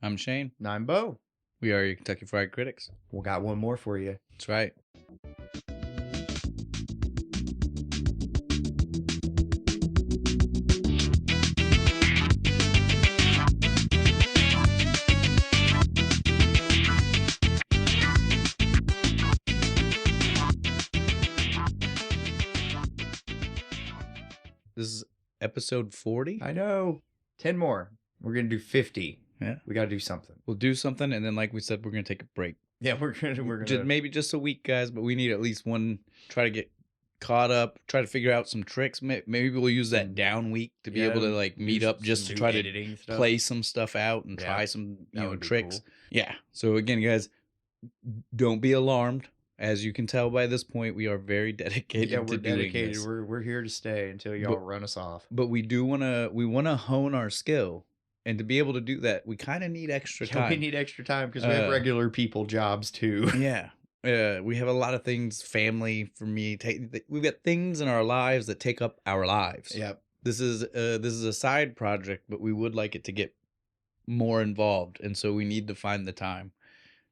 I'm Shane. And I'm Bo. We are your Kentucky Fried Critics. We got one more for you. That's right. This is episode 40. I know. 10 more. We're going to do 50. Yeah. We got to do something. We'll do something, and then like we said, we're going to take a break. Yeah, we're gonna Maybe just a week, guys, but we need at least one. Try to get caught up. Try to figure out some tricks. Maybe we'll use that down week to be able to like meet up just to try to play some stuff out and try some tricks. Cool. Yeah. So again, guys, don't be alarmed. As you can tell by this point, we are very dedicated. Yeah, we're to dedicated. Doing this. We're here to stay until y'all run us off. But we wanna hone our skill. And to be able to do that, we kind of need extra time. We need extra time because we have regular people jobs too. Yeah. We have a lot of things, family for me. We've got things in our lives that take up our lives. Yep. This is a side project, but we would like it to get more involved. And so we need to find the time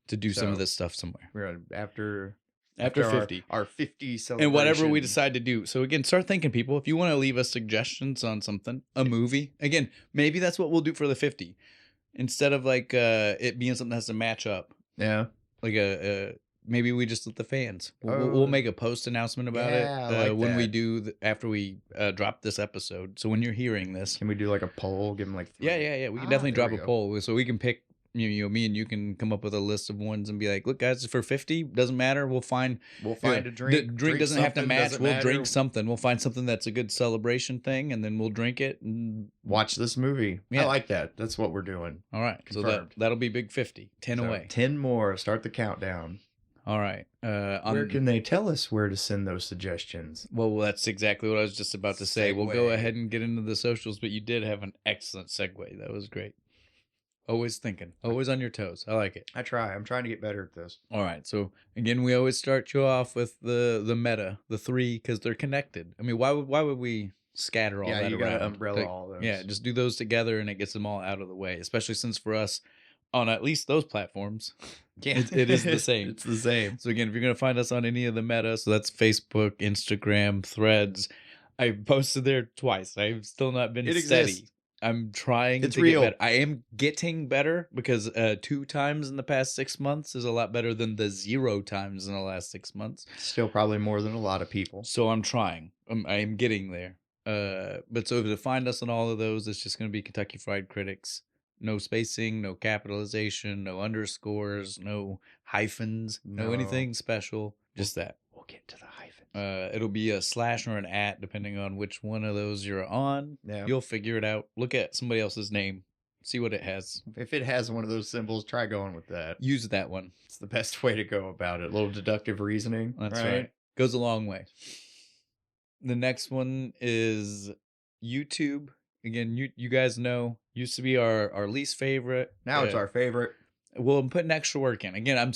to do some of this stuff somewhere. We're after 50. Our 50 celebration. And whatever we decide to do. So again, start thinking, people. If you want to leave us suggestions on something, a movie. Again, maybe that's what we'll do for the 50. Instead of like it being something that has to match up. Yeah. Like maybe we just let the fans. We'll make a post announcement about it when we do after we drop this episode. So when you're hearing this, can we do like a poll? Give them like 3? Yeah. We can definitely drop a poll so we can pick. Me and you can come up with a list of ones and be like, look, guys, for 50, doesn't matter. We'll find a drink. The drink doesn't have to match. We'll drink something. We'll find something that's a good celebration thing, and then we'll drink it and watch this movie. Yeah. I like that. That's what we're doing. All right. Confirmed. So that'll be big 50. 10 away. 10 more. Start the countdown. All right. Where can they tell us where to send those suggestions? Well, that's exactly what I was just about to say. We'll go ahead and get into the socials, but you did have an excellent segue. That was great. Always thinking. Always on your toes. I like it. I try. I'm trying to get better at this. All right. So, again, we always start you off with the meta, the 3, because they're connected. I mean, why would we scatter all that around? Yeah, you got to umbrella all those. Yeah, just do those together, and it gets them all out of the way, especially since for us, on at least those platforms, it is the same. It's the same. So, again, if you're going to find us on any of the meta, so that's Facebook, Instagram, Threads, I posted there twice. I've still not been steady. Exists. I'm trying to real. get better. I am getting better because 2 times in the past 6 months is a lot better than the 0 times in the last 6 months. Still probably more than a lot of people. So I'm trying. I am getting there. But so to find us on all of those, it's just going to be Kentucky Fried Critics. No spacing, no capitalization, no underscores, no hyphens, no anything special. Just that. We'll get to the hyphens. It'll be a / or an @ depending on which one of those you're on. Yeah. You'll figure it out. Look at somebody else's name. See what it has. If it has one of those symbols, try going with that. Use that one. It's the best way to go about it. A little deductive reasoning. That's right. Goes a long way. The next one is YouTube. Again, you guys know, used to be our least favorite. Now it's our favorite. Well, I'm putting extra work in. Again, I'm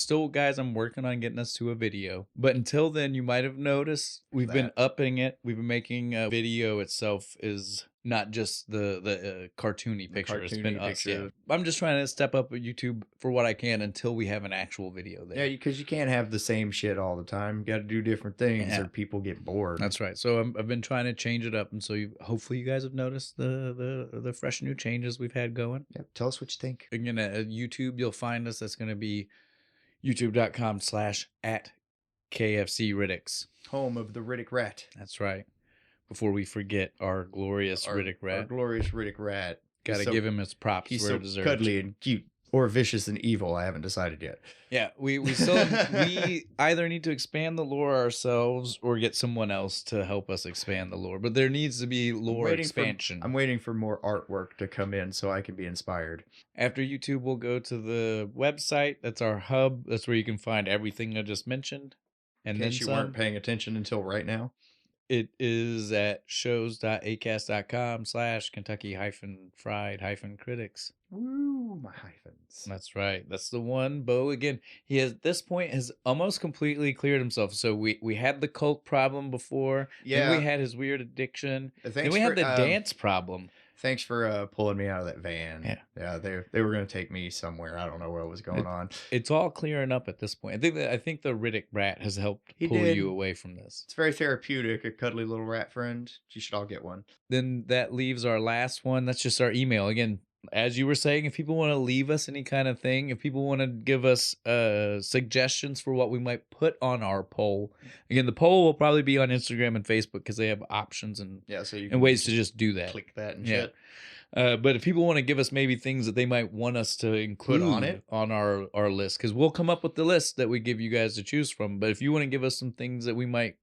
working on getting us to a video. But until then, you might have noticed we've been upping it. We've been making a video itself is not just the cartoony picture. It's been us. Yeah. I'm just trying to step up YouTube for what I can until we have an actual video there. Yeah, because you can't have the same shit all the time. You got to do different things or people get bored. That's right. So I've been trying to change it up. And so hopefully you guys have noticed the fresh new changes we've had going. Yeah, tell us what you think. Again, at YouTube, you'll find us. That's going to be youtube.com/@KFC Home of the Riddick Rat. That's right. Before we forget our glorious Riddick Rat. Our glorious Riddick Rat. Got to give him his props he's where so it deserves. Cuddly and cute. Or vicious and evil. I haven't decided yet. Yeah, we either need to expand the lore ourselves or get someone else to help us expand the lore. But there needs to be lore expansion. I'm waiting for more artwork to come in so I can be inspired. After YouTube, we'll go to the website. That's our hub. That's where you can find everything I just mentioned. And in case you weren't paying attention until right now. It is at shows.acast.com/Kentucky-Fried-Critics. Woo, my hyphens. That's right. That's the one. Bo, again, he has at this point has almost completely cleared himself. So we had the cult problem before. Yeah. Then we had his weird addiction. Then we had the dance problem. Thanks for pulling me out of that van. Yeah. Yeah, they were gonna take me somewhere. I don't know what was going on. It's all clearing up at this point. I think the Riddick rat has helped He pull did. you away from this. It's very therapeutic. A cuddly little rat friend. You should all get one. Then that leaves our last one. That's just our email. Again, as you were saying, if people want to leave us any kind of thing, if people want to give us suggestions for what we might put on our poll, again, the poll will probably be on Instagram and Facebook because they have options and So you and ways to just do that. click that and Yeah. shit. But if people want to give us maybe things that they might want us to include on it? on our list, because we'll come up with the list that we give you guys to choose from. But if you want to give us some things that we might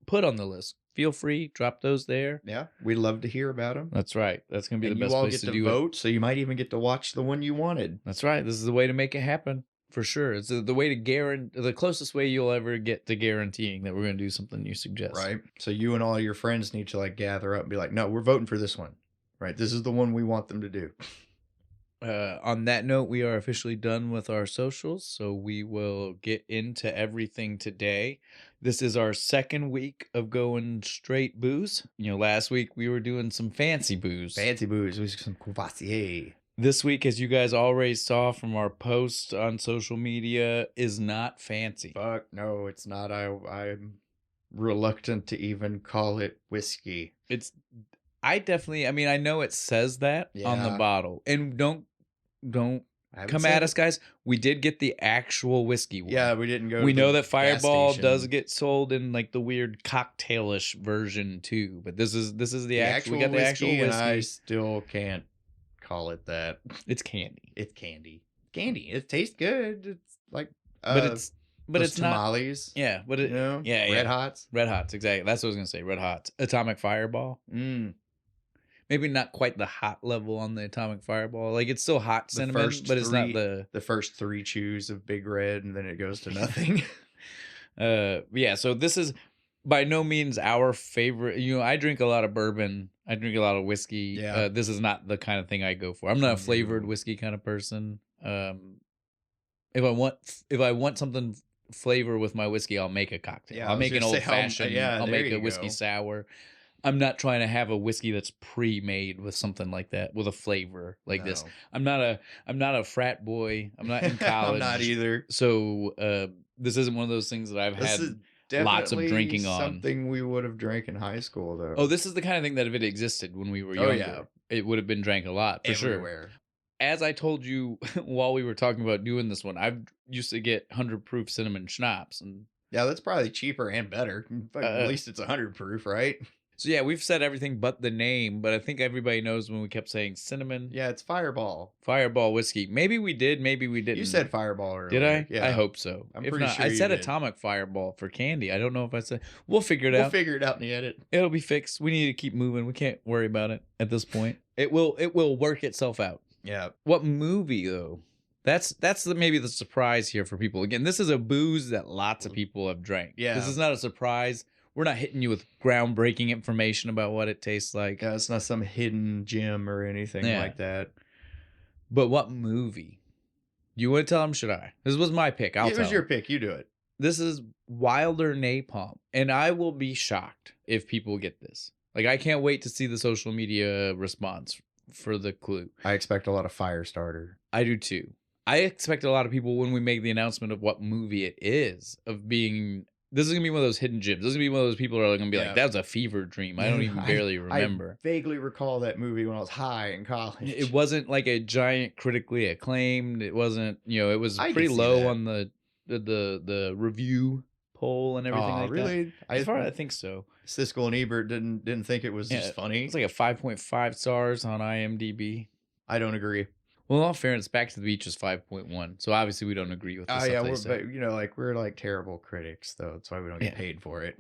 put on the list, feel free, drop those there. Yeah, we'd love to hear about them. That's right. That's gonna be And the you best all place get to to do it. vote, so you might even get to watch the one you wanted. That's right. This is the way to make it happen for sure. It's the way to guarantee, the closest way you'll ever get to guaranteeing that we're gonna do something you suggest. Right. So you and all your friends need to like gather up and be like, no, we're voting for this one. Right. This is the one we want them to do. On that note, we are officially done with our socials, so we will get into everything today. This is our second week of going straight booze. Last week we were doing some fancy booze. Fancy booze with some Courvoisier. This week, as you guys already saw from our posts on social media, is not fancy. Fuck no, it's not. I'm reluctant to even call it whiskey. I know it says that on the Yeah. bottle, and don't I haven't come seen at it. us, guys. We did get the actual whiskey one. Yeah, we didn't go. We to know the that gas Fireball station. does get sold in like the weird cocktailish version too, but this is the actual. We got the actual whiskey, and whiskey. I still can't call it that. It's candy, It's candy. Candy. It tastes good. It's like, but it's those not. tamales. Yeah, but it. You know? Yeah, Red Hots. Red Hots, exactly. That's what I was gonna say. Red Hots, Atomic Fireball. Maybe not quite the hot level on the Atomic Fireball. Like it's still hot cinnamon, but it's not the first 3 chews of Big Red, and then it goes to nothing. Yeah. So this is by no means our favorite. I drink a lot of bourbon. I drink a lot of whiskey. Yeah. This is not the kind of thing I go for. I'm not a flavored No. whiskey kind of person. If I want something flavor with my whiskey, I'll make a cocktail. Yeah, I I'll was make an gonna old say, fashioned. I'll there make a you whiskey go. sour. I'm not trying to have a whiskey that's pre-made with something like that, with a flavor like this. No. I'm not a frat boy. I'm not in college. I'm not either. So this isn't one of those things that I've This had is lots of definitely drinking on. something we would have drank in high school, though. Oh, this is the kind of thing that if it existed when we were Oh, younger, yeah. it would have been drank a lot for sure. Everywhere. As I told you while we were talking about doing this one, I've used to get 100 proof cinnamon schnapps, and Yeah, that's probably cheaper and better. At least it's 100 proof, right? so yeah, we've said everything but the name, but I think everybody knows when we kept saying cinnamon. Yeah, it's Fireball. Fireball whiskey. Maybe we did, maybe we didn't. You said Fireball earlier. Did I? Yeah. I hope so. I'm if pretty not, sure I you said did. Atomic Fireball for candy. I don't know if I said. We'll figure it We'll out. figure it out in the edit. It'll be fixed. We need to keep moving. We can't worry about it at this point. It will work itself out. Yeah. What movie though? That's maybe the surprise here for people. Again, this is a booze that lots of people have drank. Yeah. This is not a surprise. We're not hitting you with groundbreaking information about what it tastes like. Yeah, it's not some hidden gem or anything Yeah. like that. But what movie? Do you want to tell them? Should I? This was my pick. I'll It tell was your 'em. pick. You do it. This is Wilder Napalm, and I will be shocked if people get this. Like, I can't wait to see the social media response for the clue. I expect a lot of Firestarter. I do too. I expect a lot of people when we make the announcement of what movie it is, of being. This is gonna be one of those hidden gems. This is gonna be one of those people who are gonna be Yeah. like, "That was a fever dream." I don't even barely remember. I vaguely recall that movie when I was high in college. It wasn't like a giant critically acclaimed. It wasn't. It was I could pretty see low that. on the review poll and everything like that. Really? As far as I think so. Siskel and Ebert didn't think it was just funny. It's like a 5.5 stars on IMDb. I don't agree. Well, in all fairness, Back to the Beach is 5.1. So obviously we don't agree with the stuff they say. But we're like terrible critics, though. That's why we don't get paid for it.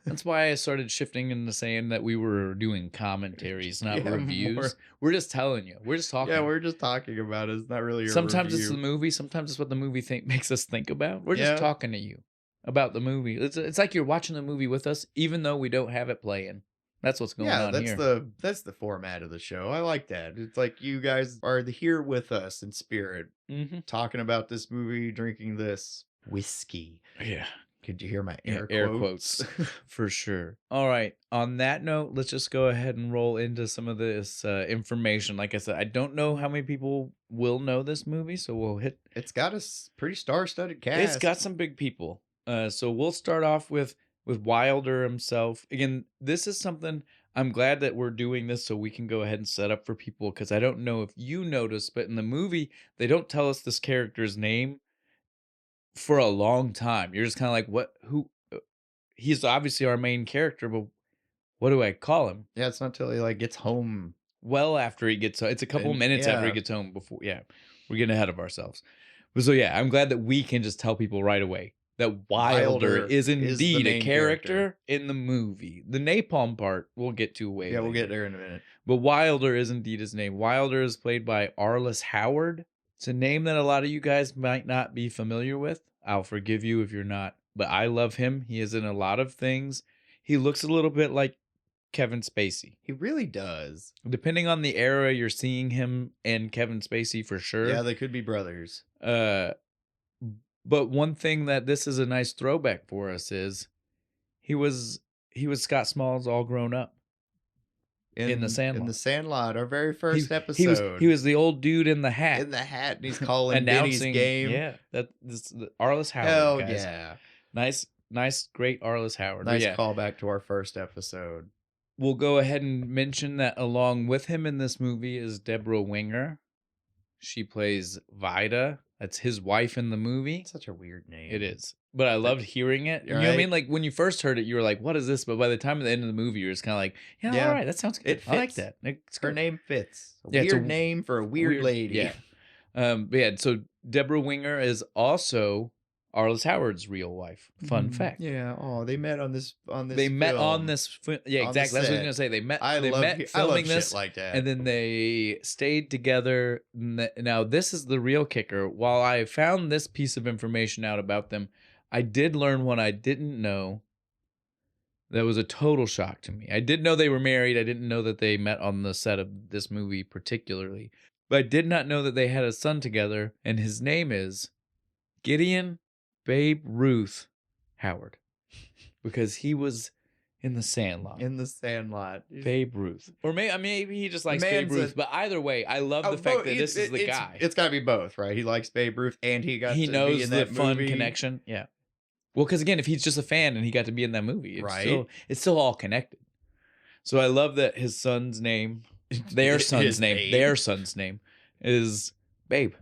That's why I started shifting into saying that we were doing commentaries, not Yeah, reviews. more. We're just telling you. We're just talking. Yeah, we're just talking about it. It's not really a Sometimes it's review. the movie. Sometimes it's what the movie makes us think about. We're just Yeah. talking to you about the movie. It's like you're watching the movie with us, even though we don't have it playing. That's what's going on here. That's the format of the show. I like that. It's like you guys are here with us in spirit, Mm-hmm. talking about this movie, drinking this whiskey. Yeah. Could you hear my Yeah, air air quotes? quotes. For sure. All right. On that note, let's just go ahead and roll into some of this information. Like I said, I don't know how many people will know this movie, so we'll hit. It's got a pretty star-studded cast. It's got some big people. So we'll start off with Wilder himself. Again, this is something I'm glad that we're doing this so we can go ahead and set up for people, because I don't know if you noticed, but in the movie they don't tell us this character's name for a long time. You're just kind of like, what? Who? He's obviously our main character, but what do I call him? Yeah, it's not till he like gets home. Well, after he gets home, it's a couple And, minutes after he yeah. gets home. Before, yeah, we're getting ahead of ourselves. But so yeah, I'm glad that we can just tell people right away that Wilder is the indeed a main character in the movie. The napalm part we'll get to way. Yeah, we'll later. get there in a minute. But Wilder is indeed his name. Wilder is played by Arliss Howard. It's a name that a lot of you guys might not be familiar with. I'll forgive you if you're not. But I love him. He is in a lot of things. He looks a little bit like Kevin Spacey. He really does. Depending on the era you're seeing him and Kevin Spacey, for sure. Yeah, they could be brothers. But one thing that this is a nice throwback for us is he was Scott Smalls all grown up. In the Sandlot. In the Sandlot, our very first episode. He was the old dude in the hat. In the hat, and he's calling Benny's game. Yeah, this Arliss Howard. Hell guys. yeah. Nice, great Arliss Howard. Nice callback to our first episode. We'll go ahead and mention that along with him in this movie is Debra Winger. She plays Vida. That's his wife in the movie. Such a weird name. It is. But I loved hearing it. You know what I mean? Like when you first heard it, you were like, what is this? But by the time at the end of the movie, you're just kind of like, yeah, all right, that sounds good. I like that. Her name fits. It's a name for a weird lady. Yeah. So Debra Winger is also Arliss Howard's real wife. Fun fact. Yeah. Oh, they met on this. They met on this. Yeah, exactly. That's what I was going to say. They met. They met filming this, shit like that. and then they stayed together. Now this is the real kicker. While I found this piece of information out about them, I did learn one I didn't know. That was a total shock to me. I did know they were married. I didn't know that they met on the set of this movie particularly. But I did not know that they had a son together, and his name is Gideon Babe Ruth Howard. Because he was in the Sandlot. In the Sandlot. Babe Ruth. Or maybe he just likes Babe Ruth. But either way, I love the fact that this is the guy. It's got to be both, right? He likes Babe Ruth and he knows the fun connection. Yeah. Well, because again, if he's just a fan and he got to be in that movie, it's still all connected. So I love that his son's name, their son's name is Babe.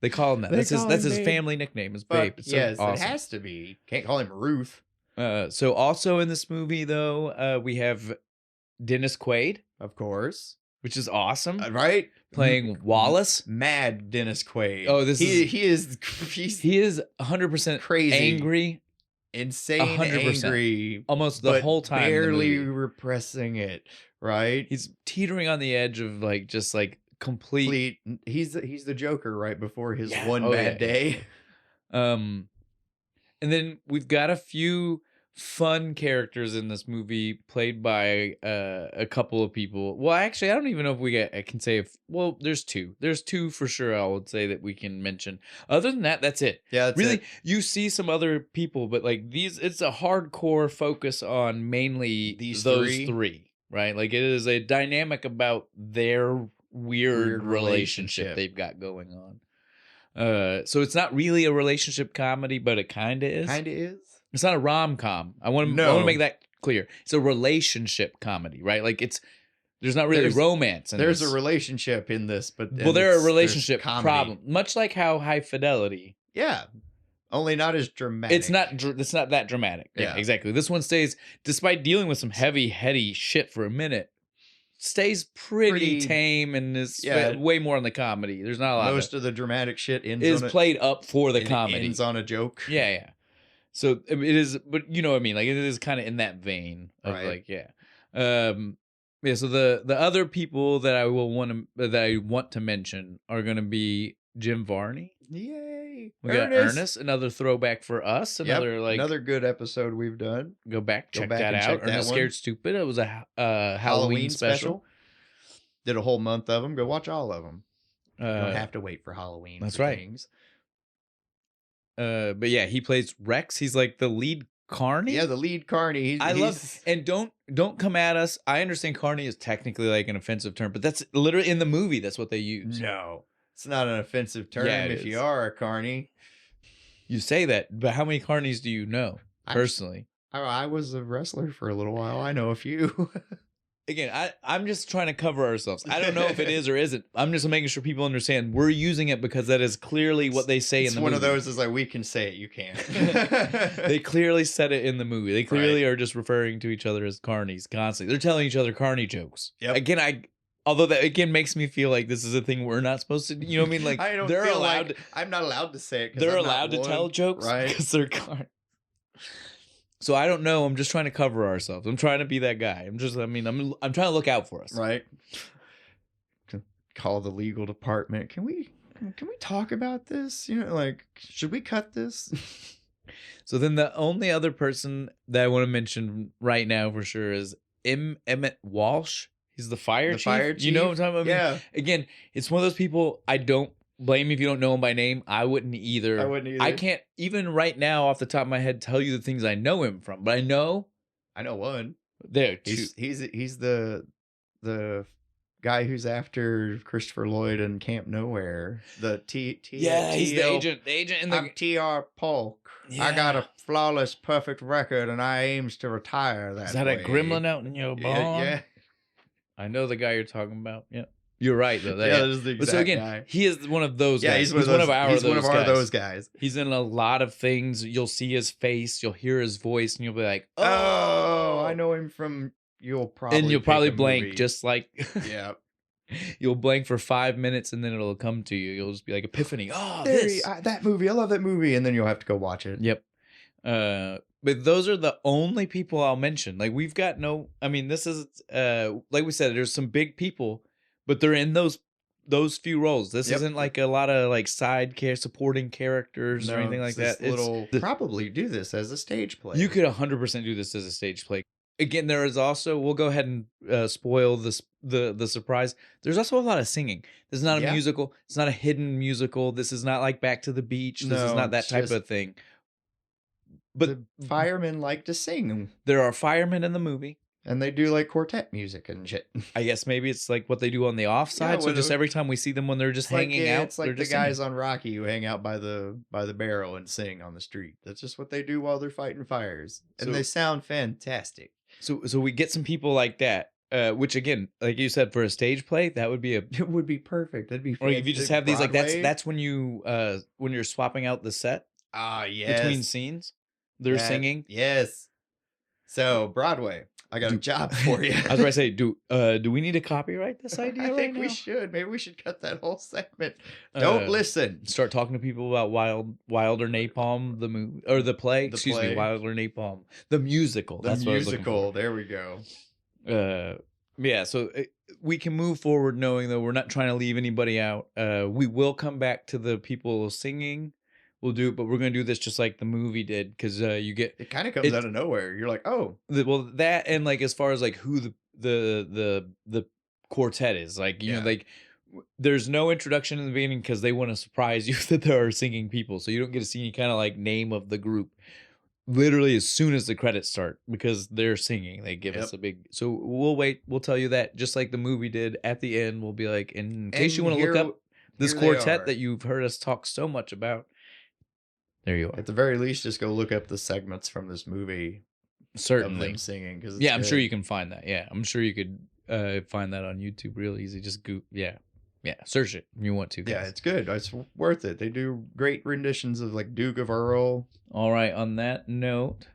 They call him that. That's his family nickname is Babe. It's awesome. It has to be. Can't call him Ruth. So also in this movie, though, we have Dennis Quaid, of course, which is awesome, right? Playing Wallace, mad Dennis Quaid. Oh, he is 100% crazy, angry, insane, 100%. Angry, almost the whole time, barely repressing it. Right? He's teetering on the edge of complete. He's the Joker right before his one bad day. And then we've got a few fun characters in this movie played by a couple of people. Well, actually, I don't even know if I can say there's two. There's two for sure I would say that we can mention. Other than that, that's it. Yeah, that's really it. You see some other people, but it's a hardcore focus on mainly those three, right? Like it is a dynamic about their weird relationship they've got going on. So it's not really a relationship comedy, but it kind of is. It's not a rom-com. I want to make that clear. It's a relationship comedy, right? Like there's not really romance in this. There's a relationship in this, but there are relationship problem, much like how High Fidelity. Yeah. Only not as dramatic. It's not that dramatic. Yeah, exactly. This one stays, despite dealing with some heavy, heady shit for a minute, stays pretty tame and is way more on the comedy. There's not a lot. Most of the dramatic shit is played up for the comedy. Ends on a joke. Yeah. So it is, but you know what I mean. Like it is kind of in that vein of So the other people that I want to mention are going to be Jim Varney. Yay! We got Ernest, another throwback for us. Another good episode we've done. Go back, check that out. Ernest Scared Stupid. It was a Halloween special. Did a whole month of them. Go watch all of them. You don't have to wait for Halloween. That's right. Things. But yeah, he plays Rex. He's like the lead carny. Yeah, the lead carny. I love, and don't come at us. I understand carny is technically like an offensive term, but that's literally in the movie. That's what they use. No, it's not an offensive term if you are a carny. You say that, but how many carnies do you know personally? I was a wrestler for a little while. I know a few. Again, I'm just trying to cover ourselves. I don't know if it is or isn't. I'm just making sure people understand we're using it because that is clearly what they say in the movie. It's one of those is like, we can say it, you can't. They clearly said it in the movie. They clearly are just referring to each other as carnies constantly. They're telling each other carny jokes. Yep. Again, although that again makes me feel like this is a thing we're not supposed to, you know what I mean? Like I don't they're feel allowed. like I'm not allowed to say it. They're allowed to tell jokes, right? Because they're carny. So I don't know. I'm just trying to cover ourselves. I'm trying to be that guy. I'm trying to look out for us. Right. Call the legal department. Can we talk about this? You know, like, should we cut this? So then the only other person that I want to mention right now for sure is Emmett Walsh. He's the fire chief. You know what I'm talking about? Yeah. Again, it's one of those people I don't blame if you don't know him by name. I wouldn't either. I can't even right now off the top of my head tell you the things I know him from, but I know one. There, he's the guy who's after Christopher Lloyd in Camp Nowhere. He's the agent. The agent in the I'm T.R. Polk. Yeah. I got a flawless, perfect record, and I aims to retire that. Is that way. a gremlin out in your barn? Yeah. I know the guy you're talking about. Yeah. You're right though. That is the exact guy. He is one of those guys. He's one of those guys. He's in a lot of things. You'll see his face, you'll hear his voice, and you'll be like, "Oh, I know him from." You'll probably blank, movie. just like yeah. You'll blank for 5 minutes, and then it'll come to you. You'll just be like epiphany. Oh, that movie. I love that movie, and then you'll have to go watch it. Yep. But those are the only people I'll mention. Like we've got no. I mean, this is like we said, there's some big people. But they're in those few roles. This isn't like a lot of like supporting characters or anything like that. Probably do this as a stage play. You could 100% do this as a stage play. Again, there is also. We'll go ahead and spoil the surprise. There's also a lot of singing. This is not a musical. It's not a hidden musical. This is not like Back to the Beach. This is not that type of thing. But the firemen like to sing. There are firemen in the movie. And they do like quartet music and shit. I guess maybe it's like what they do on the offside. So just every time we see them when they're just hanging out, it's like the guys on Rocky who hang out by the barrel and sing on the street. That's just what they do while they're fighting fires, and they sound fantastic. So we get some people like that, which again, like you said, for a stage play, that would be it would be perfect. That'd be. Or if you just have these like that's when you're swapping out the set. Yes. Between scenes, they're singing. Yes. So Broadway. I got a job for you. I was about to say, do we need to copyright this idea? I think we should. Maybe we should cut that whole segment. Don't listen. Start talking to people about Wilder Napalm, the movie or the play. Excuse me, Wilder Napalm, the musical. That's musical. There we go. Yeah. So we can move forward knowing that we're not trying to leave anybody out. We will come back to the people singing. We'll do it, but we're going to do this just like the movie did because you get it kind of comes out of nowhere. You're like, oh, well, that and like as far as like who the quartet is, like you know, like there's no introduction in the beginning because they want to surprise you that there are singing people, so you don't get to see any kind of like name of the group. Literally as soon as the credits start because they're singing, they give us a big. So we'll wait. We'll tell you that just like the movie did at the end. We'll be like, in case you want to look up this quartet that you've heard us talk so much about. There you are. At the very least, just go look up the segments from this movie. Certainly. Of them singing. I'm sure you can find that. Yeah, I'm sure you could find that on YouTube real easy. Just go. Yeah. Search it if you want to. Guys. Yeah, it's good. It's worth it. They do great renditions of like Duke of Earl. All right. On that note,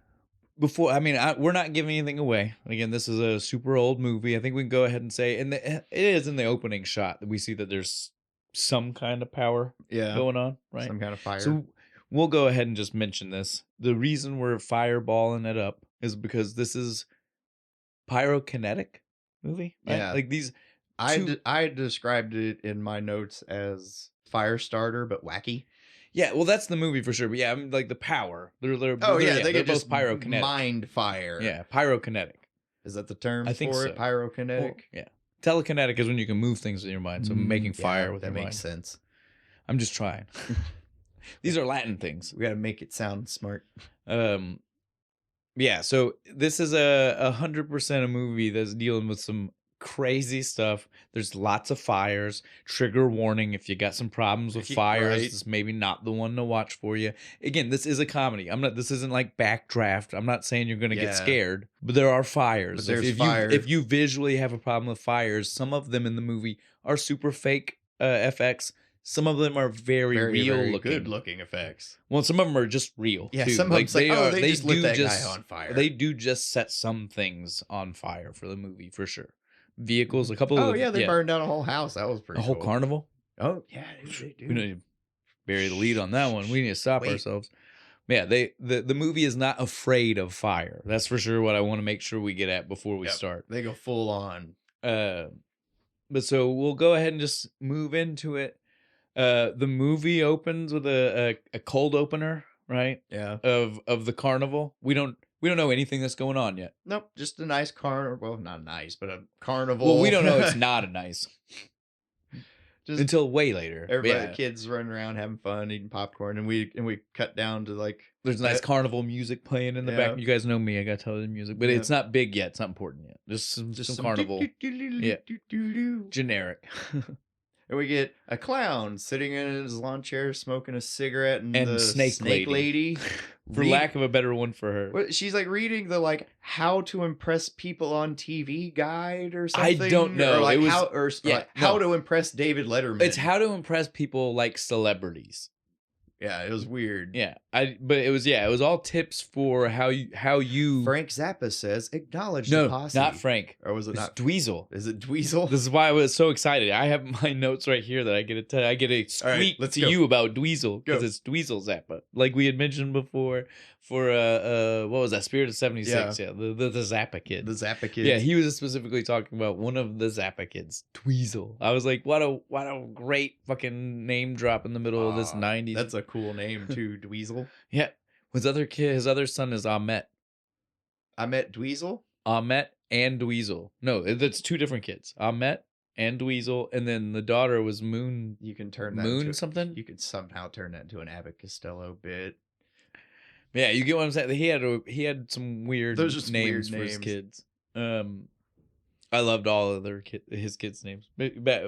we're not giving anything away. Again, this is a super old movie. I think we can go ahead and say, and it is in the opening shot that we see that there's some kind of power going on, right? Some kind of fire. So we'll go ahead and just mention this. The reason we're fireballing it up is because this is pyrokinetic movie. Right? Yeah. Like these. I described it in my notes as Firestarter, but wacky. Yeah, well, that's the movie for sure. But yeah, I mean, like the power. They're they're both pyrokinetic. Mind fire. Yeah, pyrokinetic. Is that the term I think for so. it? Pyrokinetic? Well, yeah. Telekinetic is when you can move things with your mind. So making fire with your mind. That makes sense. I'm just trying. These are Latin things. We got to make it sound smart. Yeah, so this is a 100% a movie that's dealing with some crazy stuff. There's lots of fires. Trigger warning: if you got some problems with fires, Right. this is maybe not the one to watch for you. Again, this is a comedy. This isn't like Backdraft. I'm not saying you're gonna get scared, but there are fires. But there's if you visually have a problem with fires, some of them in the movie are super fake FX. Some of them are very real very looking. good looking effects. Well, some of them are just real. Yeah, too. some of them they just lit that guy on fire. They do just set some things on fire for the movie, for sure. Vehicles, a couple of... they burned down a whole house. That was pretty cool. A whole carnival? Oh, yeah, they do. We need to bury the lead on that one. We need to stop ourselves. Yeah, the movie is not afraid of fire. That's for sure what I want to make sure we get at before we start. They go full on. But so we'll go ahead and just move into it. The movie opens with a cold opener, right? Yeah. Of the carnival. We don't know anything that's going on yet. Nope, just a nice carnival. Well, not nice, but a carnival. Well, we don't know it's not a nice. Just until way later. Everybody, kids running around having fun, eating popcorn, and we cut down to like there's nice carnival music playing in the back. You guys know me, I got to tell you the music, but it's not big yet. It's not important yet. Just some carnival. Generic. And we get a clown sitting in his lawn chair smoking a cigarette, and the snake lady. For lack of a better one for her. She's like reading the like how to impress people on TV guide or something. I don't know. Or like how to impress David Letterman. It's how to impress people like celebrities. Yeah, it was weird. Yeah, but it was all tips for how you. Frank Zappa says acknowledge the posse. Not Frank. Or was it not Dweezil? Is it Dweezil? This is why I was so excited. I have my notes right here that I get to tell. I get to squeak to you about Dweezil because it's Dweezil Zappa, like we had mentioned before. For what was that? Spirit of '76. Yeah, the Zappa kid. The Zappa kid. Yeah, he was specifically talking about one of the Zappa kids, Dweezil. I was like, what a great fucking name drop in the middle of this '90s. That's a cool name too, Dweezil. Yeah, his other son is Ahmet. Ahmet Dweezil. Ahmet and Dweezil. No, that's two different kids. Ahmet and Dweezil, and then the daughter was Moon. You can turn that Moon something. You could somehow turn that into an Abbott Costello bit. Yeah, you get what I'm saying. He had some weird names for his kids. I loved all of his kids' names, but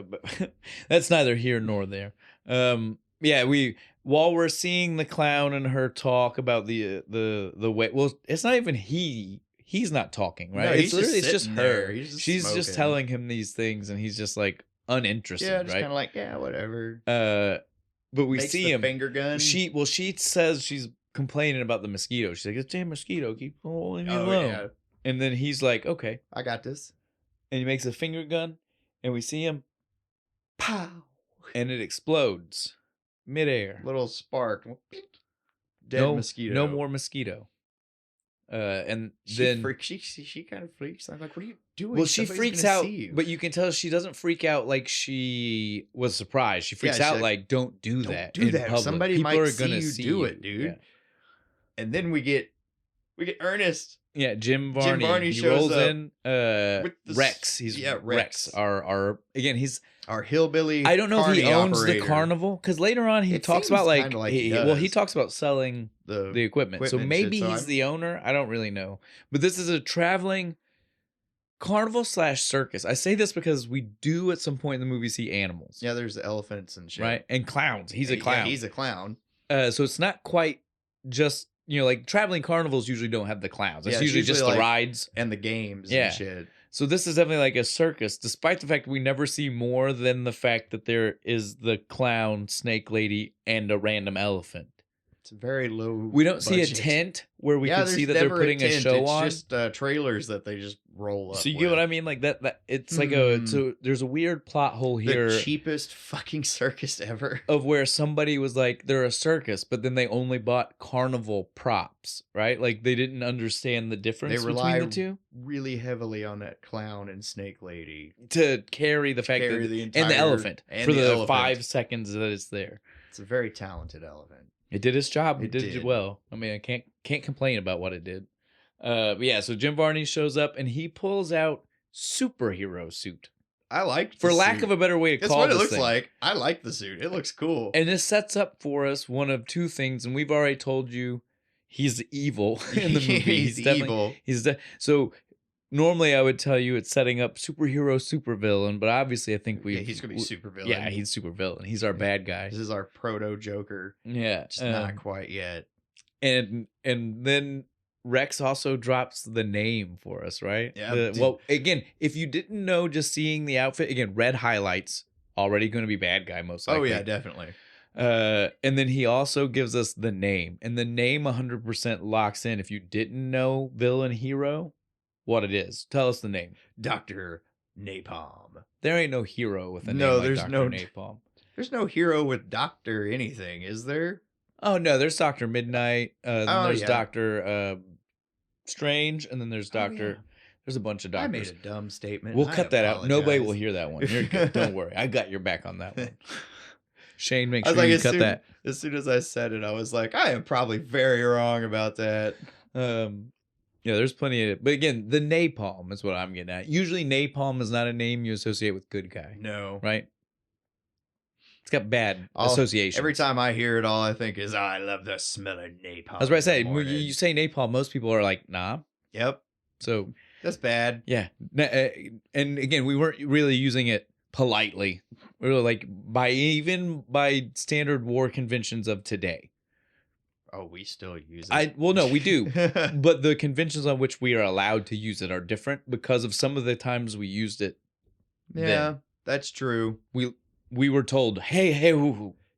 that's neither here nor there. While we're seeing the clown and her talk about the way. Well, it's not even he's not talking, right? No, it's just her. She's just smoking. telling him these things, and he's just like uninterested. Yeah, just right? kind of like whatever. But we see him finger gun. She says she's complaining about the mosquito. She's like, "It's a damn mosquito, keep holding me alone." Yeah. And then he's like, "Okay, I got this." And he makes a finger gun, and we see him, pow, and it explodes midair. Little spark. Dead mosquito. No more mosquito. And she then she kind of freaks. I'm like, "What are you doing?" Well, she freaks out, but you can tell she doesn't freak out like she was surprised. She freaks out like, "Don't do that. Do that. Public. Somebody People might are see gonna you do it, dude." Yeah. And then we get Ernest. Yeah, Jim Varney. He shows rolls up in. Rex. He's Rex. Our again. He's our hillbilly. I don't know if he owns operator. the carnival because later on he talks about he talks about selling the equipment. So maybe he's the owner. I don't really know. But this is a traveling carnival / circus. I say this because we do at some point in the movie see animals. Yeah, there's elephants and shit. Right, and clowns. He's a clown. Yeah, he's a clown. So it's not quite just. Like traveling carnivals usually don't have the clowns. It's usually just the rides and the games and shit. So this is definitely like a circus, despite the fact we never see more than the fact that there is the clown, snake lady, and a random elephant. It's very low. We don't see a tent where we can see that they're putting a show on. It's just trailers that they just roll up. So you get what I mean? Like that it's like there's a weird plot hole here. The cheapest fucking circus ever. Of where somebody was like, they're a circus, but then they only bought carnival props, right? Like they didn't understand the difference between the two. Really heavily on that clown and snake lady to carry the fact that and the elephant for the 5 seconds that it's there. It's a very talented elephant. It did its job. It did it well. I mean, I can't complain about what it did. But yeah, so Jim Varney shows up and he pulls out superhero suit. I like for lack of a better way to That's call what it this looks thing. like. I like the suit. It looks cool. And this sets up for us one of two things, and we've already told you he's evil in the movie. He's evil. So normally I would tell you it's setting up superhero, supervillain, but obviously I think he's gonna be supervillain. Yeah, he's supervillain. He's our bad guy. This is our proto Joker. Yeah, just not quite yet. And then Rex also drops the name for us, right? Yeah. Well, again, if you didn't know, just seeing the outfit, again, red highlights, already going to be bad guy most likely. Oh yeah, definitely. And then he also gives us the name, and the name 100% locks in. If you didn't know villain hero, what it is, tell us the name. Dr. Napalm. There ain't no hero with a name like there's Dr. no Napalm. There's no hero with Dr. anything, is there? Oh no, there's Dr. Midnight. Then there's yeah. Dr. Strange, and then there's Dr. Yeah. There's a bunch of doctors. I made a dumb statement. We'll cut that out. Nobody will hear that one. You're good. Don't worry. I got your back on that one. Shane, make sure you cut that. As soon as I said it, I was like, I am probably very wrong about that. Yeah, there's plenty of it. But again, the napalm is what I'm getting at. Usually napalm is not a name you associate with good guy. No. Right? It's got bad association. Every time I hear it, all I think is, I love the smell of napalm. I was about to say, when you say napalm, most people are like, nah. Yep. So that's bad. Yeah. And again, we weren't really using it politely. We were like, by standard war conventions of today. Oh, we still use it. Well, no, we do. But the conventions on which we are allowed to use it are different because of some of the times we used it. Yeah, that's true. We were told, hey,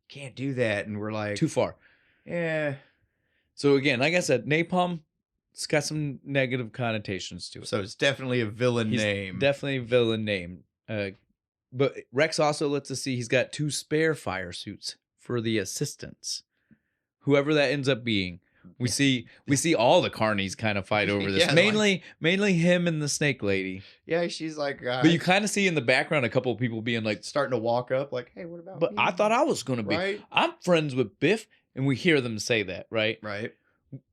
can't do that. And we're like, too far. Yeah. So again, like I said, napalm, it's got some negative connotations to it. So it's definitely a villain name. Definitely a villain name. But Rex also lets us see he's got 2 spare fire suits for the assistants. Whoever that ends up being. We see all the carnies kind of fight over this. Mainly him and the snake lady. Yeah, she's like, but you kind of see in the background a couple of people being like starting to walk up, like, hey, what about me? I thought I was gonna be. Right? I'm friends with Biff, and we hear them say that, right? Right.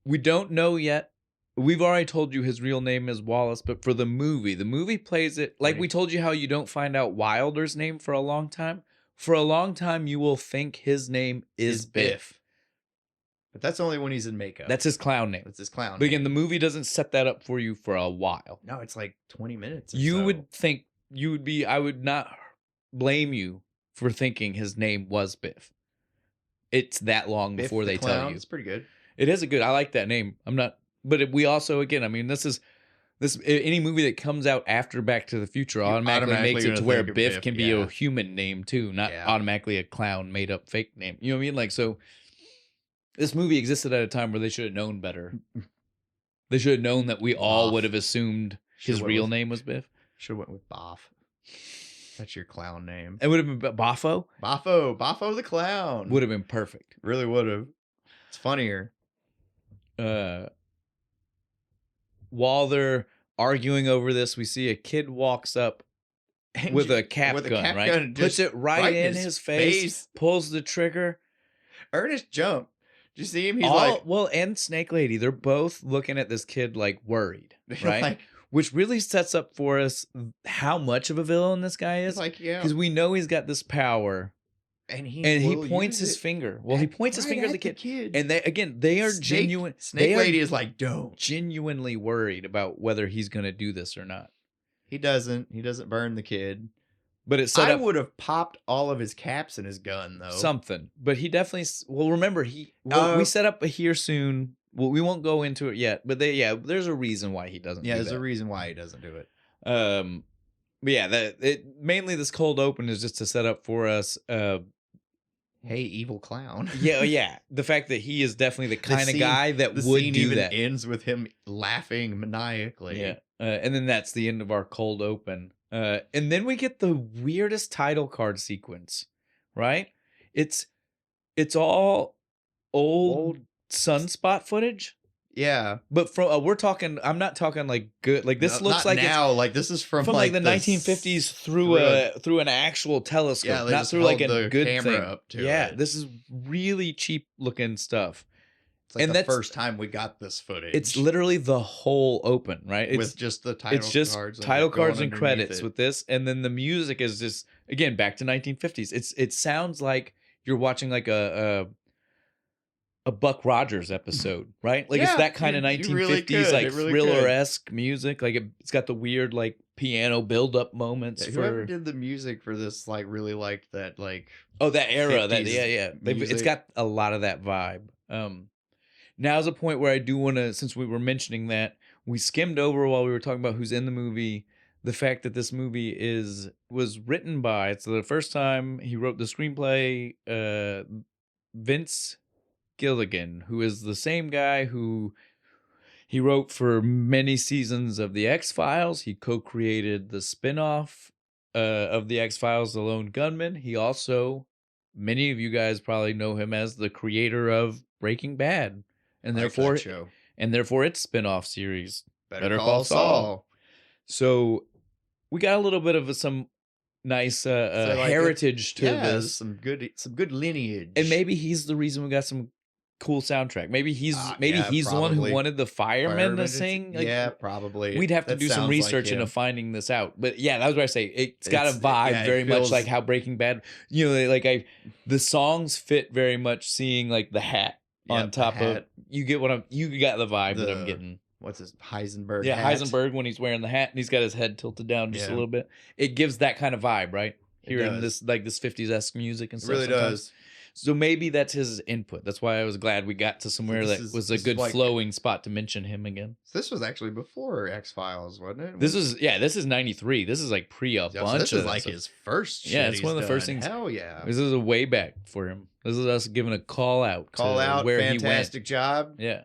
We don't know yet. We've already told you his real name is Wallace, but for the movie plays it like we told you how you don't find out Wilder's name for a long time. For a long time, you will think his name is Biff. But that's only when he's in makeup. That's his clown name. That's his clown name. But again, the movie doesn't set that up for you for a while. No, it's like 20 minutes. You would think I would not blame you for thinking his name was Biff. It's that long Biff before the they clown. tell you. It's pretty good. It is I like that name. But we also, again, I mean, this any movie that comes out after Back to the Future automatically makes it to where Biff can be a human name too, not automatically a clown made up fake name. You know what I mean? Like, so this movie existed at a time where they should have known better. They should have known that we all would have assumed his real name was Biff. Should have went with Boff. That's your clown name. It would have been Boffo. Boffo the clown. Would have been perfect. Really would have. It's funnier. While they're arguing over this, we see a kid walks up with a cap gun, right? Puts it right in his face, pulls the trigger. Ernest jumped. Did you see him? He's and Snake Lady, they're both looking at this kid like worried, right? Which really sets up for us how much of a villain this guy is. Because we know he's got this power. And he points his finger. Well, he points his finger at the kid. And they are genuine. Snake Lady is like, don't. Genuinely worried about whether he's going to do this or not. He doesn't. He doesn't burn the kid. But it's set up. I would have popped all of his caps in his gun, though. Something. But he definitely. Well, remember, we set up a here soon. Well, we won't go into it yet. But there's a reason why he doesn't. Yeah, there's a reason why he doesn't do it. But yeah, mainly this cold open is just to set up for us. Hey, evil clown. yeah. The fact that he is definitely the kind of guy that would do that. Ends with him laughing maniacally. Yeah, and then that's the end of our cold open. And then we get the weirdest title card sequence, right? It's all old sunspot footage. Yeah, but from I'm not talking like good. Like this looks like now. Like this is from like the 1950s through an actual telescope, not through like a good thing. Up to it. This is really cheap looking stuff. It's like And the that's first time we got this footage. It's literally the whole open, right? It's with just the title it's just cards. title cards and underneath credits it. with this, and then the music is just again back to 1950s. It sounds like you're watching like a Buck Rogers episode, right? Like it's Yeah, that kind of you really 1950s could. like It really thriller-esque music. Like it's got the weird like piano build-up moments Yeah, for whoever did the music for this like really liked that like that era. That 50s yeah. It's music. got a lot of that vibe. Now's a point where I do want to, since we were mentioning that, we skimmed over while we were talking about who's in the movie, the fact that this movie was written by, it's the first time he wrote the screenplay, Vince Gilligan, who is the same guy who he wrote for many seasons of The X-Files. He co-created the spin-off of The X-Files, The Lone Gunman. He also, many of you guys probably know him as the creator of Breaking Bad. And therefore, show. its spin-off series, Better Call Saul. So we got a little bit of some nice heritage to this. Some good lineage. And maybe he's the reason we got some cool soundtrack. Maybe he's the one who wanted the firemen to sing. Like, probably. We'd have to do some research into finding this out. But yeah, that was what I say. It's got a vibe very much like how Breaking Bad. You know, like the songs fit very much. Seeing like the hat on top of you get what you got the vibe that I'm getting. What's his Heisenberg? Yeah, hat. Heisenberg when he's wearing the hat and he's got his head tilted down just a little bit. It gives that kind of vibe, right? Hearing this like this 50s-esque music and stuff. It really does. So maybe that's his input. That's why I was glad we got to somewhere that was a good flowing spot to mention him again. This was actually before X-Files, wasn't it? This is 93. This is like pre a bunch this is like his first. Yeah, it's one of the first things. Hell yeah! This is a way back for him. This is us giving a call out. Where fantastic he went. job. Yeah.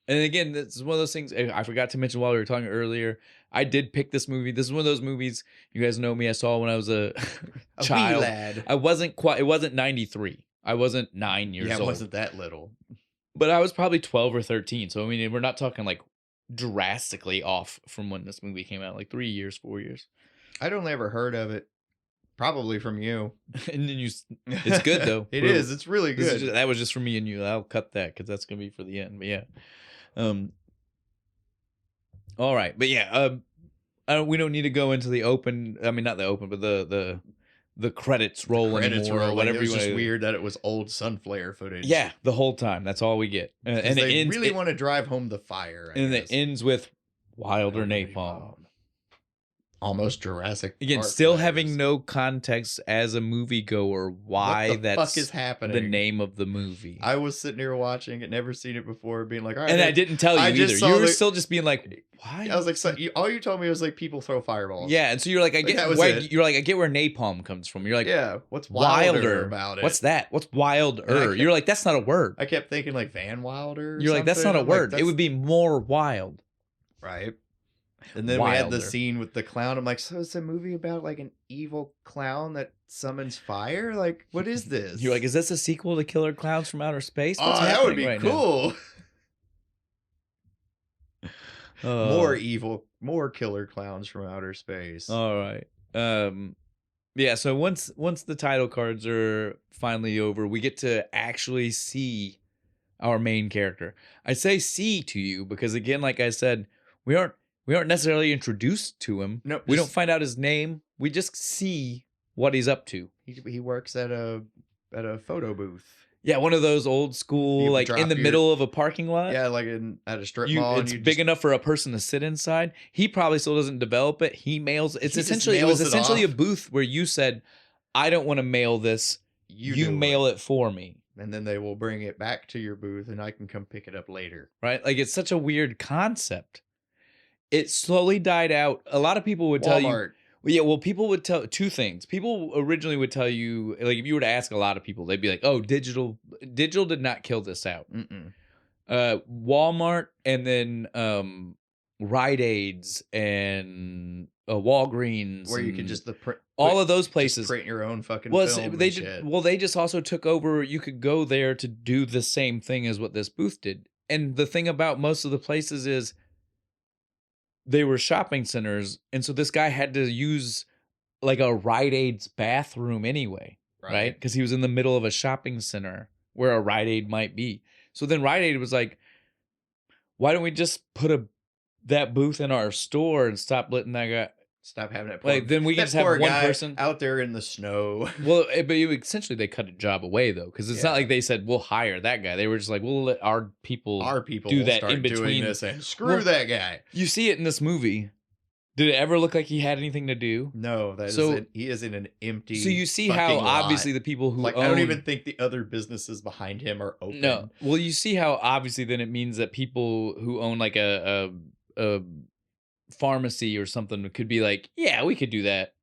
And again, this is one of those things I forgot to mention while we were talking earlier. I did pick this movie. This is one of those movies, you guys know me, I saw when I was a child. Wee lad. It wasn't 93. I wasn't 9 years old. Yeah, it wasn't that little. But I was probably 12 or 13. So, I mean, we're not talking like drastically off from when this movie came out, like 3 years, 4 years. I'd only ever heard of it. Probably from you. And then it's good though. It is. It's really good. That was just for me and you. I'll cut that because that's going to be for the end. But yeah. All right. But yeah, we don't need to go into the open. I mean, not the open, but the credits roll anymore or whatever. It was just weird that it was old Sunflare footage. Yeah, the whole time. That's all we get. And they really want to drive home the fire. It ends with Wilder Napalm. Almost Jurassic Again, Park still fires. having no context as a moviegoer why what the that's fuck is happening. The name of the movie. I was sitting here watching it, never seen it before, being like, all right. And I didn't tell you either. You were still just being like, why? I was like, all you told me was like people throw fireballs. Yeah, and so you're like, I get where napalm comes from. You're like, yeah, what's Wilder about it? What's that? What's Wilder? You're like, that's not a word. I kept thinking like Van Wilder. You're like, that's not a word. It would be more wild. Right. And then we had the scene with the clown. I'm like, so it's a movie about like an evil clown that summons fire? Like, what is this? You're like, is this a sequel to Killer Clowns from Outer Space? What's that would be cool. More evil, more killer clowns from outer space. All right. Yeah, so once the title cards are finally over, we get to actually see our main character. I say see to you because again, like I said, we aren't necessarily introduced to him. No, we don't find out his name. We just see what he's up to. He works at a photo booth. Yeah, one of those old school, like in the middle of a parking lot. Yeah, like at a strip mall. It's big enough for a person to sit inside. He probably still doesn't develop it. He mails. It was essentially a booth where you said, "I don't want to mail this. You mail it for me." And then they will bring it back to your booth, and I can come pick it up later. Right? Like it's such a weird concept. It slowly died out. A lot of people would tell you. Yeah, well, people would tell two things. People originally would tell you, like, if you were to ask a lot of people, they'd be like, "Oh, digital did not kill this out." Walmart and then Rite Aids and Walgreens, where you could just all of those places print your own fucking film. They just also took over. You could go there to do the same thing as what this booth did. And the thing about most of the places is, they were shopping centers, and so this guy had to use like a Rite Aid's bathroom anyway, right? Because he was in the middle of a shopping center where a Rite Aid might be. So then Rite Aid was like, why don't we just put that booth in our store and stop letting that guy... Stop having that poor, like, then we can just have one person out there in the snow. Well, but essentially they cut a job away though, because it's not like they said we'll hire that guy. They were just like, we'll let our people do that in between this and screw that guy. You see it in this movie. Did it ever look like he had anything to do? No, he is in an empty. So you see how obviously the people who I don't even think the other businesses behind him are open. No, well, you see how obviously then it means that people who own like a pharmacy or something could be like, yeah, we could do that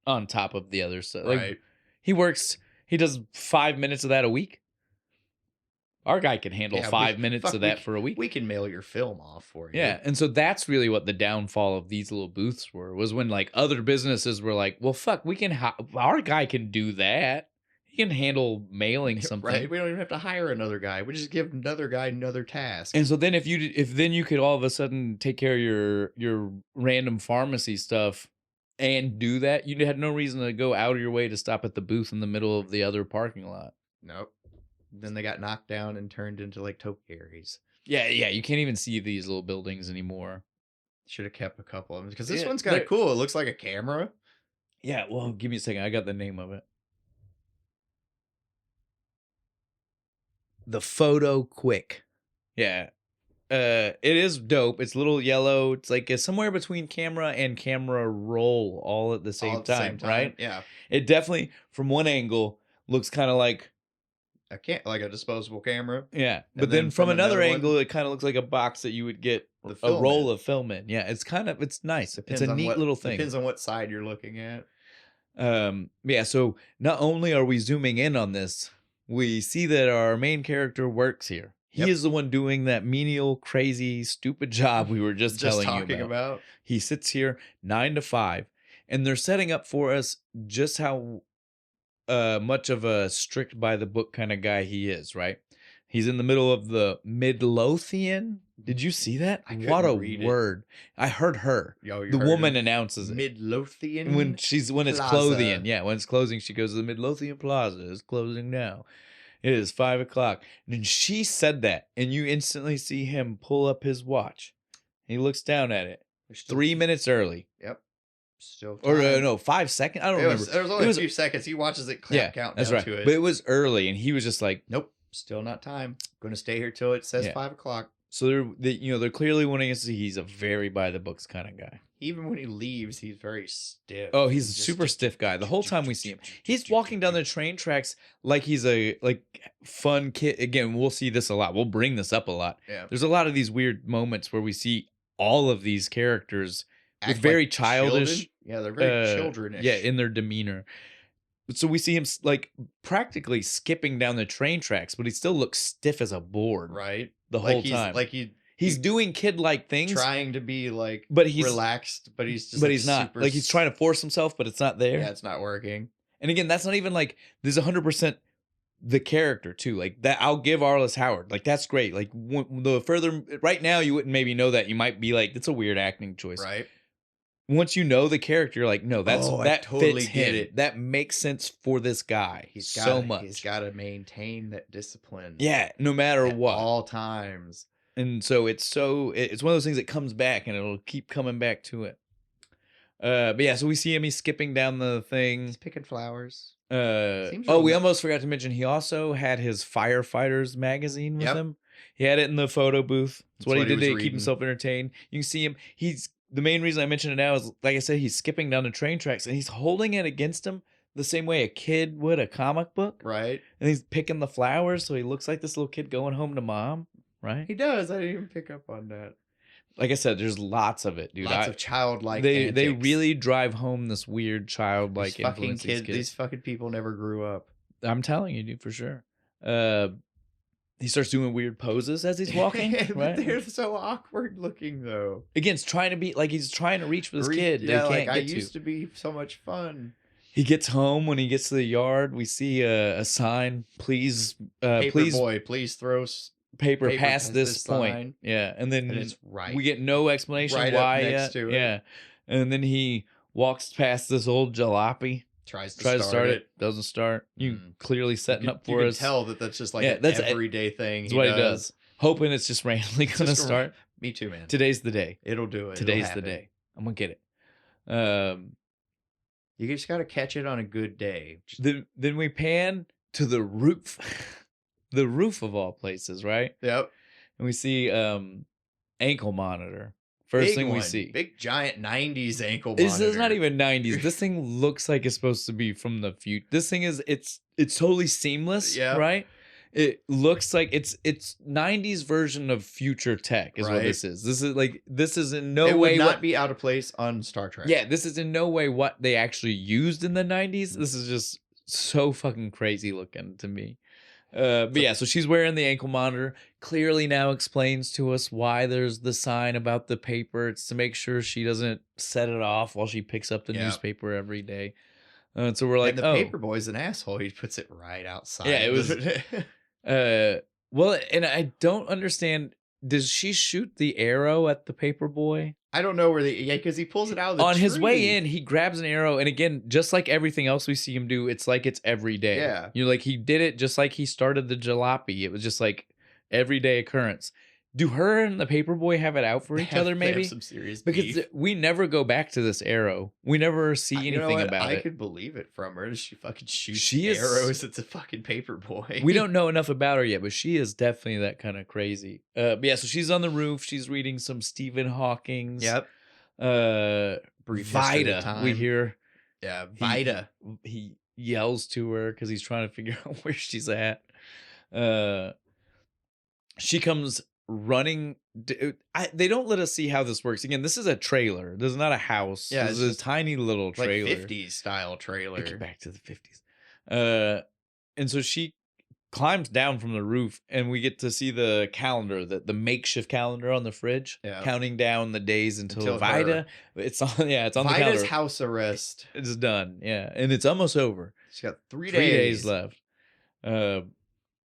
on top of the other stuff. Like, he does 5 minutes of that a week. Our guy can handle 5 minutes of that for a week. We can mail your film off for you. Yeah, and so that's really what the downfall of these little booths was when like other businesses were like, well, fuck, our guy can do that. He can handle mailing something. Right, we don't even have to hire another guy. We just give another guy another task. And so then if you could all of a sudden take care of your random pharmacy stuff and do that, you had no reason to go out of your way to stop at the booth in the middle of the other parking lot. Nope. Then they got knocked down and turned into like topiaries. Yeah, you can't even see these little buildings anymore. Should have kept a couple of them because this one's kind of cool. It looks like a camera. Yeah, well, give me a second. I got the name of it. The Photo Quick. Yeah. It is dope. It's a little yellow. It's like it's somewhere between camera and camera roll all at the same time, right? Yeah. It definitely, from one angle, looks kind of like like a disposable camera. Yeah. But then from another angle, it kind of looks like a box that you would get a roll of film in. Yeah. It's nice. It's a neat little thing. Depends on what side you're looking at. Yeah. So not only are we zooming in on this, we see that our main character works here. He is the one doing that menial, crazy, stupid job we were just telling you about. He sits here 9 to 5, and they're setting up for us just how much of a strict by the book kind of guy he is, right? He's in the middle of the Midlothian. Did you see that? What a word. I heard her. The woman announces it. Midlothian? When it's clothing. Yeah, when it's closing, she goes, the Midlothian Plaza is closing now. It is 5 o'clock. And she said that, and you instantly see him pull up his watch. He looks down at it. 3 minutes early. Yep. Still time. Or no, 5 seconds? I don't remember. There was only a few seconds. He watches it count down to it. But it was early, and he was just like, nope, still not time. Going to stay here till it says 5 o'clock. So they're clearly wanting us to see he's a very by the books kind of guy. Even when he leaves, he's very stiff. Oh, he's a super stiff guy. The whole time we see him, he's walking down the train tracks like he's a fun kid. Again, we'll see this a lot. We'll bring this up a lot. Yeah. There's a lot of these weird moments where we see all of these characters with very childish. Yeah, they're very childrenish. Yeah, in their demeanor. So we see him like practically skipping down the train tracks, but he still looks stiff as a board. Right. The whole time. He's doing kid-like things. Trying to be relaxed, but he's not. Like he's trying to force himself, but it's not there. Yeah, it's not working. And again, that's not even like there's 100% the character too. Like that, I'll give Arliss Howard. Like that's great. Like the further right now, you wouldn't maybe know that. You might be like, it's a weird acting choice. Right. Once you know the character, you're like, no, that totally fits him. That makes sense for this guy. He's got to maintain that discipline. Yeah, no matter what, all times. And so it's one of those things that comes back, and it'll keep coming back to it. But yeah, so we see him. He's skipping down the thing. He's picking flowers. We almost forgot to mention he also had his Firefighters magazine with him. He had it in the photo booth. That's what he did to keep himself entertained. You can see him. The main reason I mention it now is, like I said, he's skipping down the train tracks, and he's holding it against him the same way a kid would a comic book. Right. And he's picking the flowers, so he looks like this little kid going home to mom. Right. He does. I didn't even pick up on that. Like I said, there's lots of it, dude. Lots of childlike antics. They really drive home this weird childlike influence. These fucking people never grew up. I'm telling you, dude, for sure. He starts doing weird poses as he's walking. Right? They're so awkward looking, though. Again, he's trying to be like he's trying to reach for this kid. Yeah, like I used to be so much fun. He gets home. When he gets to the yard, we see a sign. Please, please throw paper past this point. Sign. Yeah, and then it's right. We get no explanation right why up next to it. Yeah, and then he walks past this old jalopy. tries to start it. Doesn't start. You clearly setting up for us. You can tell that that's just like an everyday thing. That's what he does. Hoping it's just randomly going to start. Me too, man. Today's the day. It'll do it. Today's the day. I'm going to get it. You just got to catch it on a good day. Then we pan to the roof. The roof of all places, right? Yep. And we see ankle monitor. First thing we see. Big giant 90s ankle monitor. This is not even 90s. This thing looks like it's supposed to be from the future. This thing is it's totally seamless, right? It looks like it's 90s version of future tech is what this is. This is in no way. It would not be out of place on Star Trek. Yeah, this is in no way what they actually used in the 90s. This is just so fucking crazy looking to me. But yeah, so she's wearing the ankle monitor. Clearly now explains to us why there's the sign about the paper. It's to make sure she doesn't set it off while she picks up the newspaper every day. So we're like, and the paper boy's an asshole. He puts it right outside. Yeah, it was. Well, and I don't understand. Does she shoot the arrow at the paper boy? I don't know where because he pulls it out of the on tree. His way in, he grabs an arrow, and again, just like everything else we see him do, it's like it's every day. Yeah, you're like he did it just like he started the jalopy. It was just like everyday occurrence. Do her and the paperboy have it out for each other? Maybe they have some serious because beef. We never go back to this arrow. We never see anything about it. I could believe it from her. She fucking shoots arrows at the fucking paperboy. We don't know enough about her yet, but she is definitely that kind of crazy. But yeah, so she's on the roof. She's reading some Stephen Hawking's. Yep. Vida. We hear. Yeah, Vida. He yells to her because he's trying to figure out where she's at. She comes running. They don't let us see how this works. Again, this is a trailer. This is not a house. Yeah, this is a tiny little trailer. Like 50s style trailer. Get back to the 50s. And so she climbs down from the roof, and we get to see the calendar, the makeshift calendar on the fridge, counting down the days until Vida. It's on. Yeah, it's on the calendar. Vida's house arrest. It's done. Yeah, and it's almost over. She's got 3 days. 3 days left.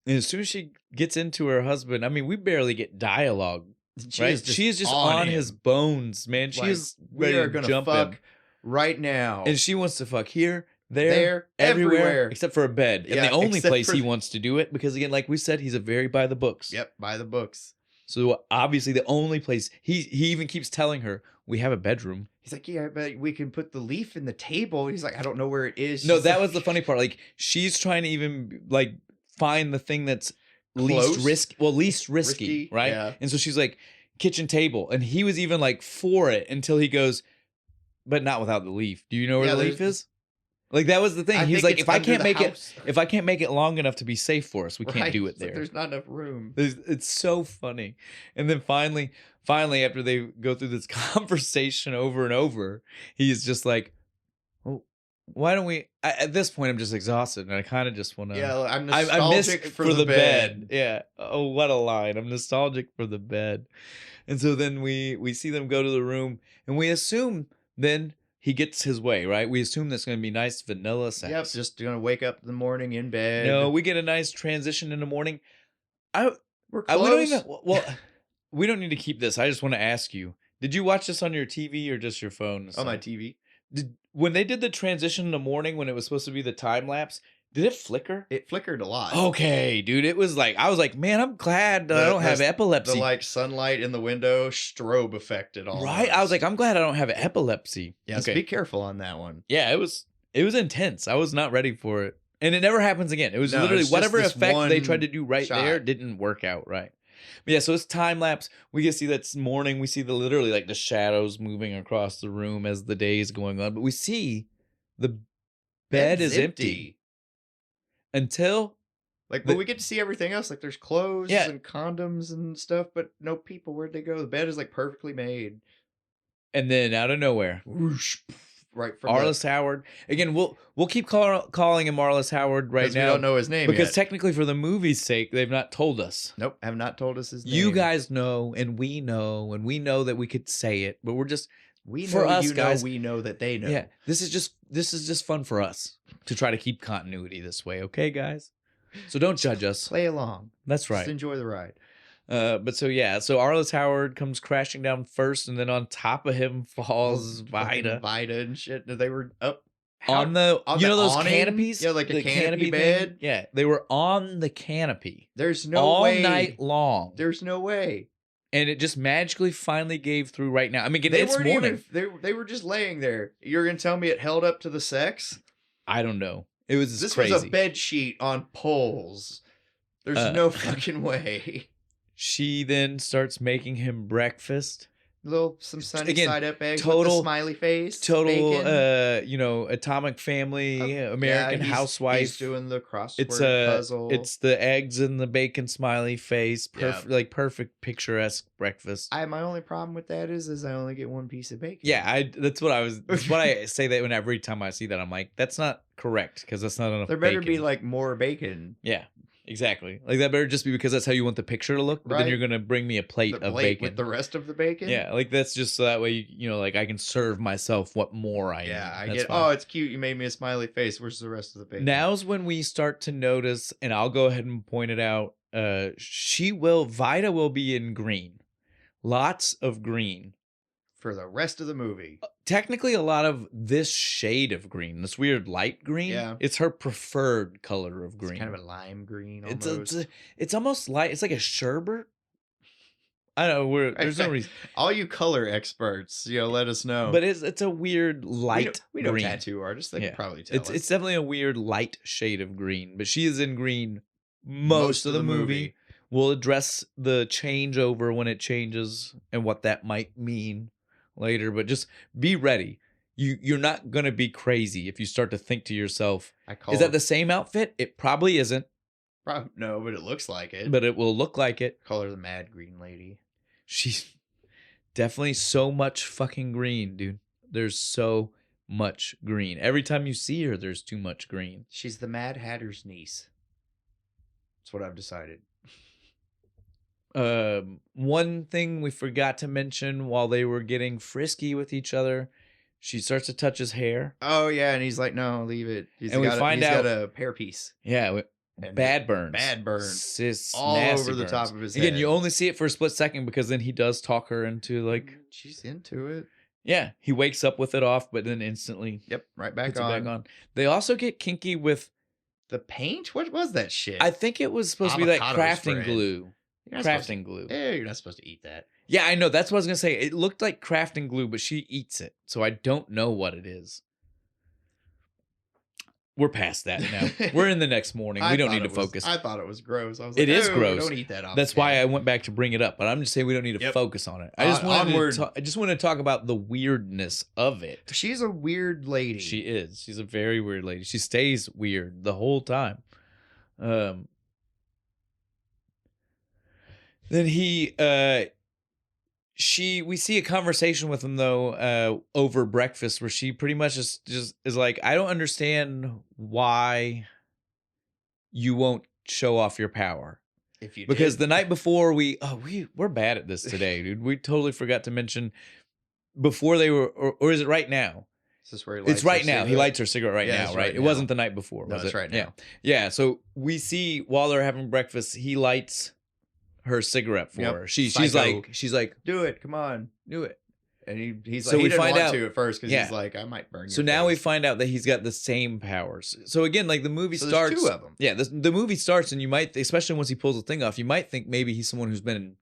And as soon as she gets into her husband, I mean, we barely get dialogue. She is just on his bones, man. She is ready to jump fuck right now, and she wants to fuck here, there, everywhere, except for a bed. And the only place he wants to do it, because again, like we said, he's a very by the books. Yep, by the books. So obviously, the only place he even keeps telling her, we have a bedroom. He's like, yeah, but we can put the leaf in the table. He's like, I don't know where it is. No, that was the funny part. Like she's trying to even like find the thing that's least risky, right? Yeah. And so she's like, kitchen table, and he was even like for it until he goes, but not without the leaf. Do you know where the leaf is? Like that was the thing. He's like, if I can't make it long enough to be safe for us, we can't do it there. Like, there's not enough room. It's so funny. And then finally, after they go through this conversation over and over, he's just like, well, why don't we? At this point, I'm just exhausted, and I kind of just want to. Yeah, I'm nostalgic for the bed. Yeah. Oh, what a line! I'm nostalgic for the bed. And so then we see them go to the room, and we assume then he gets his way, right? We assume that's going to be nice vanilla sex. Yep, just going to wake up in the morning in bed. No, we get a nice transition in the morning. We're close. We don't need to keep this. I just want to ask you: did you watch this on your TV or just your phone? On my TV. When they did the transition in the morning, when it was supposed to be the time lapse, did it flicker? It flickered a lot. Okay, dude. It was like, I was like, man, I'm glad I don't have epilepsy. The like sunlight in the window, strobe affected all. Right. I was like, I'm glad I don't have epilepsy. Yeah, so be careful on that one. Yeah, it was intense. I was not ready for it. And it never happens again. It was literally whatever effect they tried to do there didn't work out right. But yeah, so it's time lapse. We get to see that morning. We see literally like the shadows moving across the room as the day is going on. But we see the bed is empty. Until but we get to see everything else. Like there's clothes and condoms and stuff, but no people. Where'd they go? The bed is like perfectly made. And then out of nowhere, whoosh, right from Arliss Howard. Again, we'll keep calling him Arliss Howard now. We don't know his name because technically, for the movie's sake, they've not told us. Nope, have not told us his name. You guys know, and we know that we could say it, but we're just we know that they know. Yeah, this is just fun for us to try to keep continuity this way, okay, guys? So don't judge us. Play along. That's right. Just enjoy the ride. But so Arliss Howard comes crashing down first, and then on top of him falls Vida and shit. They were up on the those awning? canopies? Yeah, like a the canopy thing? bed? Yeah, they were on the canopy. There's no all way. night long. There's no way. And it just magically finally gave through right now. I mean, They it's weren't morning. even, they were just laying there. You're going to tell me it held up to the sex? I don't know. It was This crazy. was a bed sheet on poles. There's no fucking way. She then starts making him breakfast. Some sunny side up eggs with the smiley face. Total, Atomic Family, American Housewife. He's doing the crossword puzzle. It's the eggs and the bacon smiley face. Perfect picturesque breakfast. My only problem with that is I only get one piece of bacon. Yeah, that's what I say that when every time I see that I'm like, that's not correct because that's not enough. There better be like more bacon. Yeah. Exactly. Like that better just be because that's how you want the picture to look, but then you're going to bring me a plate of bacon. With the rest of the bacon? Yeah, like that's just so that way, like I can serve myself what more I need. Yeah, I get, fine. It's cute. You made me a smiley face. Where's the rest of the bacon? Now's when we start to notice, and I'll go ahead and point it out, Vida will be in green. Lots of green. For the rest of the movie. Technically, a lot of this shade of green, this weird light green, it's her preferred color of green. It's kind of a lime green almost. It's almost light. It's like a sherbet. I don't know. There's no reason. All you color experts, let us know. But it's a weird light we know green. Tattoo artists. They can probably tell us. It's definitely a weird light shade of green. But she is in green most of the movie. We'll address the changeover when it changes and what that might mean later, but just be ready. You're not gonna be crazy if you start to think to yourself, is that the same outfit? It probably isn't. No, but it looks like it. But it will look like it. Call her the Mad Green Lady. She's definitely so much fucking green, dude. There's so much green. Every time you see her, there's too much green. She's the Mad Hatter's niece. That's what I've decided. One thing we forgot to mention while they were getting frisky with each other, she starts to touch his hair. Oh yeah, and he's like, "No, leave it." He's got a pear piece. Yeah, bad burns. Bad burns. All over the top of his head. Again, you only see it for a split second because then he does talk her into like she's into it. Yeah, he wakes up with it off, but then instantly, right back on. They also get kinky with the paint. What was that shit? I think it was supposed to be like crafting glue. Crafting glue. You're not supposed to eat that. Yeah, I know. That's what I was going to say. It looked like crafting glue, but she eats it. So I don't know what it is. We're past that now. We're in the next morning. We don't need to focus. I thought it was gross. I was like, it is gross. Don't eat that. That's why I went back to bring it up. But I'm just saying we don't need to focus on it. I just want to talk about the weirdness of it. She's a weird lady. She is. She's a very weird lady. She stays weird the whole time. Then we see a conversation with him though over breakfast where she pretty much just is like, I don't understand why you won't show off your power. Because the night before we're bad at this today, dude. We totally forgot to mention before they were, or is it right now? Is this where he lights it's right now. He lights her cigarette right now, right? It wasn't the night before, was it? It's right now. Yeah. So we see while they're having breakfast, he lights her cigarette for her. She's like, do it, come on, do it. And he's like, he didn't want to at first because he's like, I might burn you. So now we find out that he's got the same powers. So again, like the movie starts. There's two of them. Yeah, the movie starts, and you might, especially once he pulls the thing off, you might think maybe he's someone who's been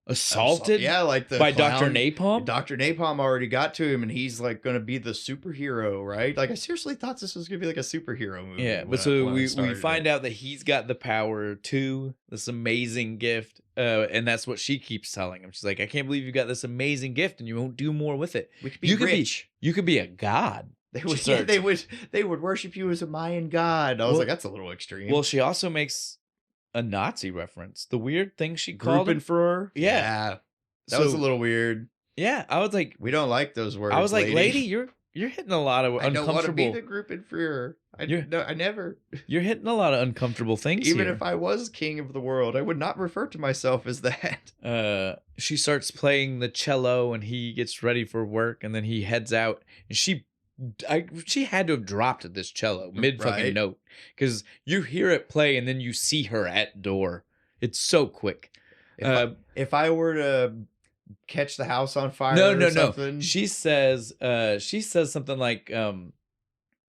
assaulted. Like by Dr. Napalm. Dr. Napalm already got to him, and he's like going to be the superhero, right? Like I seriously thought this was going to be like a superhero movie. Yeah, but so we find out that he's got the power to this amazing gift, and that's what she keeps telling him. She's like, I can't believe you got this amazing gift, and you won't do more with it. We could be rich. You could be a god. They would worship you as a Mayan god. I was like, that's a little extreme. Well, she also makes a Nazi reference. The weird thing she called him. Gruppenführer? Yeah. That was a little weird. Yeah, I was like, we don't like those words. I was like, lady, you're hitting a lot of uncomfortable. I don't want to be the Gruppenführer. I never. You're hitting a lot of uncomfortable things. Even here. if I was king of the world, I would not refer to myself as that. She starts playing the cello, and he gets ready for work, and then he heads out, and she had to have dropped this cello mid fucking note because you hear it play and then you see her at door. It's so quick. If I were to catch the house on fire, no. She says something like,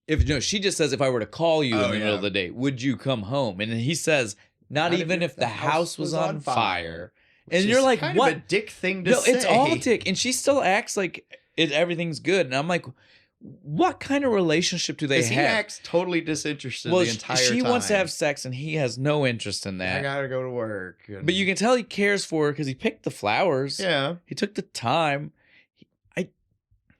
she just says, if I were to call you in the middle of yeah. the day, would you come home? And then he says, not even if the house was on fire. And you're like, kind what? of a dick thing to say. No, it's all dick. And she still acts like everything's good. And I'm like, what kind of relationship do they have? He acts totally disinterested the entire time. She wants to have sex and he has no interest in that. I gotta go to work. But you can tell he cares for her because he picked the flowers. Yeah. He took the time.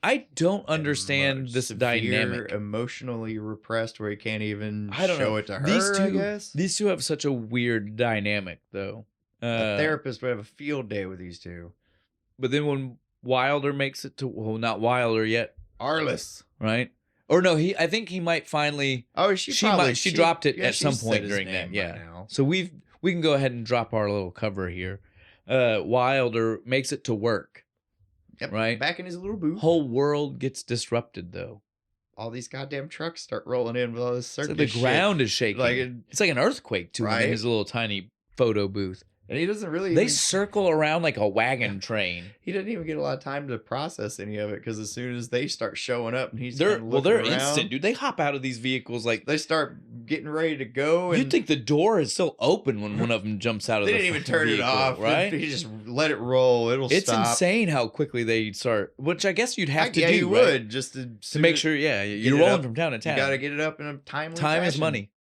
I don't understand this dynamic. Emotionally repressed where he can't even show it to her, I guess. These two have such a weird dynamic, though. A therapist would have a field day with these two. But then when Wilder makes it to... Well, not Wilder yet. Arliss. Right? Or no, I think he might finally... Oh, she dropped it at some point during that. Yeah. Now. So we can go ahead and drop our little cover here. Wilder makes it to work. Yep, right? Back in his little booth. Whole world gets disrupted, though. All these goddamn trucks start rolling in with all this circus the ground is shaking. It's like an earthquake, too, in his little tiny photo booth. And he doesn't really... They circle around like a wagon train. He doesn't even get a lot of time to process any of it, because as soon as they start showing up and he's they're around, instant, dude. They hop out of these vehicles like... They start getting ready to go. You'd think the door is still open when one of them jumps out of the vehicle. They didn't even turn it off, right? He just let it roll. It's stop. Insane how quickly they start, which I guess you'd have to do. Yeah, you would, just to make sure, you're rolling from town to town. You got to get it up in a timely fashion. Time is money.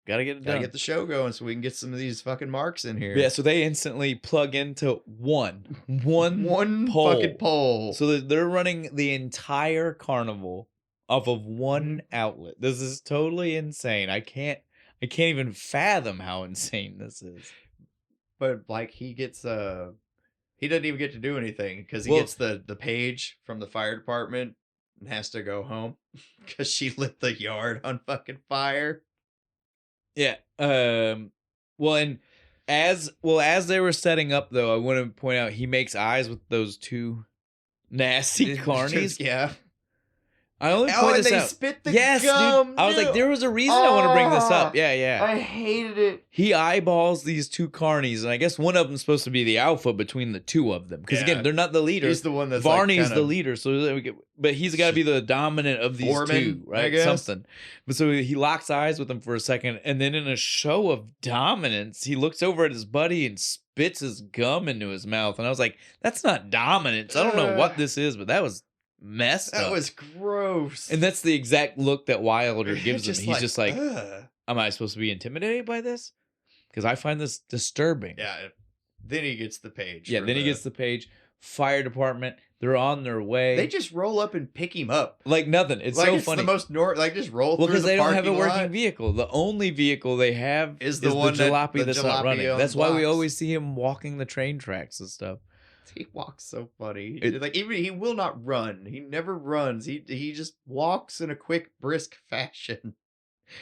Gotta get it done. Gotta get the show going so we can get some of these fucking marks in here. Yeah, so they instantly plug into one pole. Fucking pole. So they're running the entire carnival off of one outlet. This is totally insane. I can't even fathom how insane this is. But like he gets he doesn't even get to do anything because he gets the page from the fire department and has to go home because she lit the yard on fucking fire. Yeah. Well, as they were setting up, though, I want to point out he makes eyes with those two nasty carnies. Yeah. I only point this out. Spit the gum. Dude. I was like, there was a reason I want to bring this up. Yeah. I hated it. He eyeballs these two carnies, and I guess one of them's supposed to be the alpha between the two of them. Because again, they're not the leader. He's the one that's Varney's the leader, but he's got to be the dominant of these two, right? Something. But so he locks eyes with them for a second, and then in a show of dominance, he looks over at his buddy and spits his gum into his mouth. And I was like, that's not dominance. I don't know what this is, but that was messed up. That was gross. And that's the exact look that Wilder gives him. He's just like, am I supposed to be intimidated by this? Because I find this disturbing. Yeah. Then he gets the page. Yeah, then he gets the page. Fire department, they're on their way. They just roll up and pick him up. Like nothing. It's so funny. The most just roll through the parking lot. Because they don't have a working vehicle. The only vehicle they have is the jalopy that's not running. That's why we always see him walking the train tracks and stuff. He walks so funny. Even he will not run. He never runs. He just walks in a quick, brisk fashion,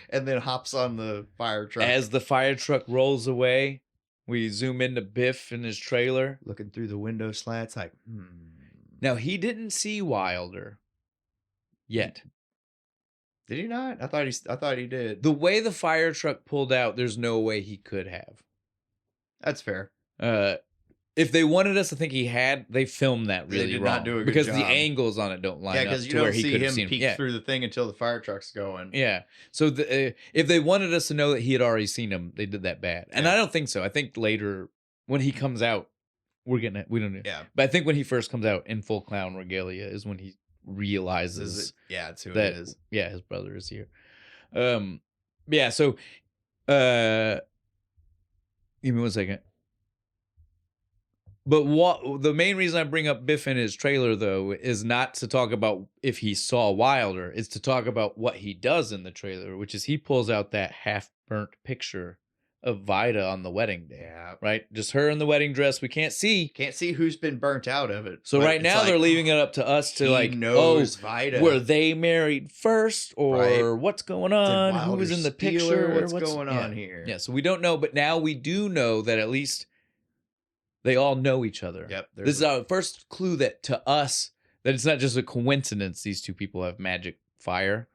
and then hops on the fire truck. As the fire truck rolls away, we zoom into Biff in his trailer, looking through the window slats. Like, Now he didn't see Wilder yet. Did he not? I thought he did. The way the fire truck pulled out, there's no way he could have. That's fair. If they wanted us to think he had, they filmed that really wrong. They did not do a good job. Because the angles on it don't line up to where he could have seen. Yeah, because you don't see him peek through the thing until the fire truck's going. Yeah. So if they wanted us to know that he had already seen him, they did that bad. And I don't think so. I think later, when he comes out, we don't know. Yeah. But I think when he first comes out in full clown regalia is when he realizes that's who that, it is. Yeah, his brother is here. Yeah, so give me 1 second. But the main reason I bring up Biff in his trailer, though, is not to talk about if he saw Wilder. It's to talk about what he does in the trailer, which is he pulls out that half-burnt picture of Vida on the wedding day. Yeah. Right? Just her in the wedding dress. We can't see. Can't see who's been burnt out of it. So right now they're leaving it up to us to Vida. Were they married first? Or what's going on? Who was in the picture? What's going on here? Yeah, so we don't know. But now we do know that at least they all know each other. Yep. This is our first clue that to us that it's not just a coincidence these two people have magic fire.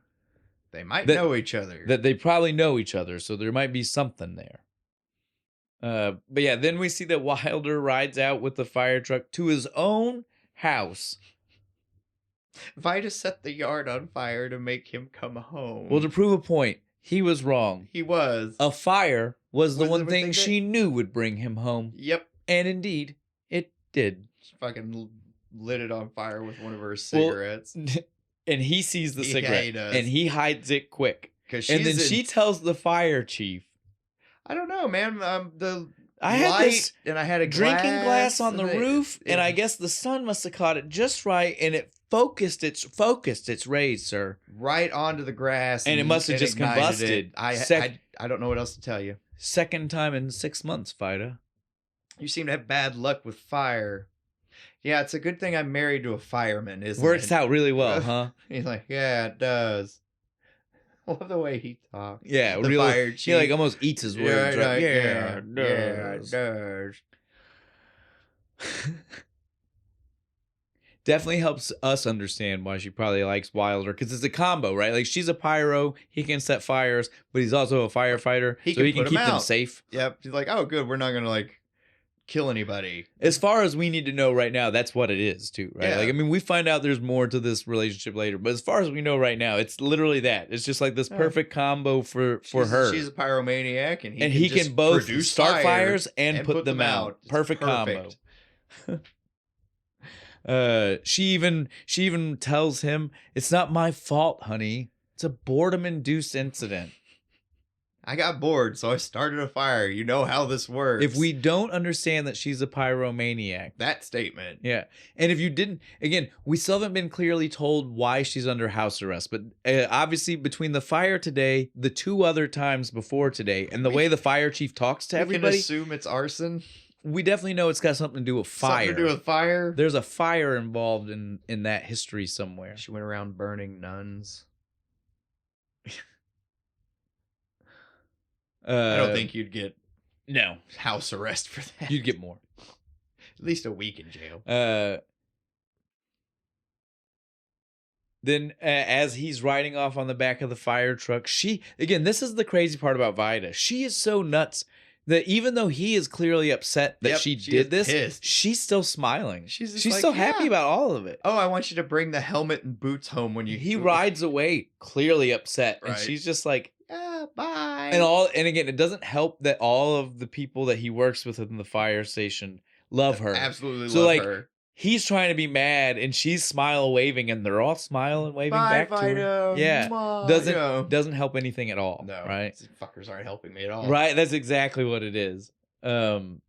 They might know each other. That they probably know each other, so there might be something there. But yeah, then we see that Wilder rides out with the fire truck to his own house Vida set the yard on fire to make him come home. Well, to prove a point, he was wrong. He was. A fire was the one thing that? she knew would bring him home. Yep. And indeed, it did. She fucking lit it on fire with one of her cigarettes. Well, and he sees the cigarette. He does. And he hides it quick. And then she tells the fire chief. I don't know, man. I had this and I had a drinking glass on the roof, and I guess the sun must have caught it just right, and it focused its rays, sir, right onto the grass, and it must have just combusted. I don't know what else to tell you. Second time in 6 months, Vida. You seem to have bad luck with fire. Yeah, it's a good thing I'm married to a fireman, isn't it? Works out really well, huh? He's like, yeah, it does. I love the way he talks. Yeah, the really. Fire chief. He like almost eats his words. Yeah, right? yeah, it it does. Definitely helps us understand why she probably likes Wilder, because it's a combo, right? Like, she's a pyro, he can set fires, but he's also a firefighter, so he can keep them safe. Yep. He's like, oh, good, we're not gonna like kill anybody. As far as we need to know right now, that's what it is too, right? Yeah. Like, I mean, we find out there's more to this relationship later, but as far as we know right now, it's literally that. It's just like this perfect combo for her. She's a pyromaniac, and he can both start fires and put them out. Perfect combo. She even tells him, "It's not my fault, honey. It's a boredom-induced incident. I got bored, so I started a fire. You know how this works." If we don't understand that she's a pyromaniac. That statement. Yeah. And if you didn't, again, we still haven't been clearly told why she's under house arrest. But obviously, between the fire today, the 2 other times before today, and the way the fire chief talks to everybody. We can assume it's arson. We definitely know it's got something to do with fire. Something to do with fire? There's a fire involved in that history somewhere. She went around burning nuns. I don't think you'd get house arrest for that. You'd get more. At least a week in jail. Then as he's riding off on the back of the fire truck, this is the crazy part about Vida. She is so nuts that even though he is clearly upset that she did this, pissed. She's still smiling. She's like, still happy about all of it. Oh, I want you to bring the helmet and boots home when you... He rides away clearly upset. Right. And she's just like... Yeah, bye. And again, it doesn't help that all of the people that he works with in the fire station love her. Absolutely love her. He's trying to be mad, and she's smile waving, and they're all smiling, waving back to her. Yeah, doesn't help anything at all. No, right? These fuckers aren't helping me at all. Right, that's exactly what it is. And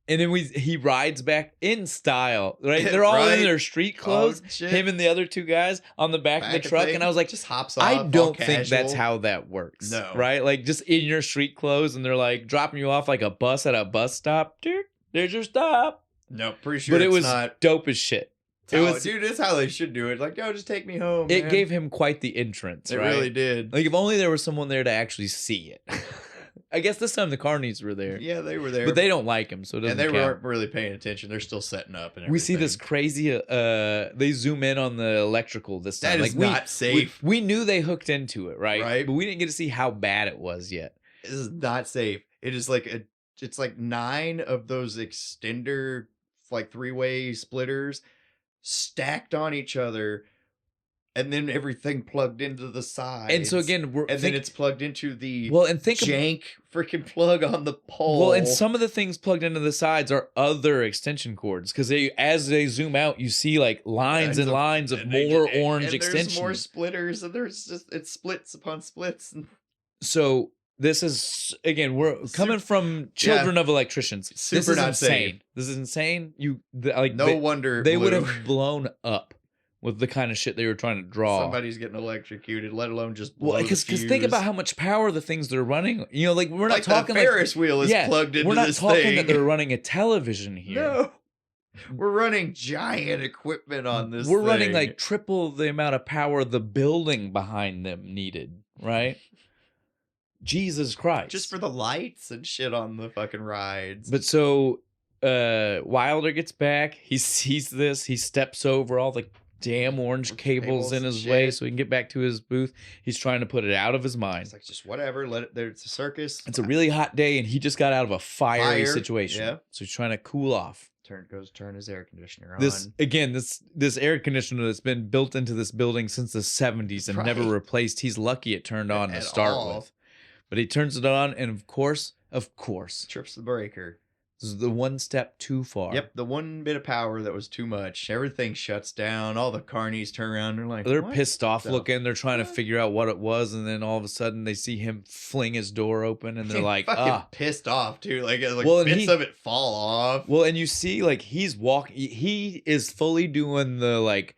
then he rides back in style. Right, they're all in their street clothes. Him and the other 2 guys on the back of the truck, and I was like, just hops off. I don't think that's how that works. No, right? Like just in your street clothes, and they're like dropping you off like a bus at a bus stop. Dude, there's your stop. No, pretty sure. But it was not dope as shit. Dude, that's how they should do it. Like, yo, just take me home. It gave him quite the entrance. It really did. Like, if only there was someone there to actually see it. I guess this time the carnies were there. Yeah, they were there. But they don't like him, so it doesn't count. Weren't really paying attention. They're still setting up and everything. We see this crazy, they zoom in on the electrical this time. That is not safe. We knew they hooked into it, right? But we didn't get to see how bad it was yet. This is not safe. It is like it's like 9 of those extender, like 3-way splitters stacked on each other, and then everything plugged into the side. And so again, then it's plugged into the jank freaking plug on the pole. Well, and some of the things plugged into the sides are other extension cords, because as they zoom out, you see like lines and lines of more orange extensions. There's more splitters, and it splits upon splits. So this is, again, we're coming from children of electricians. Super not insane. safe. This is insane. No wonder they would have blown up with the kind of shit they were trying to draw. Somebody's getting electrocuted, let alone just blow because think about how much power the things they're running. You know, like we're not talking the Ferris wheel is plugged into this thing. We're not talking that they're running a television here. No. We're running giant equipment on this We're running like triple the amount of power the building behind them needed, right? Jesus Christ. Just for the lights and shit on the fucking rides. But so Wilder gets back. He sees this. He steps over all the damn orange cables in his way so he can get back to his booth. He's trying to put it out of his mind. It's like, just whatever. Let it there. It's a circus. It's a really hot day, and he just got out of a fiery situation. Yeah. So he's trying to cool off. Turn his air conditioner on. This air conditioner that's been built into this building since the 70s and never replaced. He's lucky it turned on to start with. But he turns it on, and of course, trips the breaker. This is the one step too far. Yep, the one bit of power that was too much. Everything shuts down. All the carnies turn around. They're pissed off looking. They're trying to figure out what it was, and then all of a sudden they see him fling his door open, and they're like, pissed off too. Like bits of it fall off. Well, and you see, like, he's walking. He is fully doing the like,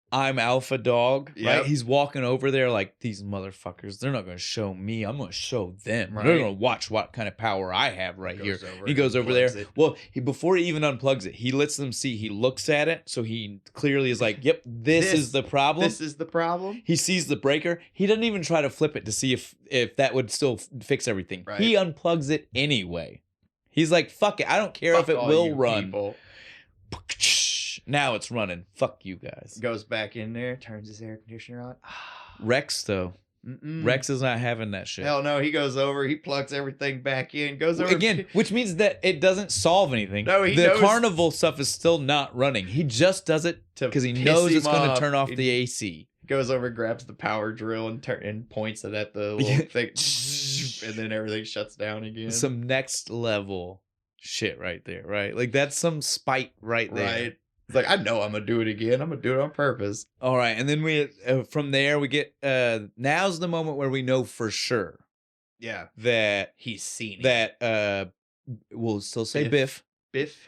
I'm alpha dog, right? He's walking over there like, these motherfuckers, they're not going to show me. I'm going to show them. Right. They're going to watch what kind of power I have right here. He goes over there. Well, before he even unplugs it, he lets them see. He looks at it, so he clearly is like, yep, this is the problem. This is the problem. He sees the breaker. He doesn't even try to flip it to see if that would still fix everything. Right. He unplugs it anyway. He's like, fuck it. I don't care if it will run. People. Now it's running. Fuck you guys. Goes back in there, turns his air conditioner on. Rex, though. Rex is not having that shit. Hell no. He goes over. He plugs everything back in. Goes over. Again, which means that it doesn't solve anything. No, the carnival stuff is still not running. He just does it because he knows it's going to turn off the AC. Goes over, grabs the power drill, and points it at the little thing. And then everything shuts down again. Some next level shit right there, right? Like, that's some spite right there. Right. It's like, I know I'm going to do it again. I'm going to do it on purpose. All right. And then we, from there, we get, now's the moment where we know for sure. Yeah. That he's seen it. That, we'll still say Biff. Biff.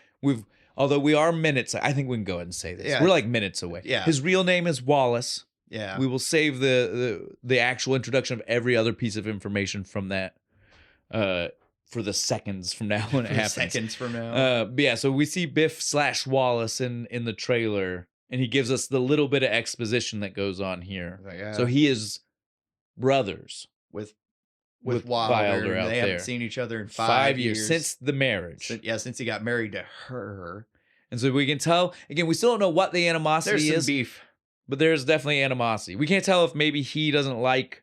Although we are minutes, I think we can go ahead and say this. Yeah. We're like minutes away. Yeah. His real name is Wallace. Yeah. We will save the actual introduction of every other piece of information from that, for the seconds from now when it happens. Seconds from now. But yeah, so we see Biff / Wallace in the trailer, and he gives us the little bit of exposition that goes on here. So he is brothers with Wilder out there. They haven't seen each other in 5 years. Since the marriage. Since he got married to her. And so we can tell, again, we still don't know what the animosity is. There's some beef. But there's definitely animosity. We can't tell if maybe he doesn't like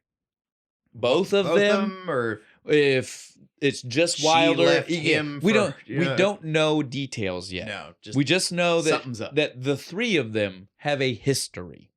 both of them, or if it's just Wilder. We don't know details yet. No, we just know that something's up. That the three of them have a history.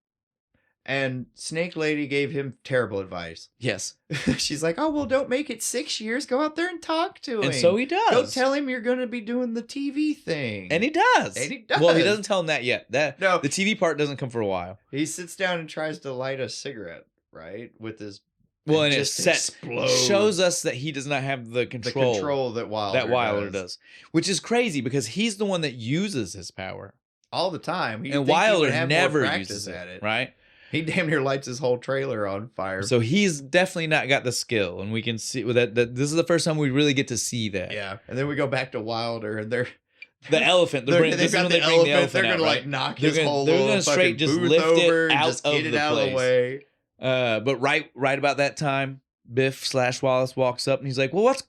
And Snake Lady gave him terrible advice. Yes. She's like, oh, well, don't make it 6 years. Go out there and talk to him. And so he does. Go tell him you're going to be doing the TV thing. And he does. Well, he doesn't tell him that yet. The TV part doesn't come for a while. He sits down and tries to light a cigarette, right? With his... Well, and it shows us that he does not have the control that Wilder does. Which is crazy because he's the one that uses his power. All the time. And Wilder never uses it, right? He damn near lights his whole trailer on fire. So he's definitely not got the skill, and we can see that this is the first time we really get to see that. Yeah, and then we go back to Wilder, and they're the elephant. They've got the elephant. They're gonna like knock his whole little fucking booth over and just get it out of the way. But right about that time, Biff / Wallace walks up, and he's like, "Well, what's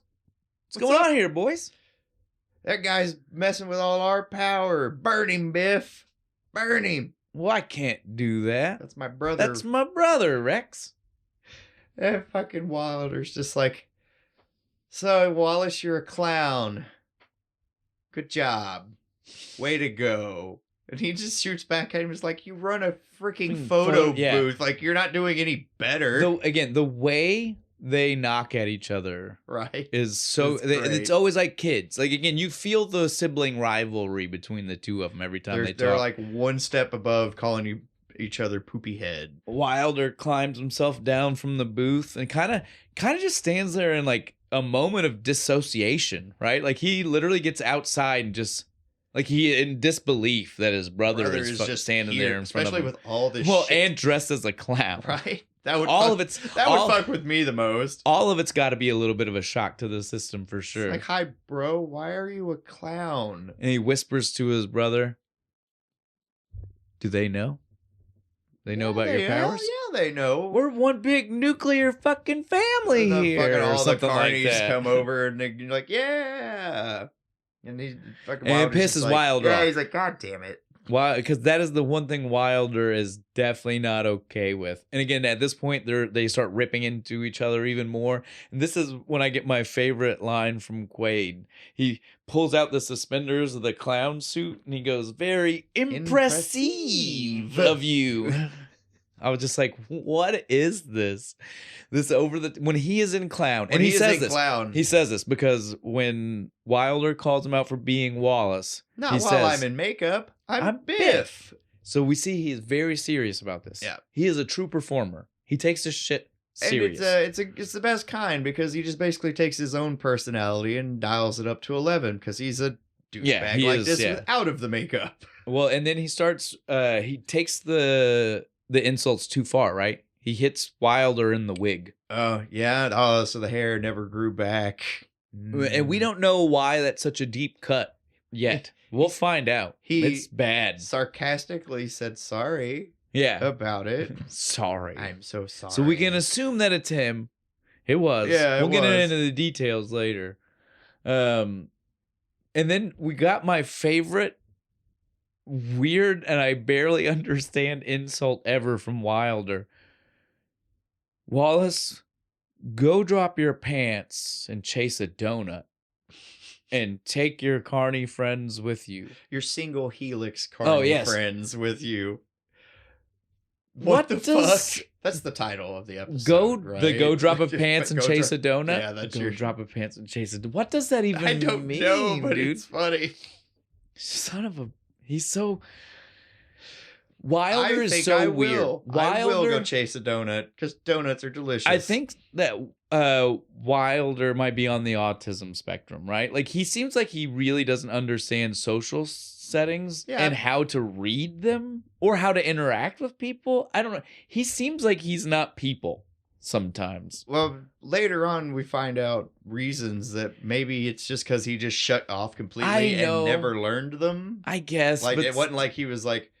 going on here, boys? That guy's messing with all our power. Burn him, Biff. Burn him." Well, I can't do that. That's my brother. That's my brother, Rex. And fucking Wilder's just like, so, Wallace, you're a clown. Good job. Way to go. And he just shoots back at him. It's like, you run a freaking photo booth. Like, you're not doing any better. The way they knock at each other, right, is so it's always like kids. Like, again, you feel the sibling rivalry between the two of them every time they talk. They're like one step above calling each other poopy head. Wilder climbs himself down from the booth and kind of just stands there in like a moment of dissociation, right? Like, he literally gets outside and just like he in disbelief that his brother is just standing there in front of him, especially with all this shit. And dressed as a clown, right? That would fuck with me the most. All of it's got to be a little bit of a shock to the system for sure. It's like, hi, bro, why are you a clown? And he whispers to his brother, "Do they know? They know about your powers? Yeah, they know. We're one big nuclear fucking family here." Fucking all the carnies like come over and they're like, yeah. And he fucking pisses Wilder off. Yeah, he's like, God damn it. Why? Because that is the one thing Wilder is definitely not okay with. And again, at this point, they start ripping into each other even more. And this is when I get my favorite line from Quaid. He pulls out the suspenders of the clown suit and he goes, "Very impressive of you." I was just like, what is this? When he is in clown. And he says this. Clown. He says this because when Wilder calls him out for being Wallace, he says, I'm in makeup, I'm Biff. So we see he is very serious about this. Yeah. He is a true performer. He takes this shit serious. And it's the best kind because he just basically takes his own personality and dials it up to 11 because he's a douchebag like this without of the makeup. Well, and then he starts, he takes the insults too far, right? He hits Wilder in the wig. Oh, yeah. Oh, so the hair never grew back. And we don't know why that's such a deep cut yet. We'll find out. It's bad. Sarcastically said sorry about it. Sorry. I'm so sorry. So we can assume that it's him. It was. Yeah, we'll get into the details later. And then we got my favorite weird and I barely understand insult ever from Wilder. Wallace, go drop your pants and chase a donut and take your carny friends with you. Your single helix carny friends with you. What the fuck? That's the title of the episode, right? Go drop a pants and chase a donut? Yeah, that's Go drop a pants and chase a donut. What does that even mean, I don't know, but dude? It's funny. Son of a... He's so... Wilder is so weird. I will go chase a donut because donuts are delicious. I think that Wilder might be on the autism spectrum, right? Like he seems like he really doesn't understand social settings and how to read them or how to interact with people. I don't know. He seems like he's not people sometimes. Well, later on we find out reasons that maybe it's just because he just shut off completely and never learned them. I guess. Like it wasn't like he was like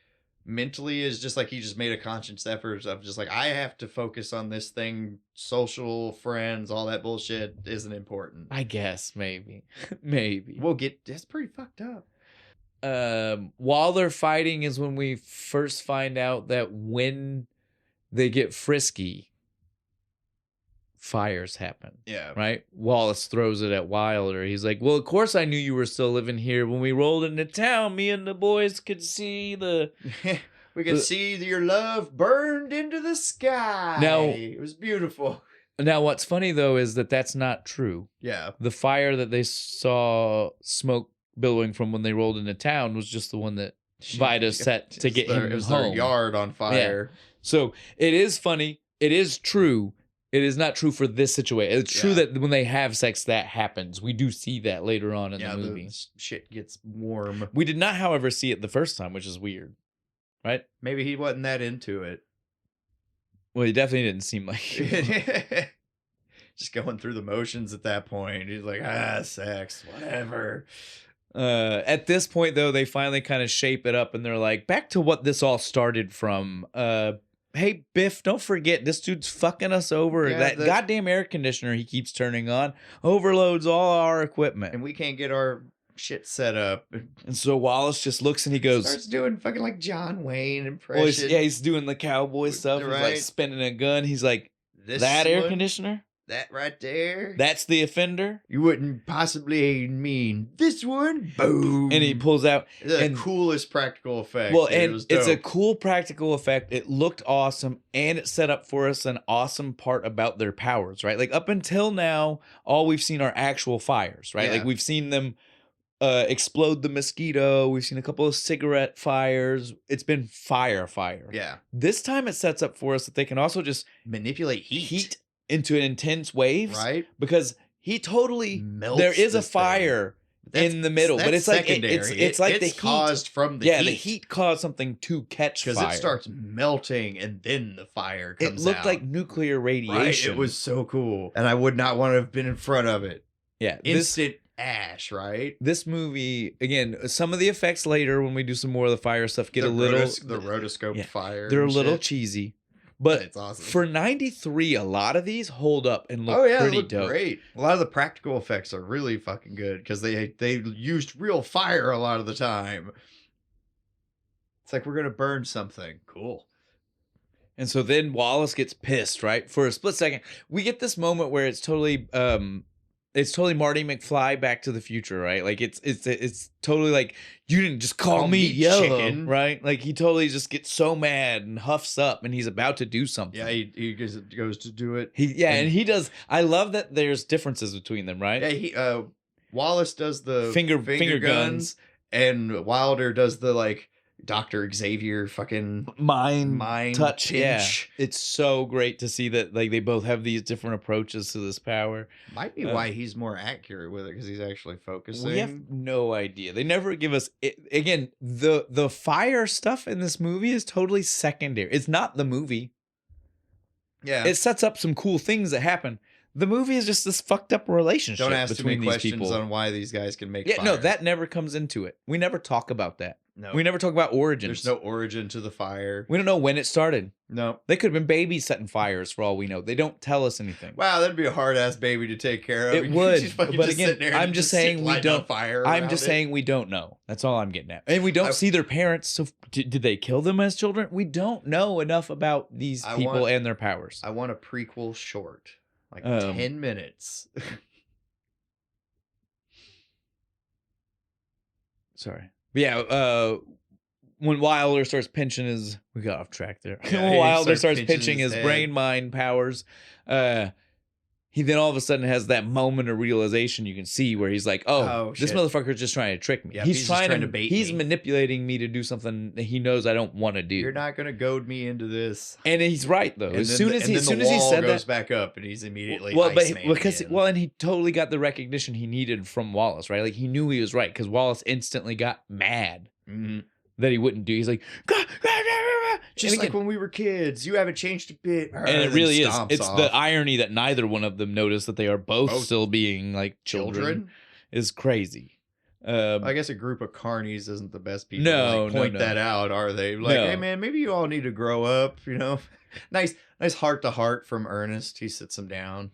mentally is just like he just made a conscious effort of just like I have to focus on this thing. Social, friends, all that bullshit isn't important. I guess maybe. We'll get that's pretty fucked up. While they're fighting is when we first find out that when they get frisky, fires happen. Yeah. Right? Wallace throws it at Wilder. He's like, well, of course I knew you were still living here. When we rolled into town, me and the boys could see we could see your love burned into the sky. Now, it was beautiful. Now, what's funny, though, is that that's not true. Yeah. The fire that they saw smoke billowing from when they rolled into town was just the one that Vida set to get him home. It was their yard on fire. Yeah. So it is funny. It is true. It is not true for this situation. It's true that when they have sex, that happens. We do see that later on in the movie. Shit gets warm. We did not, however, see it the first time, which is weird. Right? Maybe he wasn't that into it. Well, he definitely didn't seem like just going through the motions at that point. He's like, sex, whatever. At this point, though, they finally kind of shape it up and they're like, back to what this all started from. Hey, Biff, don't forget, this dude's fucking us over. Yeah, that goddamn air conditioner he keeps turning on overloads all our equipment. And we can't get our shit set up. And so Wallace just looks and he goes... starts doing fucking like John Wayne impression. Well, he's doing the cowboy stuff. Right. He's like spinning a gun. He's like, that air conditioner? That right there? That's the offender? You wouldn't possibly mean this one? Boom. And he pulls out. The coolest practical effect. Well, and it's a cool practical effect. It looked awesome. And it set up for us an awesome part about their powers, right? Like up until now, all we've seen are actual fires, right? Yeah. Like we've seen them explode the mosquito. We've seen a couple of cigarette fires. It's been fire. Yeah. This time it sets up for us that they can also just manipulate heat into an intense waves, right? Because he totally melts. There is a fire in the middle, but it's like it's like the heat caused from the heat. Yeah, the heat caused something to catch fire because it starts melting and then the fire comes out. It looked like nuclear radiation. Right? It was so cool, and I would not want to have been in front of it. Yeah, instant ash. Right. This movie again. Some of the effects later when we do some more of the fire stuff get the rotoscope fire. They're a little cheesy. But it's awesome. For 93, a lot of these hold up and look pretty dope. Great. A lot of the practical effects are really fucking good because they used real fire a lot of the time. It's like, we're going to burn something. Cool. And so then Wallace gets pissed, right? For a split second. We get this moment where it's totally Marty McFly Back to the Future, right? Like it's totally like, you didn't just call me yellow, chicken. Right? Like he totally just gets so mad and huffs up and he's about to do something. Yeah, he goes to do it. And he does. I love that there's differences between them, right? Yeah, Wallace does the finger guns and Wilder does the like Dr. Xavier fucking mind touch. Pinch. Yeah, it's so great to see that like they both have these different approaches to this power. Might be why he's more accurate with it, because he's actually focusing. We have no idea. They never give us it. Again, the fire stuff in this movie is totally secondary. It's not the movie. Yeah, it sets up some cool things that happen. The movie is just this fucked up relationship. Don't ask between too many these questions people on why these guys can make. Yeah, fire. No, that never comes into it. We never talk about that. No, we never talk about origins. There's no origin to the fire. We don't know when it started. No, they could have been babies setting fires for all we know. They don't tell us anything. Wow, that'd be a hard ass baby to take care of. It would, but again, I'm just saying we don't. I'm just saying we don't know. That's all I'm getting at. And we don't see their parents. So did they kill them as children? We don't know enough about these people and their powers. I want a prequel short. Like 10 minutes. Sorry. But yeah, when Wilder starts pinching his... We got off track there. Yeah, when Wilder starts pinching his brain mind powers, he then all of a sudden has that moment of realization you can see where he's like, oh this motherfucker's just trying to trick me. Yep, he's trying to bait He's me. manipulating me to do something that he knows I don't want to do. You're not going to goad me into this. And he's right, though. As soon as he said that... goes back up and he's immediately and he totally got the recognition he needed from Wallace, right? Like he knew he was right because Wallace instantly got mad that he wouldn't do. He's like... Just like when we were kids, you haven't changed a bit. And it really is. It's the irony that neither one of them noticed that they are both still being like children is crazy. I guess a group of carnies isn't the best people to point that out, are they? Like, hey man, maybe you all need to grow up, you know? nice heart to heart from Ernest. He sits him down.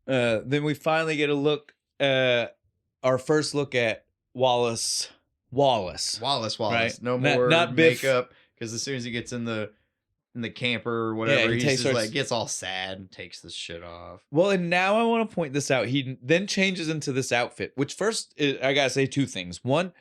Then we finally get a look, our first look at Wallace. Right? No more not Biff. Makeup. Because as soon as he gets in the camper or whatever, he just like gets all sad and takes this shit off. Well, and now I want to point this out. He then changes into this outfit, which first I gotta say two things. One,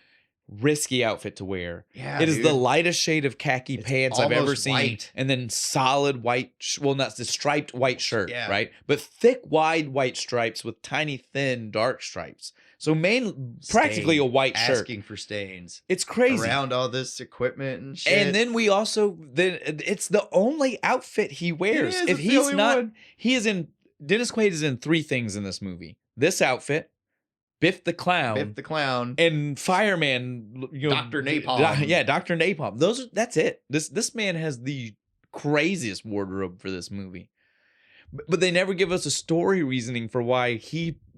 risky outfit to wear. Yeah, it is the lightest shade of khaki pants I've ever seen, white. And then solid white. Well, not the striped white shirt, right? But thick, wide white stripes with tiny, thin, dark stripes. So practically a white shirt. Asking for stains. It's crazy. Around all this equipment and shit. And then we also, it's the only outfit he wears. It is, if he's not, he is in, Dennis Quaid is in three things in this movie. This outfit, Biff the Clown. And Fireman. Dr. Napalm. Yeah, Dr. Napalm. That's it. This man has the craziest wardrobe for this movie. But they never give us a story reasoning for why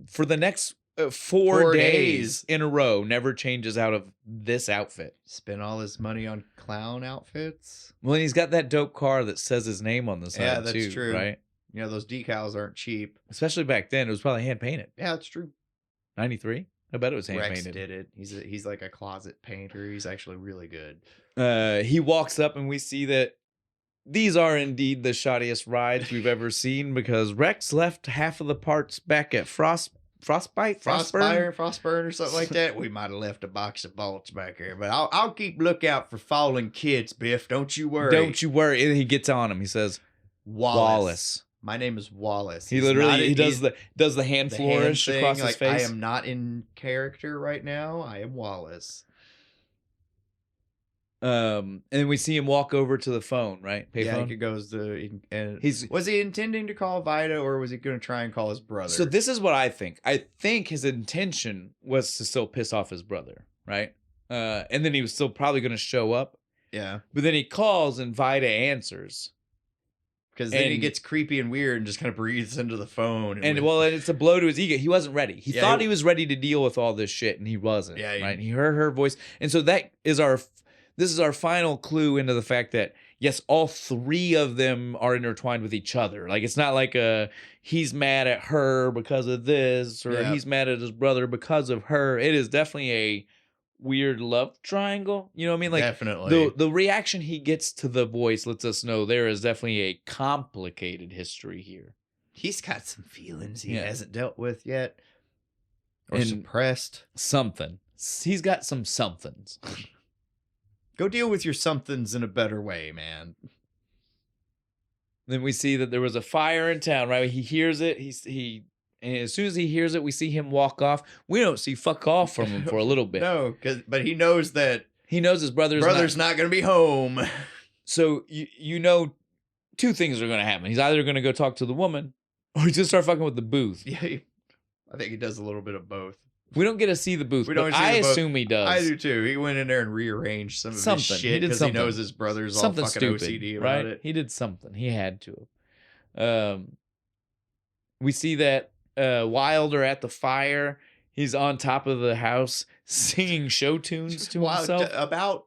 for the next 4 days in a row never changes out of this outfit. Spend all his money on clown outfits. Well, and he's got that dope car that says his name on the side. Yeah, that's true. Right? You know, those decals aren't cheap. Especially back then. It was probably hand painted. Yeah, that's true. 93? I bet it was hand Rex painted. did it. He's like a closet painter. He's actually really good. He walks up and we see that these are indeed the shoddiest rides we've ever seen because Rex left half of the parts back at Frostburn or something like that. We might have left a box of bolts back there, but I'll keep lookout for fallen kids, Biff. Don't you worry. Don't you worry. And he gets on him. He says, Wallace. My name is Wallace. He literally does the hand flourish across his face. I am not in character right now. I am Wallace. And we see him walk over to the phone, right? Payphone. He goes was he intending to call Vida or was he going to try and call his brother? So this is what I think. I think his intention was to still piss off his brother, right? And then he was still probably going to show up. Yeah. But then he calls and Vida answers. Because then he gets creepy and weird and just kind of breathes into the phone. And it's a blow to his ego. He wasn't ready. He thought he was ready to deal with all this shit, and he wasn't. Yeah, right. He heard her voice, and so this is our final clue into the fact that yes, all three of them are intertwined with each other. Like it's not like he's mad at her because of this, or he's mad at his brother because of her. It is definitely weird love triangle. You know what I mean? Like Definitely. the reaction he gets to the voice lets us know there is definitely a complicated history here. He's got some feelings he Yeah. hasn't dealt with yet. Or And suppressed. Something. He's got some somethings. Go deal with your somethings in a better way, man. Then we see that there was a fire in town, right? He hears it. And as soon as he hears it, we see him walk off. We don't see fuck off from him for a little bit. No, but he knows that He knows his brother's not going to be home. So you know two things are going to happen. He's either going to go talk to the woman or he's going to start fucking with the booth. Yeah, I think he does a little bit of both. We don't get to see the booth, We but don't see I the booth. assume he does. I do too. He went in there and rearranged some of his shit because he knows his brother's all fucking OCD about it. He did something. He had to. We see that Wilder at the fire. He's on top of the house singing show tunes to himself about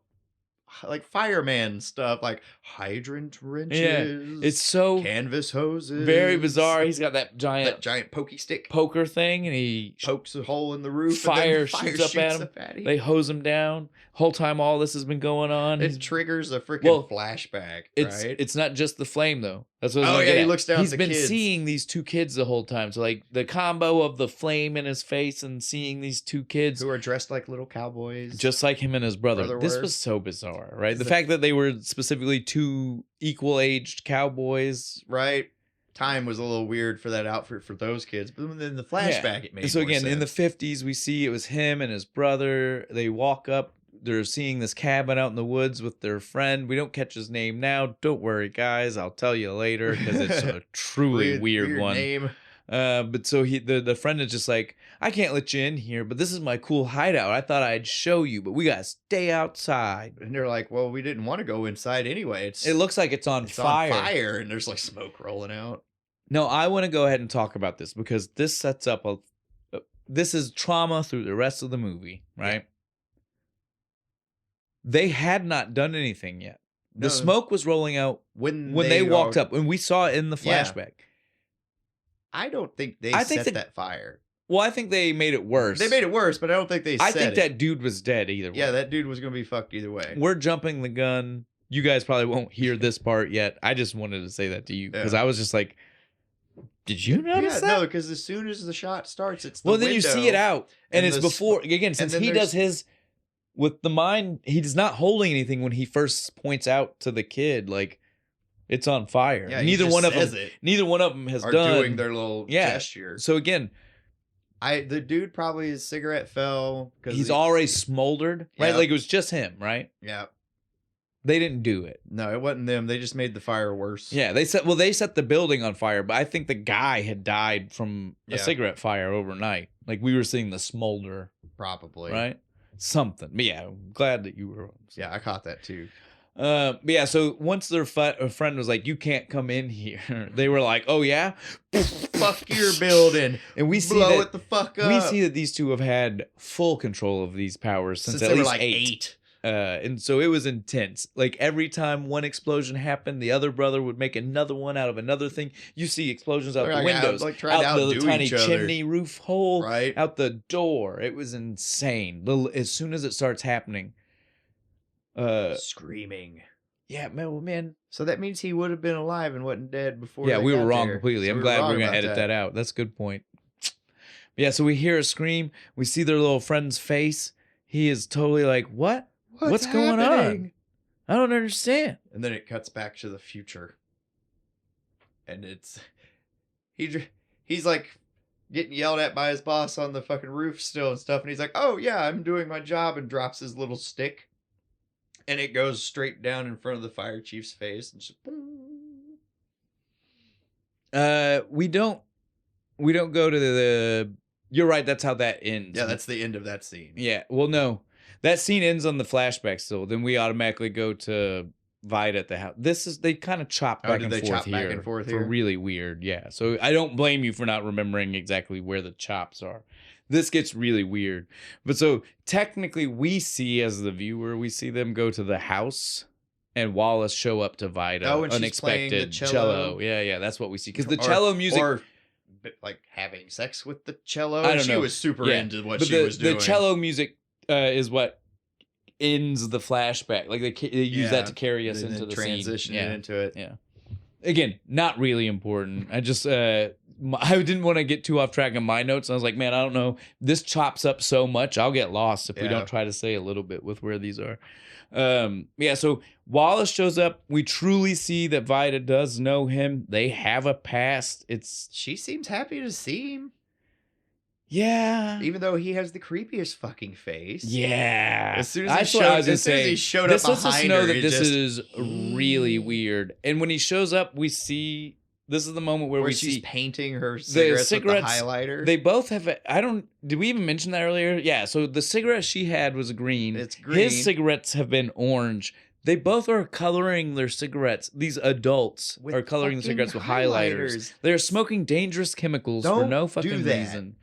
like fireman stuff, like hydrant wrenches. Yeah, it's so canvas hoses. Very bizarre. He's got that giant pokey stick poker thing, and he pokes a hole in the roof. Fire, and then shoots up at him. They hose him down. Whole time all this has been going on. It triggers a freaking flashback. Right? It's not just the flame though. That's what. Oh yeah, he looks down. He's at the been kids. seeing these two kids the whole time. So like the combo of the flame in his face and seeing these two kids who are dressed like little cowboys, just like him and his brother. This was so bizarre, right? The fact that they were specifically two equal-aged cowboys, right? Time was a little weird for that outfit for those kids, but then the flashback it made. And so again, sense. in the 50s, we see it was him and his brother. They walk up. They're seeing this cabin out in the woods with their friend. We don't catch his name now. Don't worry, guys. I'll tell you later because it's a truly weird one. Name. But so the friend is just like, I can't let you in here, but this is my cool hideout. I thought I'd show you, but we gotta stay outside. And they're like, well, we didn't want to go inside anyway. It looks like it's on fire. On fire, and there's like smoke rolling out. No, I want to go ahead and talk about this because this sets up this is trauma through the rest of the movie, right? Yeah. They had not done anything yet. The smoke was rolling out when they walked up, and we saw it in the flashback. Yeah. I don't think they set that fire. Well, I think they made it worse. They made it worse, but I don't think they set it. I think that dude was dead either way. Yeah, that dude was going to be fucked either way. We're jumping the gun. You guys probably won't hear this part yet. I just wanted to say that to you because I was just like, did you notice that? No, because as soon as the shot starts, it's the then you see it out. And it's before, again, since he does his... With the mind, he's not holding anything when he first points out to the kid, like, it's on fire. Yeah, neither one of them has done doing their little gesture. So again, the dude probably his cigarette fell because he's already smoldered, right? Like it was just him, right? Yeah. They didn't do it. No, it wasn't them. They just made the fire worse. Yeah, they set the building on fire, but I think the guy had died from a cigarette fire overnight. Like we were seeing the smolder, probably, right? Something. But yeah, I'm glad that you were. Yeah, I caught that too. But yeah, so once their friend was like, "You can't come in here," they were like, "Oh yeah, fuck your building," and we see blow it the fuck up. We see that these two have had full control of these powers since at they least were like 8. And so it was intense. Like every time one explosion happened, the other brother would make another one out of another thing. You see explosions out the windows, out the tiny chimney roof hole, right out the door. It was insane. As soon as it starts happening, screaming. Yeah, man. So that means he would have been alive and wasn't dead before. Yeah, we were wrong completely. I'm glad we're gonna edit that out. That's a good point. Yeah, so we hear a scream. We see their little friend's face. He is totally like, what? What's going on? I don't understand. And then it cuts back to the future. And it's... He's like getting yelled at by his boss on the fucking roof still and stuff. And he's like, oh yeah, I'm doing my job. And drops his little stick. And it goes straight down in front of the fire chief's face. And just... We don't go to the... You're right, that's how that ends. Yeah, that's the end of that scene. Yeah, well, no. That scene ends on the flashback still. Then we automatically go to Vida at the house. They kind of chop back and forth here. Really weird, yeah. So I don't blame you for not remembering exactly where the chops are. This gets really weird. But so technically we see, as the viewer, we see them go to the house and Wallace show up to Vida. Oh, and unexpected she's playing the cello. Yeah, that's what we see. Because the cello music... Or like having sex with the cello. I don't know. She was super into what she was doing. The cello music is what ends the flashback. Like they use that to carry us into the transition scene. into it. Yeah. Again, not really important. I just I didn't want to get too off track in my notes. I was like, man, I don't know. This chops up so much. I'll get lost if we don't try to say a little bit with where these are. So Wallace shows up. We truly see that Vida does know him. They have a past. She seems happy to see him. Yeah. Even though he has the creepiest fucking face. Yeah. As soon as he showed up behind her, this lets us know that this is really weird. And when he shows up, we see this is the moment where she's see painting her cigarettes with the highlighter. They both have did we even mention that earlier? Yeah, so the cigarette she had was green. It's green. His cigarettes have been orange. They both are coloring their cigarettes. These adults are coloring the cigarettes with highlighters. They're smoking dangerous chemicals for no fucking reason.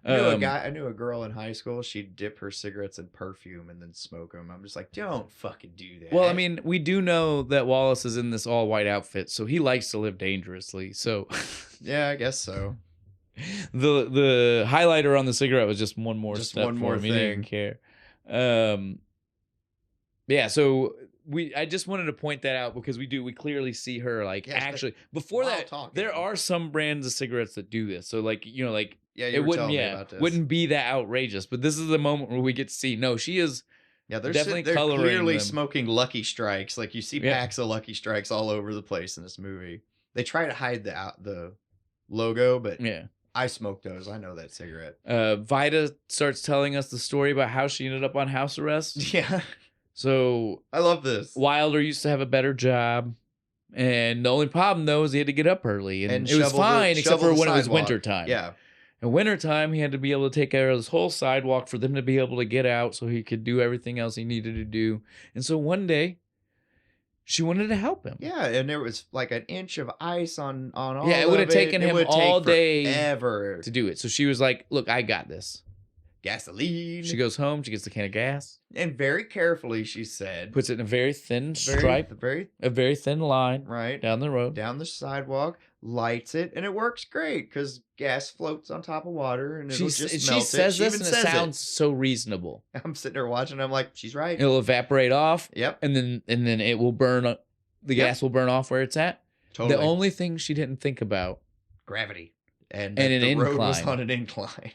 I knew a girl in high school. She'd dip her cigarettes in perfume and then smoke them. I'm just like, don't fucking do that. Well, I mean, we do know that Wallace is in this all white outfit, so he likes to live dangerously. So, yeah, I guess so. The highlighter on the cigarette was just one more step one more for him. thing. He didn't care. Yeah. So I just wanted to point that out because we clearly see her actually before that. There are some brands of cigarettes that do this. So yeah, you were telling me about this. Wouldn't be that outrageous, but this is the moment where we get to see. No, she is. Yeah, they're coloring clearly them. smoking Lucky Strikes. Like you see packs of Lucky Strikes all over the place in this movie. They try to hide the logo, but I smoke those. I know that cigarette. Vida starts telling us the story about how she ended up on house arrest. Yeah. So I love this. Wilder used to have a better job. And the only problem, though, is he had to get up early. And it was fine, except for when it was wintertime. Yeah. In wintertime, he had to be able to take care of this whole sidewalk for them to be able to get out so he could do everything else he needed to do. And so one day, she wanted to help him. Yeah, and there was like an inch of ice on all of it. Yeah, it would have taken him all day forever to do it. So she was like, look, I got this. Gasoline. She goes home, she gets a can of gas. And very carefully, she said. Puts it in a very thin stripe. A very thin line. Right. Down the road. Down the sidewalk. Lights it. And it works great because gas floats on top of water. And it'll just melt it. She says this and it sounds so reasonable. I'm sitting there watching. I'm like, she's right. It'll evaporate off. Yep. And then it will burn. The gas will burn off where it's at. Totally. The only thing she didn't think about. Gravity. And an the incline. road was on an incline.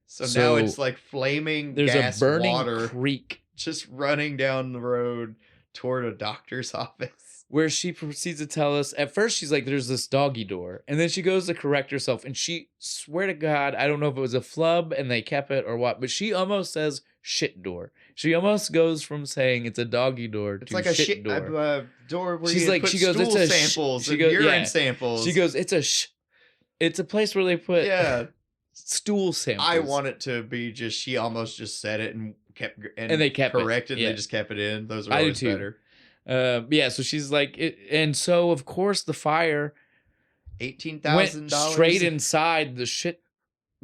So now it's like flaming there's gas a burning water creek just running down the road toward a doctor's office. Where she proceeds to tell us, at first she's like, there's this doggy door. And then she goes to correct herself. And she, swear to God, I don't know if it was a flub and they kept it or what, but she almost says shit door. She almost goes from saying it's a doggy door to like shit door. A door where she's you put stool samples and urine samples. She goes, it's a place where they put... Yeah. Stool samples. I want it to be just she almost just said it and they kept corrected. It. Yeah. They just kept it in. Those are always better. So she's like, and so of course the fire $18,000 straight inside the shit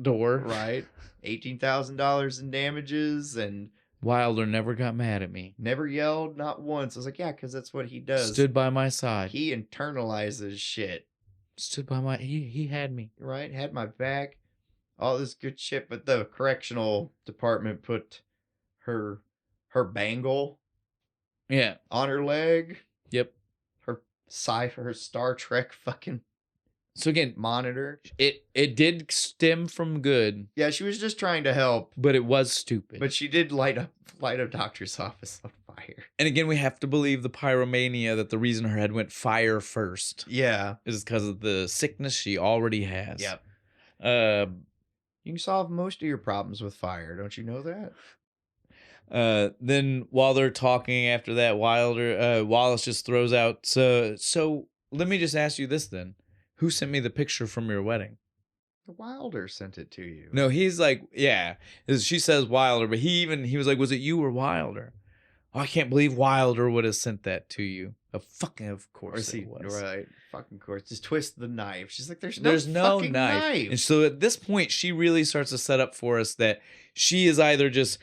door. Right, $18,000 in damages, and Wilder never got mad at me. Never yelled, not once. I was like, yeah, because that's what he does. Stood by my side. He internalizes shit. Stood by my. He had me. Right, had my back. All this good shit, but the correctional department put her bangle on her leg. Yep. Her Star Trek fucking so again monitor. It did stem from good. Yeah, she was just trying to help. But it was stupid. But she did light a doctor's office on fire. And again, we have to believe the pyromania that the reason her head went fire first. Yeah. Is because of the sickness she already has. Yep. You can solve most of your problems with fire. Don't you know that? Then while they're talking after that, Wallace just throws out, so let me just ask you this then. Who sent me the picture from your wedding? Wilder sent it to you. No, he's like, yeah. She says Wilder, but he was like, was it you or Wilder? Oh, I can't believe Wilder would have sent that to you. Of course it was. Right. Fucking course. Just twist the knife. She's like, there's no fucking knife. And so at this point, she really starts to set up for us that she is either just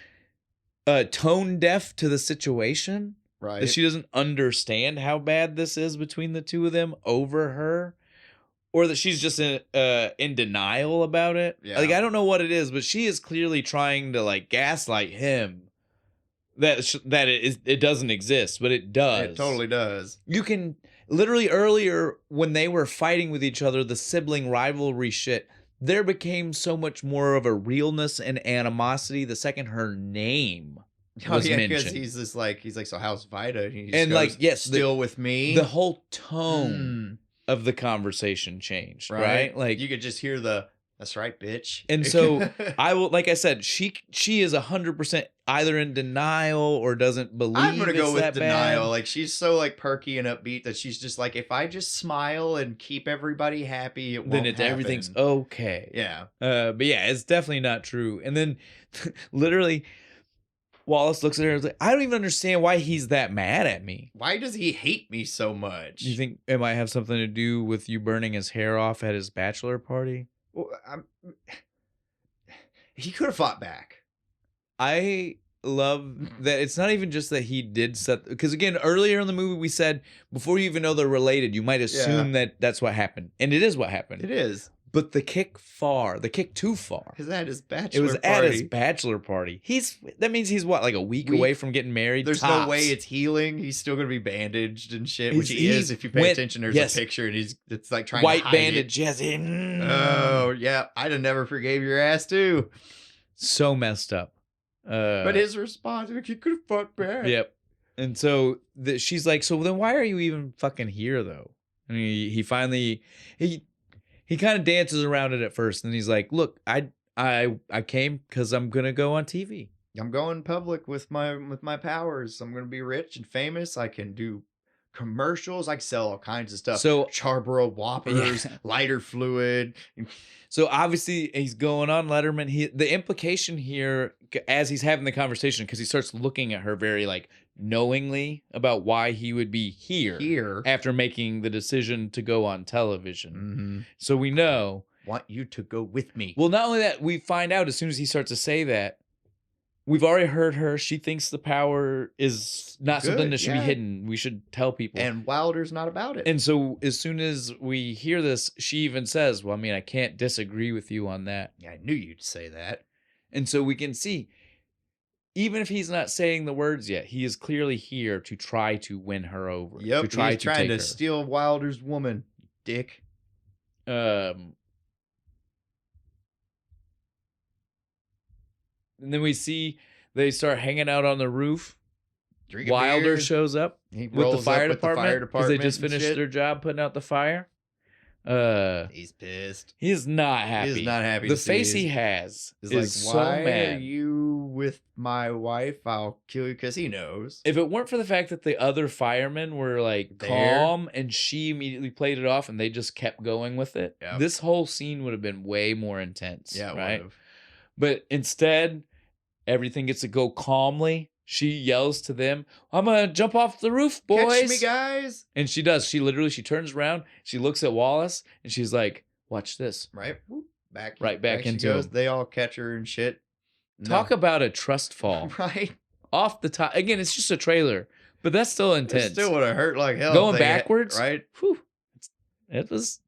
tone deaf to the situation. Right. That she doesn't understand how bad this is between the two of them over her. Or that she's just in denial about it. Yeah. Like, I don't know what it is, but she is clearly trying to, like, gaslight him it doesn't exist, but it does. It totally does. You can literally earlier when they were fighting with each other, the sibling rivalry shit, there became so much more of a realness and animosity the second her name was mentioned. Because he's like, so how's Vida? And like, yes, still with me. The whole tone of the conversation changed, right? Like you could just hear that's right, bitch. And so like I said, she is 100% either in denial or doesn't believe. I'm gonna go with denial. Bad. Like she's so like perky and upbeat that she's just like, if I just smile and keep everybody happy, everything's okay. Yeah. But yeah, it's definitely not true. And then literally Wallace looks at her and is like, I don't even understand why he's that mad at me. Why does he hate me so much? You think it might have something to do with you burning his hair off at his bachelor party? Well, he could have fought back. I love that it's not even just that he did set, because again, earlier in the movie we said before you even know they're related, you might assume that that's what happened, and it is what happened. It is. But the kick too far. Because at his bachelor party. It was at his bachelor party. That means he's what, like a week away from getting married? There's tops. no way it's healing. He's still going to be bandaged and shit, which he is. If you pay attention, there's a picture and it's like trying white to hide bandage, it. yes. Oh, yeah. I'd have never forgave your ass too. So messed up. But his response, like, he could have fought back. Yep. And so she's like, so then why are you even fucking here though? I mean, he finally, he kind of dances around it at first, and he's like, "Look, I came because I'm gonna go on TV. I'm going public with my powers. I'm gonna be rich and famous. I can do commercials. I can sell all kinds of stuff. So Charborough Whoppers, lighter fluid." So obviously he's going on Letterman. The implication here, as he's having the conversation, because he starts looking at her very like knowingly about why he would be here after making the decision to go on television. Mm-hmm. So we know, want you to go with me. Well, not only that, we find out as soon as he starts to say that, we've already heard her. She thinks the power is not something that should be hidden. We should tell people. And Wilder's not about it. And so as soon as we hear this, she even says, well, I mean, I can't disagree with you on that. Yeah, I knew you'd say that. And so we can see, even if he's not saying the words yet, he is clearly here to try to win her over. Yep, to try he's trying to steal Wilder's woman, dick. And then we see they start hanging out on the roof. Drinking Wilder beer. shows up He with the fire department because they just and finished shit. their job putting out the fire. He's pissed. He's not happy. He's not happy. The face he has is like, so why mad. are you with my wife? I'll kill you, because he knows. If it weren't for the fact that the other firemen were like calm and she immediately played it off and they just kept going with it, this whole scene would have been way more intense. Yeah, right. But instead, everything gets to go calmly. She yells to them, I'm going to jump off the roof, boys. Catch me, guys. And she does. She turns around. She looks at Wallace and she's like, watch this. Right. Back into goes. They all catch her and shit. Talk about a trust fall. Right. Off the top. Again, it's just a trailer, but that's still intense. It still would have hurt like hell. Going backwards. Right. Whew. It was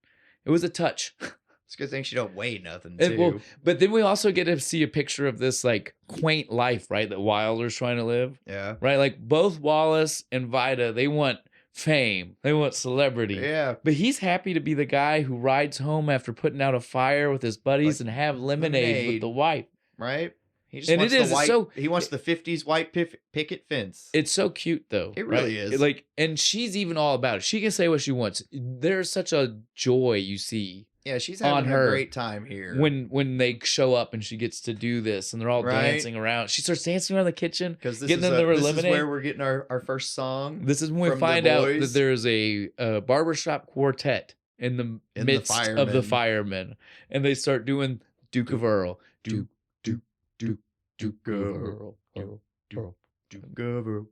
a touch. It's a good thing she don't weigh nothing, too. But then we also get to see a picture of this, like, quaint life, right, that Wilder's trying to live. Yeah. Right? Like, both Wallace and Vida, they want fame. They want celebrity. Yeah. But he's happy to be the guy who rides home after putting out a fire with his buddies and have lemonade with the wife. Right? He just wants he wants the 50s white picket fence. It's so cute, though. It really is. Like, and she's even all about it. She can say what she wants. There's such a joy you see. Yeah, she's having a great time here. When they show up and she gets to do this and they're all dancing around. She starts dancing around the kitchen. Because this is where we're getting our first song. This is when we find out that there's a barbershop quartet in the midst of the firemen. And they start doing Duke of Earl. Duke of Earl. Duke of Earl.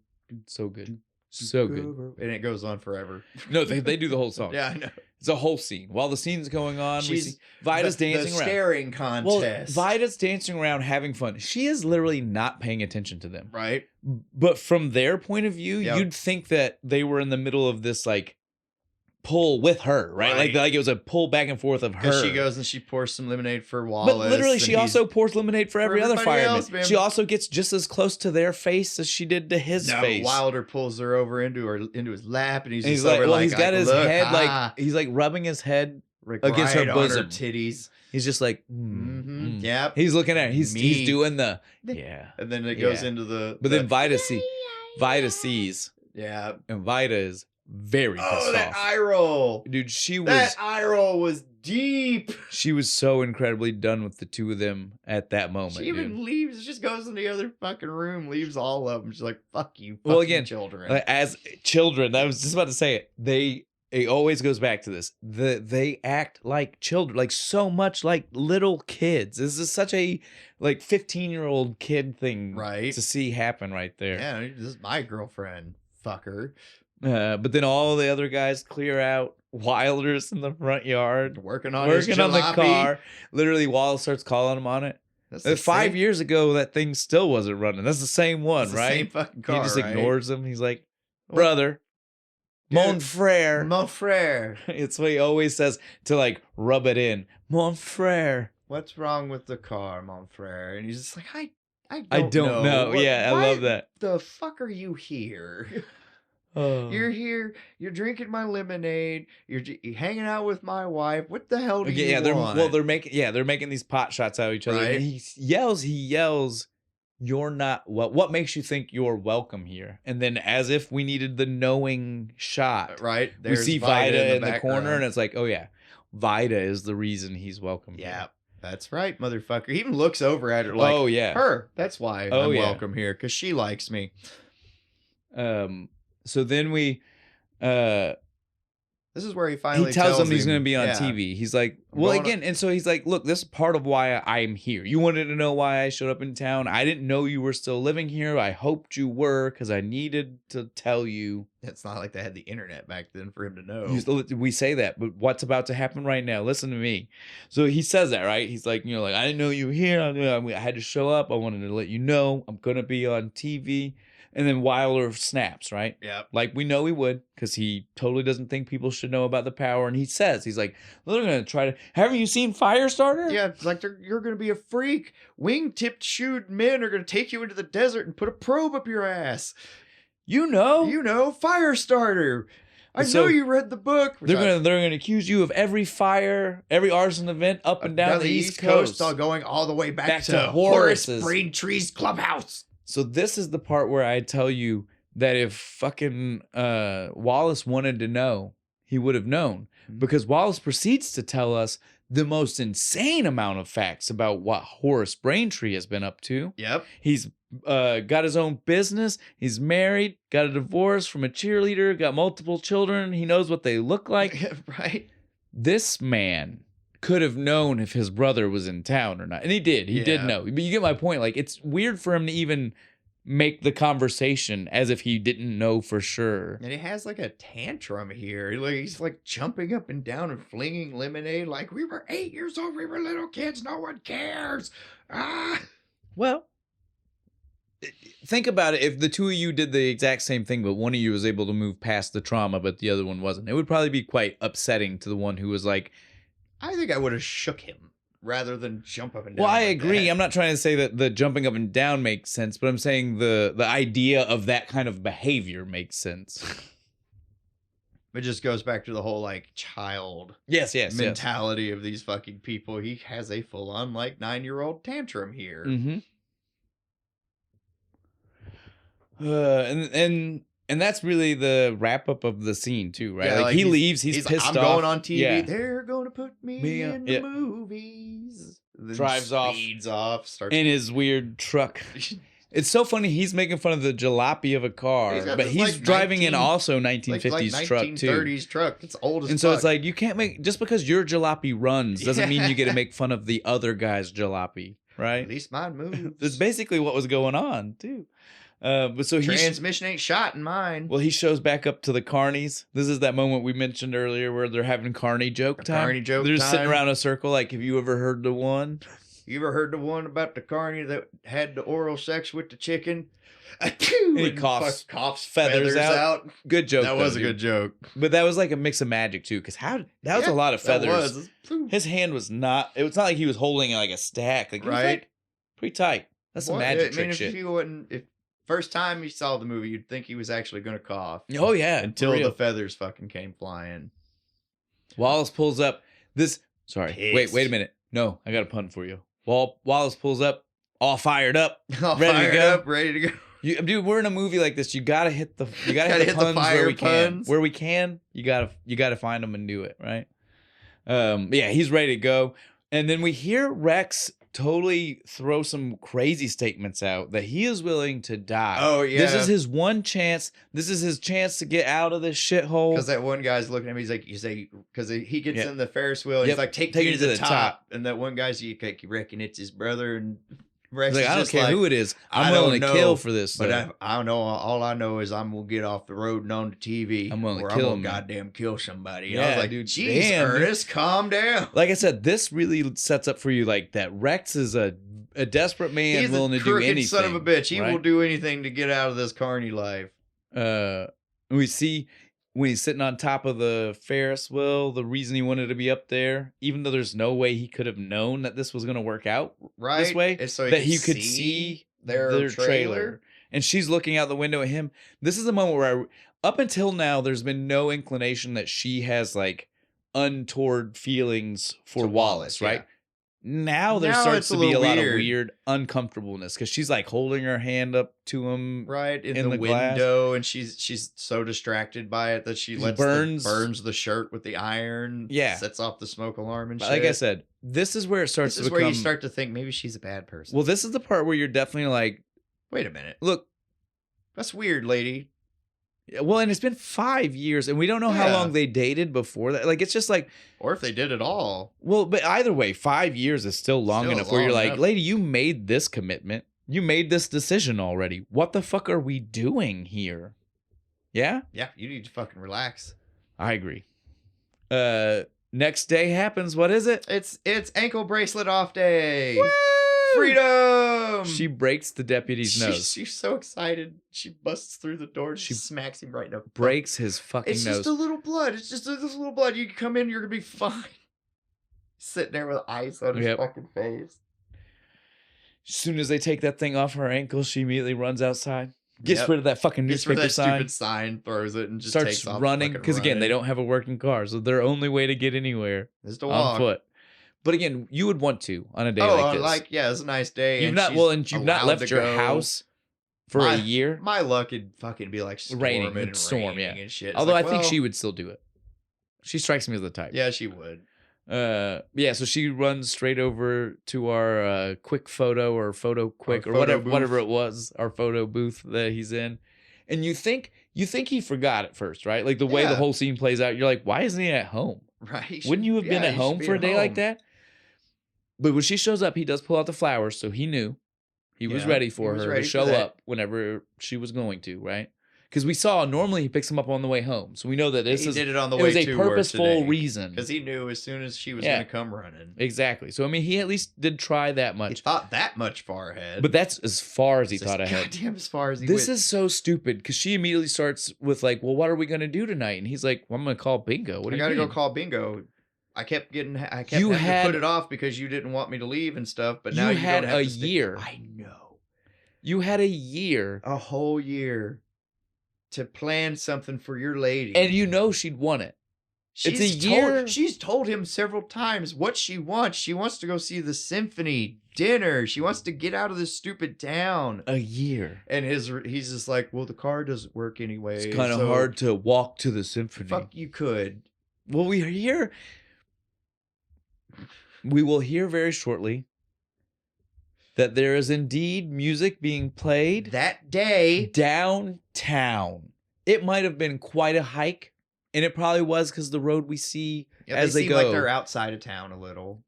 So good. So good. And it goes on forever. No, they do the whole song. Yeah, I know. It's a whole scene. While the scene's going on, we see Vida's dancing around. Staring contest. Well, Vida's dancing around having fun. She is literally not paying attention to them. Right. But from their point of view, you'd think that they were in the middle of this like pull with her, right? Like it was a pull back and forth of her. She goes and she pours some lemonade for Wallace. But literally, she also pours lemonade for every other fireman. Else, she also gets just as close to their face as she did to his face. Wilder pulls her over into his lap, and he's like, over he's got his head like he's like rubbing his head against her bosom, her titties. He's just like, Yep. He's looking at her. He's doing the and then it goes into the. But then Vida sees. Yeah. And Vida is very pissed off. That eye roll. Dude, that eye roll was deep. She was so incredibly done with the two of them at that moment. She even leaves, just goes in the other fucking room, leaves all of them. She's like, fuck you, well, again, children. As children, I was just about to say it. It always goes back to this. They act like children, like so much like little kids. This is such a like 15-year-old kid thing to see happen right there. Yeah, this is my girlfriend, fucker. But then all the other guys clear out. Wilder's in the front yard working on the car. Literally, Wallace starts calling him on it. 5 years ago, that thing still wasn't running. That's the same one, right? Same fucking car. He just ignores him. He's like, brother. Mon frere. Mon frere. It's what he always says to like rub it in. Mon frere. What's wrong with the car, mon frere? And he's just like, I don't know. Yeah, I love that. The fuck are you here? You're here. You're drinking my lemonade. You're hanging out with my wife. What the hell do you want? They're making these pot shots out of each other. Right? And he yells, "You're not what makes you think you're welcome here?" And then, as if we needed the knowing shot, right? We see Vida in the corner, and it's like, oh yeah, Vida is the reason he's welcome. Yeah, here. That's right, motherfucker. He even looks over at her like, oh yeah, her. That's why I'm welcome here, because she likes me. So then we, this is where he finally tells him he's going to be on TV. He's like, and so he's like, look, this is part of why I'm here. You wanted to know why I showed up in town. I didn't know you were still living here. I hoped you were, because I needed to tell you. It's not like they had the internet back then for him to know. We say that, but what's about to happen right now? Listen to me. So he says that, right? He's like, like, I didn't know you were here. I had to show up. I wanted to let you know I'm going to be on TV. And then Wilder snaps, right? Yeah. Like we know he would, because he totally doesn't think people should know about the power. And he says, he's like, they're going to try to, haven't you seen Firestarter? Yeah, it's like you're going to be a freak. Wing-tipped shoed men are going to take you into the desert and put a probe up your ass. You know, Firestarter. I know you read the book. They're going to accuse you of every arson event up and down the East Coast. Going all the way back to Horace Braintree's clubhouse. So this is the part where I tell you that if fucking Wallace wanted to know, he would have known. Because Wallace proceeds to tell us the most insane amount of facts about what Horace Braintree has been up to. Yep. He's got his own business. He's married, got a divorce from a cheerleader, got multiple children. He knows what they look like. Right. This man could have known if his brother was in town or not. And he did. He did know. But you get my point. Like, it's weird for him to even make the conversation as if he didn't know for sure. And he has like a tantrum here. He's like jumping up and down and flinging lemonade like, we were 8 years old. We were little kids. No one cares. Well, think about it. If the two of you did the exact same thing, but one of you was able to move past the trauma, but the other one wasn't, it would probably be quite upsetting to the one who was like, I think I would have shook him rather than jump up and down. Well, I agree. I'm not trying to say that the jumping up and down makes sense, but I'm saying the idea of that kind of behavior makes sense. It just goes back to the whole like child mentality of these fucking people. He has a full on like 9-year-old tantrum here. Mm-hmm. And that's really the wrap up of the scene too, right? Yeah, like he leaves, he's pissed off. I'm going on TV. Yeah. They're going to put me in the movies. Then drives off, speeds off, starts in his weird truck. It's so funny. He's making fun of the jalopy of a car, but he's like driving in also 1950s truck too. 1930s truck. It's old as fuck. And so it's like you can't make just because your jalopy runs doesn't mean you get to make fun of the other guy's jalopy, right? At least mine moves. That's basically what was going on too. But so transmission ain't shot in mine. Well, he shows back up to the carnies. This is that moment we mentioned earlier where they're having carny joke time. Carny joke they're time. Sitting around a circle like, have you ever heard the one? You ever heard the one about the carny that had the oral sex with the chicken? And he coughs feathers out. Good joke. That was a good joke. But that was like a mix of magic too, because that was a lot of feathers. His hand was not. It was not like he was holding like a stack. Like, right, like pretty tight. That's some magic trick shit. If first time you saw the movie, you'd think he was actually going to cough. Oh yeah, until the feathers fucking came flying. Wallace pulls up. Sorry, Pissed. wait a minute. No, I got a pun for you. Wallace pulls up, all fired up, ready to go. Dude, we're in a movie like this. You gotta hit the puns where we can. Where we can, you gotta find them and do it, right? Yeah, he's ready to go, and then we hear Rex totally throw some crazy statements out that he is willing to die. Oh yeah, this is his one chance. This is his chance to get out of this shithole. Because that one guy's looking at him. He's like, because he gets in the Ferris wheel. And he's like, take me to the top. And that one guy's, you reckon it's his brother. And Rex like, I don't care who it is. I'm willing to kill for this. But I don't know. All I know is I'm gonna get off the road and on the TV. I'm willing to kill him. Goddamn kill somebody. Yeah, I was like, dude, jeez, Ernest, calm down. Like I said, this really sets up for you like that. Rex is a desperate man. He's willing to do anything. Son of a bitch. He will do anything to get out of this carny life. We see when he's sitting on top of the Ferris wheel, the reason he wanted to be up there, even though there's no way he could have known that this was going to work out this way, so that he could see their trailer. And she's looking out the window at him. This is the moment where up until now, there's been no inclination that she has like untoward feelings for Wallace, right? Yeah. Now there starts to be a lot of weird uncomfortableness because she's like holding her hand up to him right in the window, and she's so distracted by it that she burns the shirt with the iron. Yeah, sets off the smoke alarm and shit. Like I said, this is where it starts to become. This is where you start to think maybe she's a bad person. Well, this is the part where you're definitely like, wait a minute, look, that's weird, lady. Well, and it's been 5 years, and we don't know how long they dated before that. Like, it's just like... Or if they did at all. Well, but either way, 5 years is still long enough where you're like, lady, you made this commitment. You made this decision already. What the fuck are we doing here? Yeah? Yeah, you need to fucking relax. I agree. Next day happens. What is it? It's ankle bracelet off day. Woo! Freedom! She breaks the deputy's nose. She's so excited. She busts through the door. She smacks him right in the breaks his fucking nose. It's just a little blood. It's just this little blood. You can come in, you're gonna be fine. Sitting there with ice on his fucking face. As soon as they take that thing off her ankle, she immediately runs outside. Gets rid of that fucking newspaper sign. Stupid sign, throws it, and just starts takes off running. Because again, they don't have a working car, so their only way to get anywhere is to walk on foot. But again, you would want to on a day like this. It's a nice day. You've not left your house for a year. My luck would fucking be like raining and shit. Although I think she would still do it. She strikes me as the type. Yeah, she would. So she runs straight over to our quick photo or photo quick or whatever it was, our photo booth that he's in. And you think he forgot at first, right? Like the way the whole scene plays out, you're like, why isn't he at home? Right. Wouldn't you have been at home for a day like that? But when she shows up, he does pull out the flowers, so he knew he was ready for her to show up whenever she was going to, right? Because we saw normally he picks him up on the way home, so we know that he did it on the way. It was a purposeful reason because he knew as soon as she was going to come running. Exactly. So I mean, he at least did try that much. He thought that much far ahead, but that's as far as he thought ahead. Goddamn, as far as he. This is so stupid because she immediately starts with like, "Well, what are we going to do tonight?" And he's like, "Well, I'm going to call bingo." What do you mean? I got to go call bingo. I kept having to put it off because you didn't want me to leave and stuff, but now you had don't have a to year. I know. You had a year. A whole year to plan something for your lady. And you know she'd want it. It's a year. She's told him several times what she wants. She wants to go see the symphony, dinner. She wants to get out of this stupid town. A year. And he's just like, well, the car doesn't work anyway. It's kind of hard to walk to the symphony. Fuck, you could. Well, we will hear very shortly that there is indeed music being played that day downtown. It might have been quite a hike, and it probably was because the road we see as they go. Like they're outside of town a little.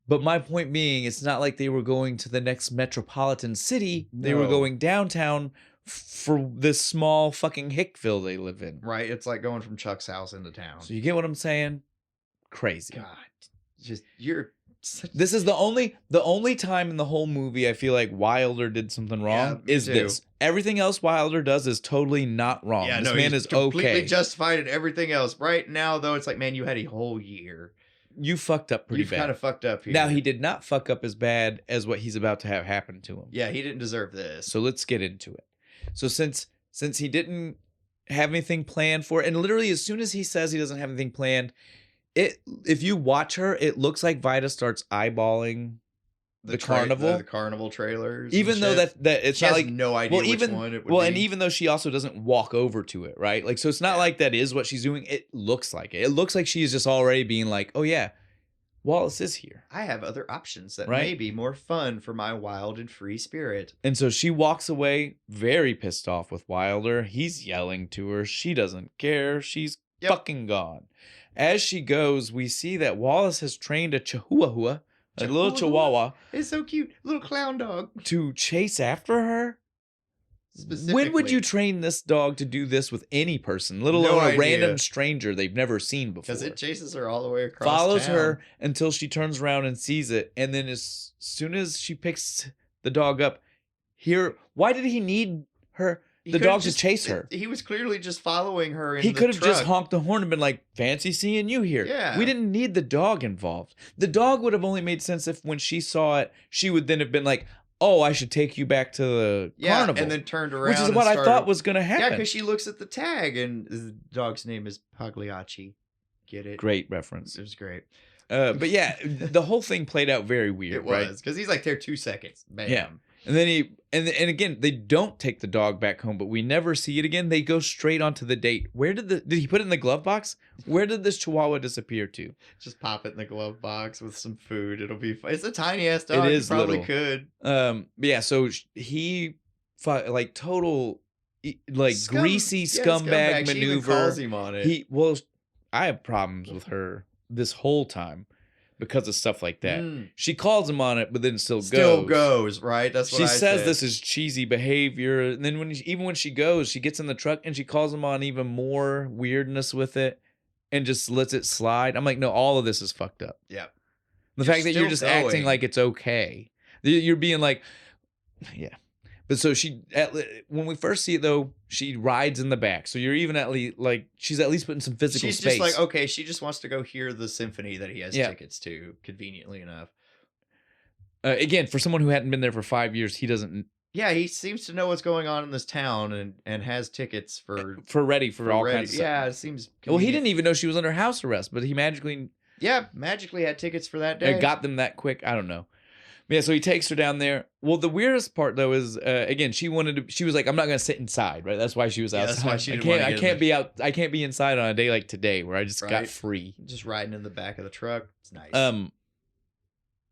But my point being, it's not like they were going to the next metropolitan city. No. They were going downtown for this small fucking hickville they live in. Right. It's like going from Chuck's house into town. So you get what I'm saying? Crazy. God. Just you're This is the only time in the whole movie I feel like Wilder did something wrong is this. Everything else Wilder does is totally not wrong. Yeah, this man is completely okay. justified in everything else. Right now, though, it's like, man, you had a whole year. You fucked up pretty bad. You've kind of fucked up here. Now, he did not fuck up as bad as what he's about to have happen to him. Yeah, he didn't deserve this. So let's get into it. So since he didn't have anything planned for it, and literally as soon as he says he doesn't have anything planned, if you watch her, it looks like Vida starts eyeballing the carnival, the carnival trailers. Even though that it's she not has like no idea which one it would be. And even though she also doesn't walk over to it, right? Like, so it's not like that is what she's doing. It looks like it. It looks like she's just already being like, oh yeah, Wallace is here. I have other options that may be more fun for my wild and free spirit. And so she walks away very pissed off with Wilder. He's yelling to her. She doesn't care. She's fucking gone. As she goes, we see that Wallace has trained a chihuahua, a little chihuahua. It's so cute. Little clown dog. To chase after her. When would you train this dog to do this with any person, let alone a random stranger they've never seen before? Because it chases her all the way across Follows town. her until she turns around and sees it. And then as soon as she picks the dog up, why did he need her? The dog to chase her. He was clearly just following her. He could have just honked the horn and been like, "Fancy seeing you here." Yeah. We didn't need the dog involved. The dog would have only made sense if when she saw it, she would then have been like, "Oh, I should take you back to the carnival," and then turned around, which is what I thought was going to happen. Yeah, because she looks at the tag and the dog's name is Pagliacci. Get it? Great reference. It was great. But yeah, the whole thing played out very weird. It was because he's like there 2 seconds. Bam. Yeah. And then and again, they don't take the dog back home, but we never see it again. They go straight onto the date. Where did he put it in the glove box? Where did this chihuahua disappear to? Just pop it in the glove box with some food. It'll be fun. It's a tiny ass dog. It is you probably little. could. But yeah, so he like total like greasy scumbag maneuver. She even calls him on it. I have problems with her this whole time. Because of stuff like that. She calls him on it, but then still goes, right? That's what she says this is cheesy behavior. And then even when she goes, she gets in the truck and she calls him on even more weirdness with it and just lets it slide. I'm like, no, all of this is fucked up. Yeah. The fact that you're just acting like it's okay. You're being like, yeah. But so when we first see it though, she rides in the back. So you're even at least like she's at least putting some physical space. She's just like, okay, she just wants to go hear the symphony that he has tickets to, conveniently enough. Again, for someone who hadn't been there for 5 years, he doesn't. Yeah, he seems to know what's going on in this town and has tickets for all kinds of stuff. Yeah, it seems convenient. Well, he didn't even know she was under house arrest, but he magically had tickets for that day. And got them that quick. I don't know. Yeah, so he takes her down there. Well, the weirdest part though is again, she was like, I'm not gonna sit inside, right? That's why she was outside. That's why she I can't be inside on a day like today where I just got free. Just riding in the back of the truck. It's nice.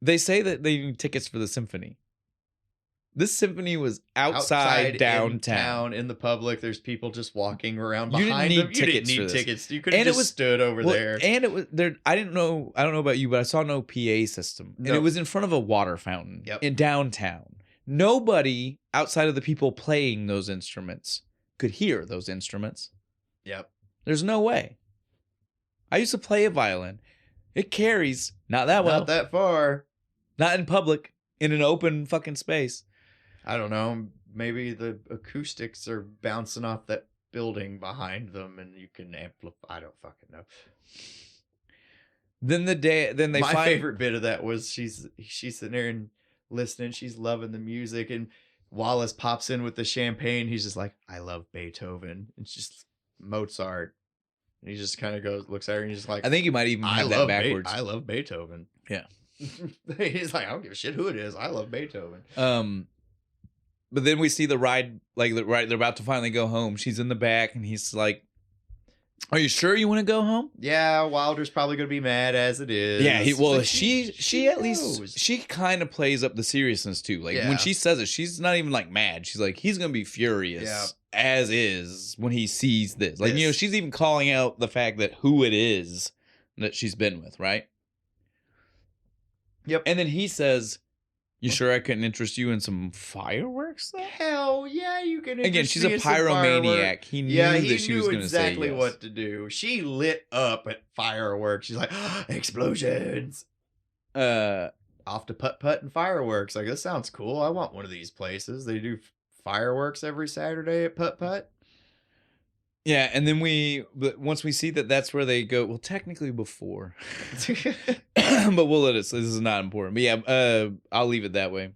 They say that they need tickets for the symphony. This symphony was outside downtown. In the public. There's people just walking around behind them. You didn't need tickets. You could have just stood over there. And it was there. I don't know about you, but I saw no PA system. And it was in front of a water fountain in downtown. Nobody outside of the people playing those instruments could hear those instruments. Yep. There's no way. I used to play a violin. It carries not that well. Not that far. Not in public. In an open fucking space. I don't know. Maybe the acoustics are bouncing off that building behind them, and you can amplify. I don't fucking know. My favorite bit of that was she's sitting there and listening. She's loving the music, and Wallace pops in with the champagne. He's just like, "I love Beethoven." It's just Mozart. And he just kind of looks at her, and he's just like, I think you might even have that backwards. I love Beethoven. Yeah. He's like, I don't give a shit who it is. I love Beethoven. But then we see the ride, they're about to finally go home. She's in the back, and he's like, "Are you sure you want to go home?" Yeah, Wilder's probably gonna be mad as it is. Yeah, she at least she kind of plays up the seriousness too. Like when she says it, she's not even like mad. She's like, he's gonna be furious as is when he sees this. Like she's even calling out the fact that who it is that she's been with, right? Yep. And then he says, "You sure I couldn't interest you in some fireworks?" Though? Hell yeah, you can. Again, she's a pyromaniac. He knew that she was going to say exactly what to do. She lit up at fireworks. She's like, explosions. Off to putt-putt and fireworks. Like, this sounds cool. I want one of these places. They do fireworks every Saturday at putt-putt. Yeah, and then once we see that that's where they go, well, technically before, but we'll let it. So this is not important. But yeah, I'll leave it that way.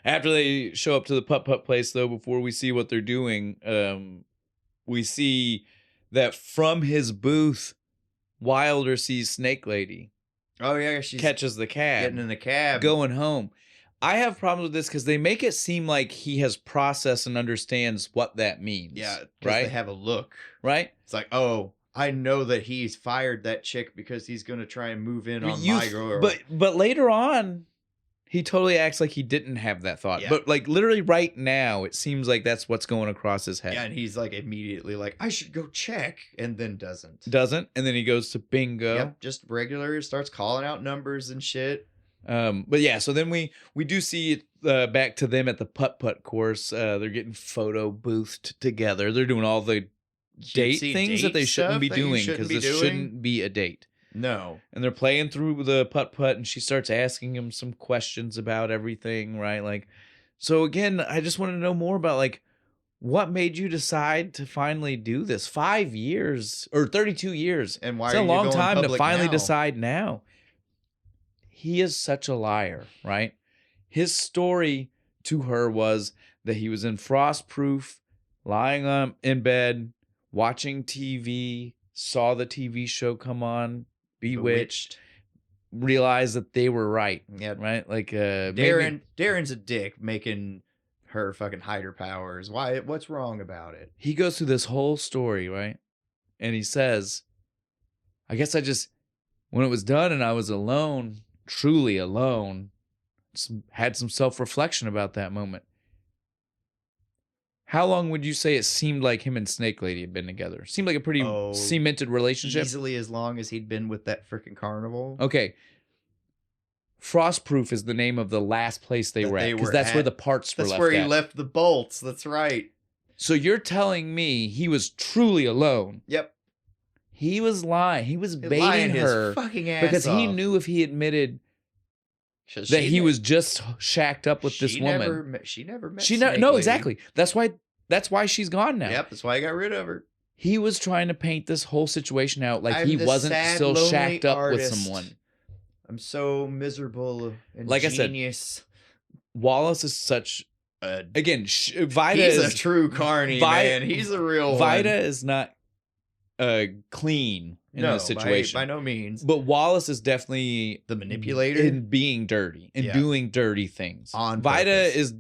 After they show up to the putt-putt place, though, before we see what they're doing, we see that from his booth, Wilder sees Snake Lady. Oh yeah, she catches the cab, getting in the cab, going home. I have problems with this because they make it seem like he has processed and understands what that means. Yeah, right. They have a look, right? It's like, oh, I know that he's fired that chick because he's going to try and move in on my girl. But later on, he totally acts like he didn't have that thought. Yeah. But like literally right now, it seems like that's what's going across his head. Yeah, and he's like immediately like, I should go check, and then doesn't, and then he goes to bingo. Yep, just regular, starts calling out numbers and shit. But yeah, so then we do see it back to them at the putt-putt course. They're getting photo boothed together. They're doing all the date things that they shouldn't be doing because this shouldn't be a date. No. And they're playing through the putt-putt, and she starts asking him some questions about everything, right? Like, so again, I just want to know more about like what made you decide to finally do this? 5 years or 32 years, and why? It's a long time to finally decide now. He is such a liar, right? His story to her was that he was in Frostproof, lying in bed, watching TV, saw the TV show come on, Bewitched, realized that they were right. Yeah, right? Like Darren's a dick making her fucking hide her powers. Why? What's wrong about it? He goes through this whole story, right? And he says, I guess when it was done and I was alone, truly alone, had some self-reflection about that moment. How long would you say it seemed like him and Snake Lady had been together? Seemed like a pretty cemented relationship. Easily as long as he'd been with that freaking carnival. Okay. Frostproof is the name of the last place they were at, because that's where the parts were left. That's where he left the bolts. That's right. So you're telling me he was truly alone? Yep. He was lying. He was baiting her his fucking ass because off. he knew if he admitted that he was just shacked up with this woman. She never met. No, exactly. That's why she's gone now. Yep, that's why I got rid of her. He was trying to paint this whole situation out like he wasn't still shacked up with someone. I'm so miserable and like genius. I said, Wallace is such again. Vida he's is a true carny, man. He's a real Vida one. is not clean in this situation by no means. But Wallace is definitely the manipulator in being dirty and doing dirty things. On Vida is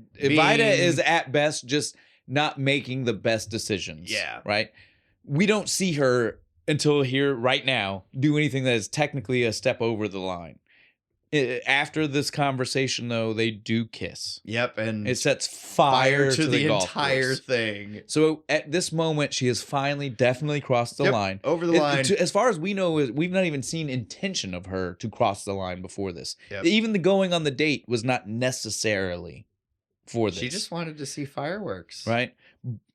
at best just not making the best decisions. Yeah. Right. We don't see her until here right now do anything that is technically a step over the line. After this conversation, though, they do kiss. Yep, and it sets fire to the entire thing. So at this moment, she has finally definitely crossed the line. Over the line. As far as we know, we've not even seen intention of her to cross the line before this. Yep. Even the going on the date was not necessarily for this. She just wanted to see fireworks. Right?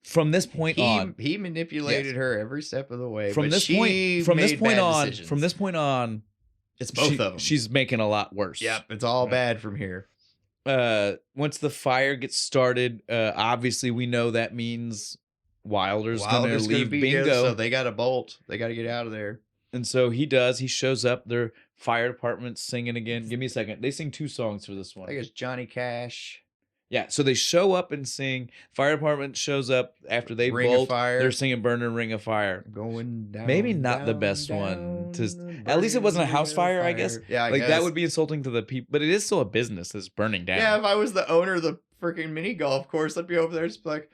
From this point on. He manipulated her every step of the way. From this point on, it's both of them. She's making a lot worse. Yep, it's all bad from here. Once the fire gets started, obviously we know that means Wilder's going to leave bingo. So they got to bolt. They got to get out of there. And so he does. He shows up. Their fire department's singing again. Give me a second. They sing 2 songs for this one. I think it's Johnny Cash. Yeah, so they show up and sing. Fire department shows up after they bolt. They're singing "Burning Ring of Fire." Going down. Maybe not the best one. At least it wasn't a house fire, I guess. Yeah, I guess. That would be insulting to the people, but it is still a business that's burning down. Yeah, if I was the owner of the freaking mini golf course, I'd be over there just like,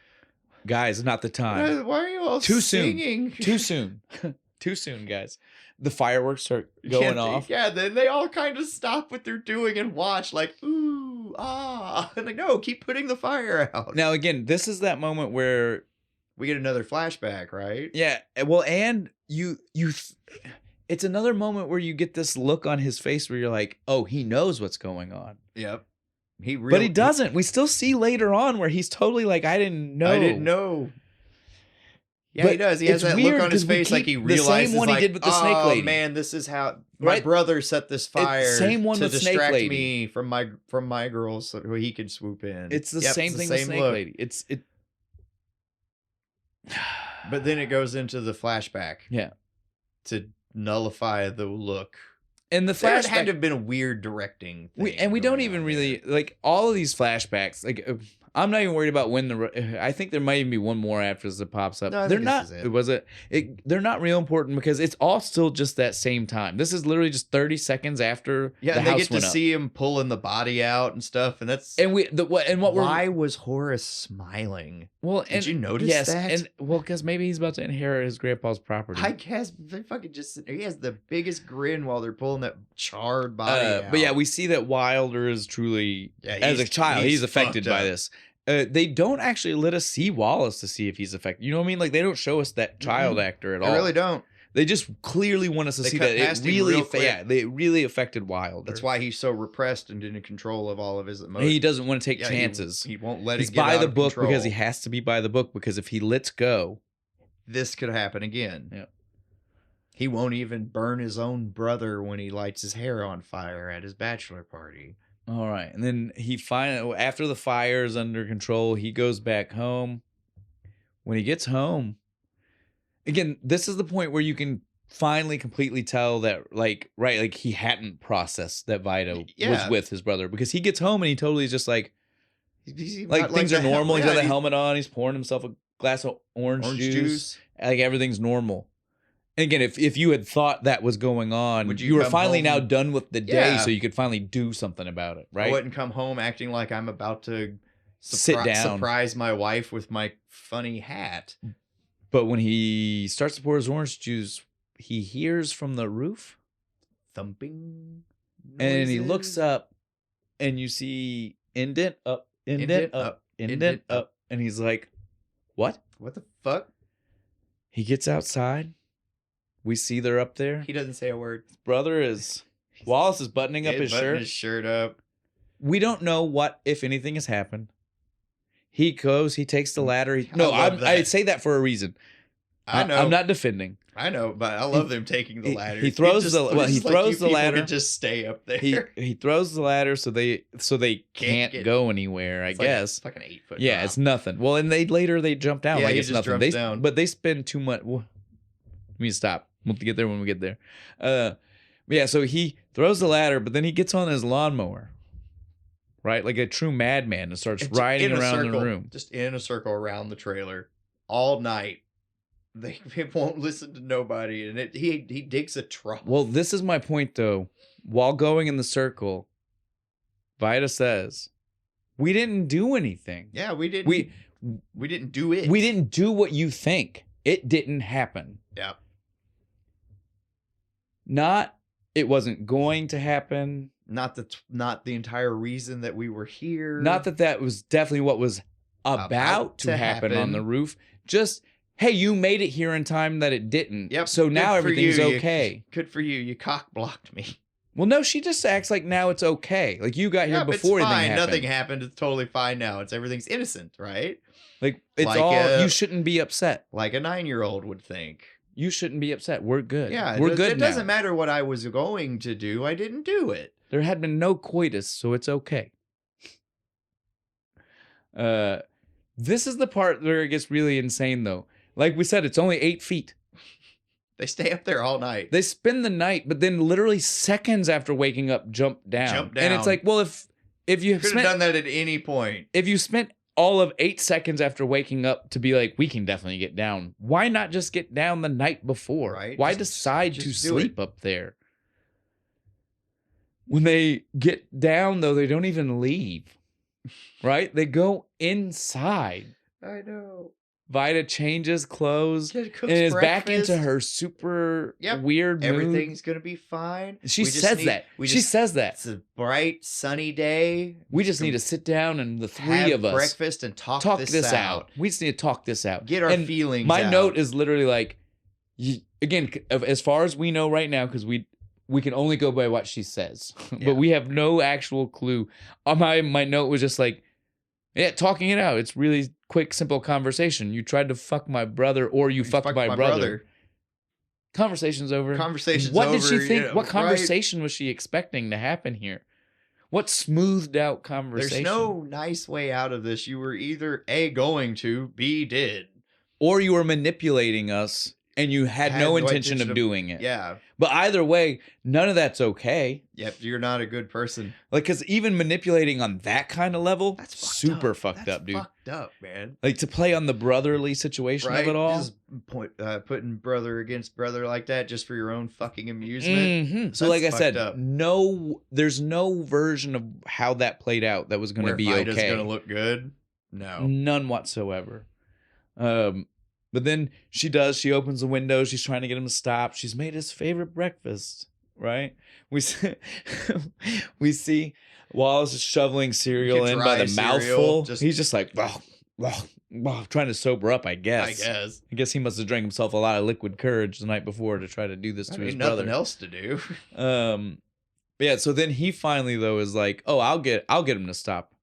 guys, not the time. Why are you all singing? Too soon. Too soon, guys. The fireworks start going off. Yeah, then they all kind of stop what they're doing and watch, like, ooh, ah. And like, no, keep putting the fire out. Now, again, this is that moment where we get another flashback, right? Yeah. Well, and it's another moment where you get this look on his face where you're like, oh, he knows what's going on. Yep. But he doesn't. We still see later on where he's totally like, I didn't know. Yeah, But he does. He it's has that weird look on his 'cause we face like he keep the realizes, same one he like, did with the snake oh lady." man, this is how my Right? brother set this fire same one to with Snake distract Lady. me from my girls so he can swoop in. It's the Yep, same it's thing the with same Snake look. Lady. It. But then it goes into the flashback. Yeah. To nullify the look. And the There had flashback to have been a weird directing thing. we don't going even on really there. like all of these flashbacks. Like I'm not even worried about when I think there might even be one more after this that pops up. No, I They're think not. this is it. Was it? They're not real important because it's all still just that same time. This is literally just 30 seconds after Yeah, the and they house get to went up. see him pulling the body out and stuff, and that's And why was Horace smiling? well, Did you notice yes, that? and well, because maybe he's about to inherit his grandpa's property. I guess they fucking he has the biggest grin while they're pulling that charred body out. But yeah, we see that Wilder is truly, as a he's- child, he's affected fucked by up. this. They don't actually let us see Wallace to see if he's affected. You know what I mean? Like they don't show us that child actor at They all. really don't. They just clearly want us to They see cut that it past him really, real quick. they really affected Wilder. That's why he's so repressed and in control of all of his emotions. he doesn't want to take Yeah, chances. He won't let He's it get by out the of book control. because he has to be by the book. Because if he lets go, This could happen again. Yeah. He won't even burn his own brother when he lights his hair on fire at his bachelor party. all right. And then he finally, after the fire is under control, he goes back home. When he gets home, again, this is the point where you can finally completely tell that, like he hadn't processed that Vito was with his brother, because he gets home and he totally is just like Not things are the normal. hell- He's got yeah, the helmet on. He's pouring himself a glass of orange juice. juice. Like everything's normal. And again, if you had thought that was going on, Would you you were come finally home- now done with the day, Yeah. so you could finally do something about it, I right? wouldn't come home acting like I'm about to Sit down. surprise my wife with my funny hat. But when he starts to pour his orange juice, he hears from the roof, Thumping. and he looks noises. up, and you see indent up, indent up, indent up, and he's like, "What?" What the fuck? He gets outside. We see they're up there. He doesn't say a word. Brother is Wallace is buttoning up his Buttoning shirt. his shirt up. We don't know what, if anything, has happened. He goes, he takes the ladder. I say that for a reason. I know. I'm not defending. I know, but I love them taking the ladder. he throws It's the- just- well, it's he just like throws you the people ladder. can just stay up there. He throws the ladder so they can't get- go anywhere, I It's like guess. it's like an 8-foot. Yeah, it's nothing. Well, and they jump down Yeah, like he it's just nothing. jumps They down. But they spend too much. Let me stop. We'll get there when we get there. Yeah, so he throws the ladder, but then he gets on his lawnmower, right, like a true madman, and starts riding in a around circle, the room. just in a circle around the trailer all night. They won't listen to nobody, and he digs a trough. Well, this is my point, though. While going in the circle, Vita says, "We didn't do anything. Yeah, we didn't. We didn't do it. We didn't do what you think. It didn't happen. Yeah. Not it wasn't going to happen. Not the entire reason that we were here. Not that was definitely what was about to happen on the roof. Just, hey, you made it here in time that it didn't. Yep. So now good for everything's you. okay. Good for you. You cock blocked me. Well, no, she just acts like now it's okay. Like you got here But before it's anything fine. happened. Nothing happened. It's totally fine now. Everything's innocent, right? Like it's Like, all you shouldn't be upset. Like a 9-year-old would think. You shouldn't be upset. We're good. Yeah, we're good It now. doesn't matter what I was going to do. I didn't do it. There had been no coitus, so it's okay. This is the part where it gets really insane, though. Like we said, it's only 8 feet. They stay up there all night. They spend the night, but then literally seconds after waking up, jump down. And it's like, well, if you could have done that at any point. If you spent all of 8 seconds after waking up to be like, we can definitely get down, why not just get down the night before? Right. Why decide to do sleep up there? When they get down, though, they don't even leave. Right? They go inside. I know. Vita changes clothes and Cooks is back breakfast. into her super Yep. weird mood. Everything's gonna be fine. She We just says need- that. we She just- says that. It's a bright, sunny day. We just need to sit down and the three have of us breakfast and talk this out. We just need to talk this out. Get our And feelings My out. note is literally like, again, as far as we know right now, because we can only go by what she says, Yeah. but we have no actual clue. My note was just like, yeah, talking it out. It's really quick, simple conversation. You tried to fuck my brother, or you fucked my brother. Conversation's over. What did she think? What conversation was she expecting to happen here? What smoothed out conversation? There's no nice way out of this. You were either A, going to, B, did. Or you were manipulating us and you had no intention of doing it. Yeah. But either way, none of that's okay. Yep, you're not a good person. Like, because even manipulating on that kind of level, that's super fucked up, dude. Fucked up, man. Like, to play on the brotherly situation of it all. Just putting brother against brother like that just for your own fucking amusement. So, like I said, there's no version of how that played out that was going to be okay. It's going to look good? No. None whatsoever. But then she opens the window. She's trying to get him to stop. She's made his favorite breakfast, right? We see Wallace is shoveling cereal in by the mouthful. He's just like, trying to sober up, I guess. I guess he must have drank himself a lot of liquid courage the night before to try to do this to his brother. Nothing else to do. Yeah, so then he finally, though, is like, oh, I'll get him to stop.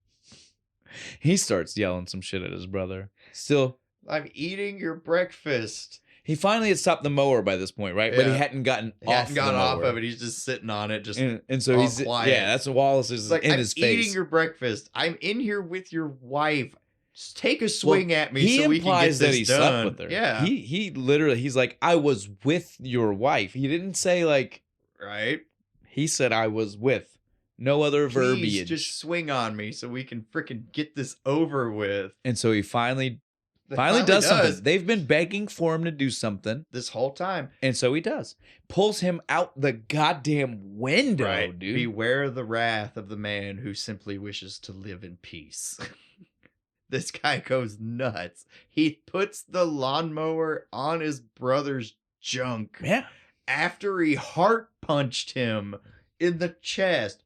He starts yelling some shit at his brother. Still... I'm eating your breakfast. He finally had stopped the mower by this point, right? Yeah. But he hadn't gotten off of it. He's just sitting on it, just and so he's quiet. Yeah, that's what Wallace is like, in his face. I'm eating your breakfast. I'm in here with your wife. Just take a swing at me so we can get this done. He implies that he slept with her. Yeah. He literally, he's like, I was with your wife. He didn't say like... Right. He said I was with. No other verbiage. Just swing on me so we can freaking get this over with. And so he finally does something. They've been begging for him to do something this whole time. And so he does. Pulls him out the goddamn window, dude. Beware the wrath of the man who simply wishes to live in peace. This guy goes nuts. He puts the lawnmower on his brother's junk. Yeah. After he heart punched him in the chest.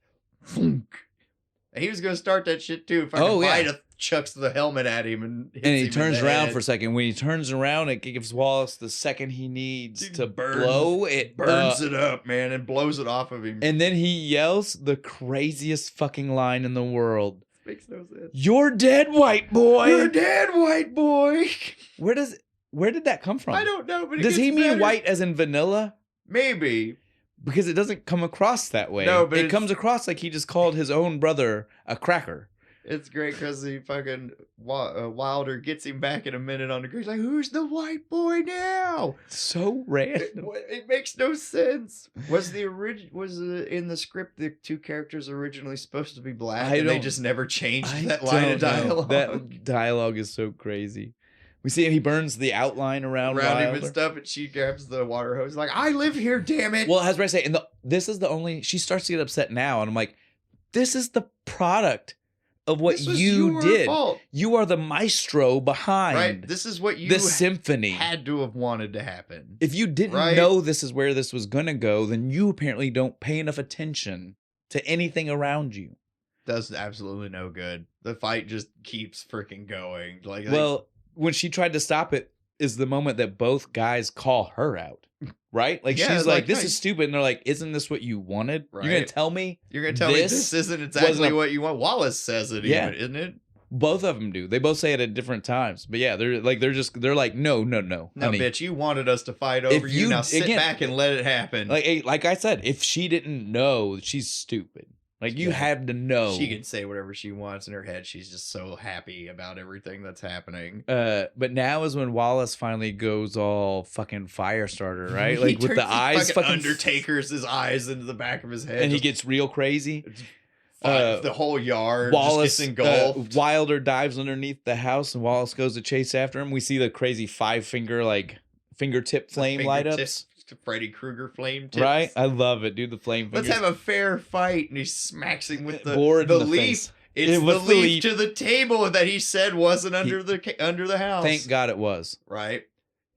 He was going to start that shit too. Chucks the helmet at him and he turns around for a second. When he turns around, it gives Wallace the second he needs to blow it. Burns it up, man, and blows it off of him. And then he yells the craziest fucking line in the world. Makes no sense. You're dead, white boy. You're dead, white boy. Where did that come from? I don't know, but does he mean white as in vanilla? Maybe. Because it doesn't come across that way. No, but it comes across like he just called his own brother a cracker. It's great because he fucking Wilder gets him back in a minute on the grid. He's like, who's the white boy now? So random. It makes no sense. Was in the script the two characters originally supposed to be black and they just never changed that line of dialogue? That dialogue is so crazy. We see he burns the outline around him and stuff, and she grabs the water hose like, I live here, damn it. Well, as I say, this is the only... She starts to get upset now, and I'm like, this is the product of what you did. Fault. You are the maestro behind. Right. This is what you the symphony had to have wanted to happen. If you didn't know this is where this was gonna go, then you apparently don't pay enough attention to anything around you. Does absolutely no good. The fight just keeps freaking going. When she tried to stop it is the moment that both guys call her out. Right? Like, she's like, this is stupid. And they're like, isn't this what you wanted? Right. You're going to tell me? You're going to tell me this isn't exactly what you want? Wallace says it, even, isn't it? Both of them do. They both say it at different times. But yeah, they're like, no. No, bitch, you wanted us to fight over you. Now sit back and let it happen. Like I said, if she didn't know, she's stupid. Like, you have to know. She can say whatever she wants in her head. She's just so happy about everything that's happening. But now is when Wallace finally goes all fucking Firestarter, right? Like, with the eyes fucking... Undertaker's his eyes into the back of his head. And he gets real crazy. The whole yard just gets engulfed. Wilder dives underneath the house, and Wallace goes to chase after him. We see the crazy fingertip flame light ups. Freddy Krueger flame tips. Right? I love it, dude. The flame fingers. Let's have a fair fight. And he smacks him with the leaf. Face. It's the leaf to the table that he said wasn't under the house. Thank God it was. Right?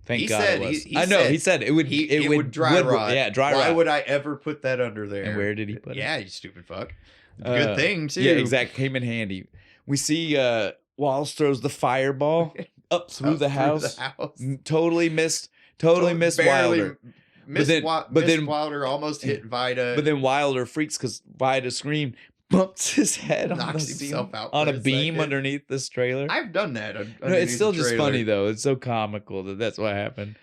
Thank God it was. I know. He said it would dry rot. Yeah, dry rot. Why would I ever put that under there? And where did he put it? Yeah, you stupid fuck. Good thing, too. Yeah, exactly. Came in handy. We see Wallace throws the fireball up through the house. Totally missed Wilder. Wilder almost hit Vida. But then Wilder freaks because Vida screamed, bumps his head knocks himself out on for a a beam second. underneath this trailer. I've done that. No, it's still just funny though. It's so comical that that's what happened.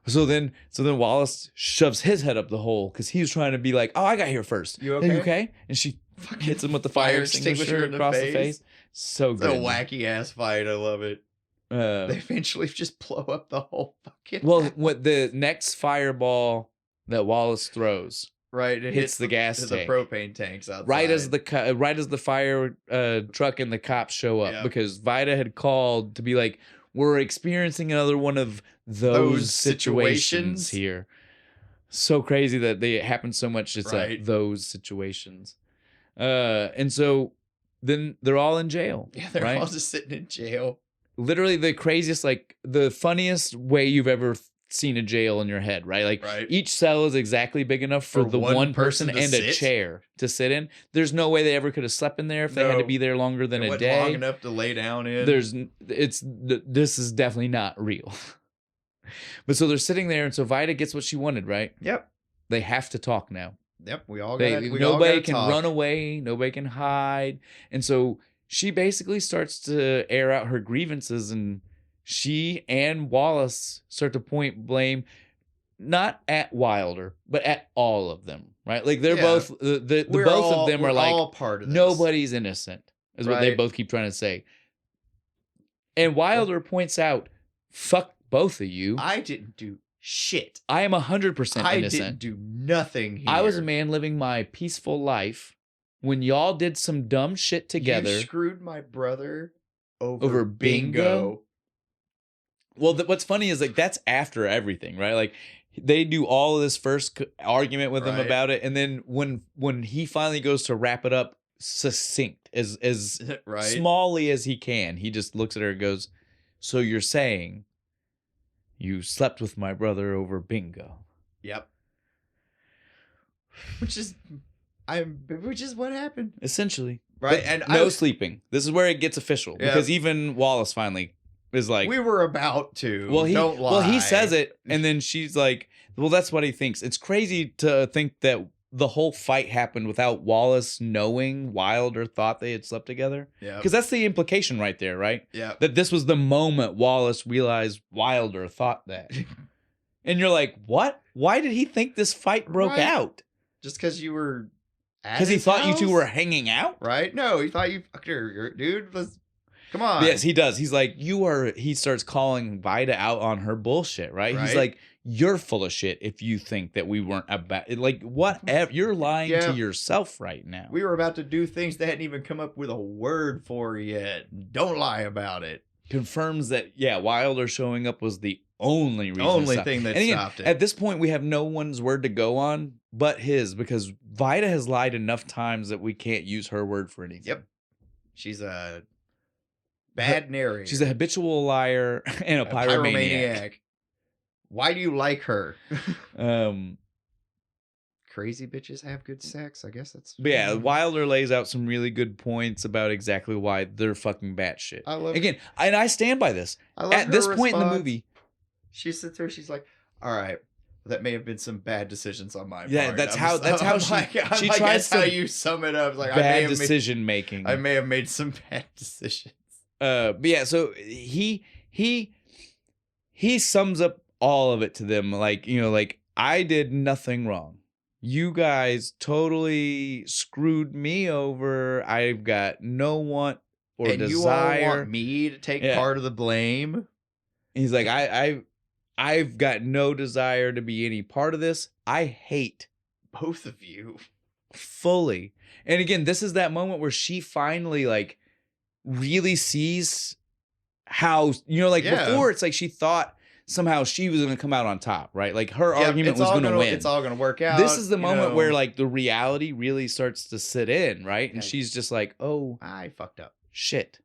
So then Wallace shoves his head up the hole because he was trying to be like, "Oh, I got here first. You okay? You okay?" And she fucking hits him with the fire extinguisher in across the face. So it's good. a wacky ass fight. I love it. They eventually just blow up the whole fucking. Well, house. what the next fireball that Wallace throws, right, it hits the gas tank. The propane tanks outside. Right as the fire truck and the cops show up, because Vida had called to be like, we're experiencing another one of those situations here. So crazy that they happen so much. It's those situations. And so then they're all in jail. Yeah, they're all just sitting in jail. Literally the craziest, like the funniest way you've ever seen a jail in your head, right? Like each cell is exactly big enough for the one person and a chair to sit in. There's no way they ever could have slept in there if they had to be there longer than a day. Long enough to lay down in. This is definitely not real. But so they're sitting there, and so Vida gets what she wanted, right? Yep. They have to talk now. Yep. Nobody can run away. Nobody can hide. And so she basically starts to air out her grievances, and she and Wallace start to point blame not at Wilder, but at all of them, right? Like they're both the both of them are like all part of this. Nobody's innocent, is what they both keep trying to say. And Wilder points out, "Fuck both of you. I didn't do shit. I am 100% innocent. I didn't do nothing here. I was a man living my peaceful life when y'all did some dumb shit together. You screwed my brother over bingo. Well, what's funny is like that's after everything, right? Like they do all of this first argument with him about it, and then when he finally goes to wrap it up, succinct as smallly as he can, he just looks at her and goes, "So you're saying you slept with my brother over bingo?" Yep. Which is what happened. Essentially. Right. And no sleeping. This is where it gets official. Because even Wallace finally is like, we were about to. Don't lie. Well, he says it, and then she's like, well, that's what he thinks. It's crazy to think that the whole fight happened without Wallace knowing Wilder thought they had slept together. Yeah. Because that's the implication right there, right? Yeah. That this was the moment Wallace realized Wilder thought that. And you're like, what? Why did he think this fight broke out? Just because you were because he thought you two were hanging out? Right? No, he thought you fucked her, dude. Come on. Yes, he does. He's like, he starts calling Vida out on her bullshit, right? He's like, you're full of shit if you think that we weren't about, like, whatever. You're lying to yourself right now. We were about to do things they hadn't even come up with a word for yet. Don't lie about it. Confirms that, Wilder showing up was the only reason. Thing that stopped it. At this point, we have no one's word to go on but his, because Vida has lied enough times that we can't use her word for anything. Yep. She's a bad narrator. She's a habitual liar and a pyromaniac. Why do you like her? Crazy bitches have good sex. I guess that's. But yeah, Wilder lays out some really good points about exactly why they're fucking batshit. I love and I stand by this. At this point in the movie, she sits there. She's like, "All right, that may have been some bad decisions on my part." Yeah, that's how she tries to. How you sum it up? Like bad decision making. I may have made some bad decisions. But yeah, so he sums up all of it to them, like, like, I did nothing wrong. You guys totally screwed me over. I've got no want or desire. And you all want me to take part of the blame? He's like, I've got no desire to be any part of this. I hate both of you fully. And again, this is that moment where she finally, like, really sees how, before it's like she thought somehow she was going to come out on top, right? Like her argument was going to win. It's all going to work out. This is the moment where like the reality really starts to sit in, right? And she's just like, oh, I fucked up. Shit.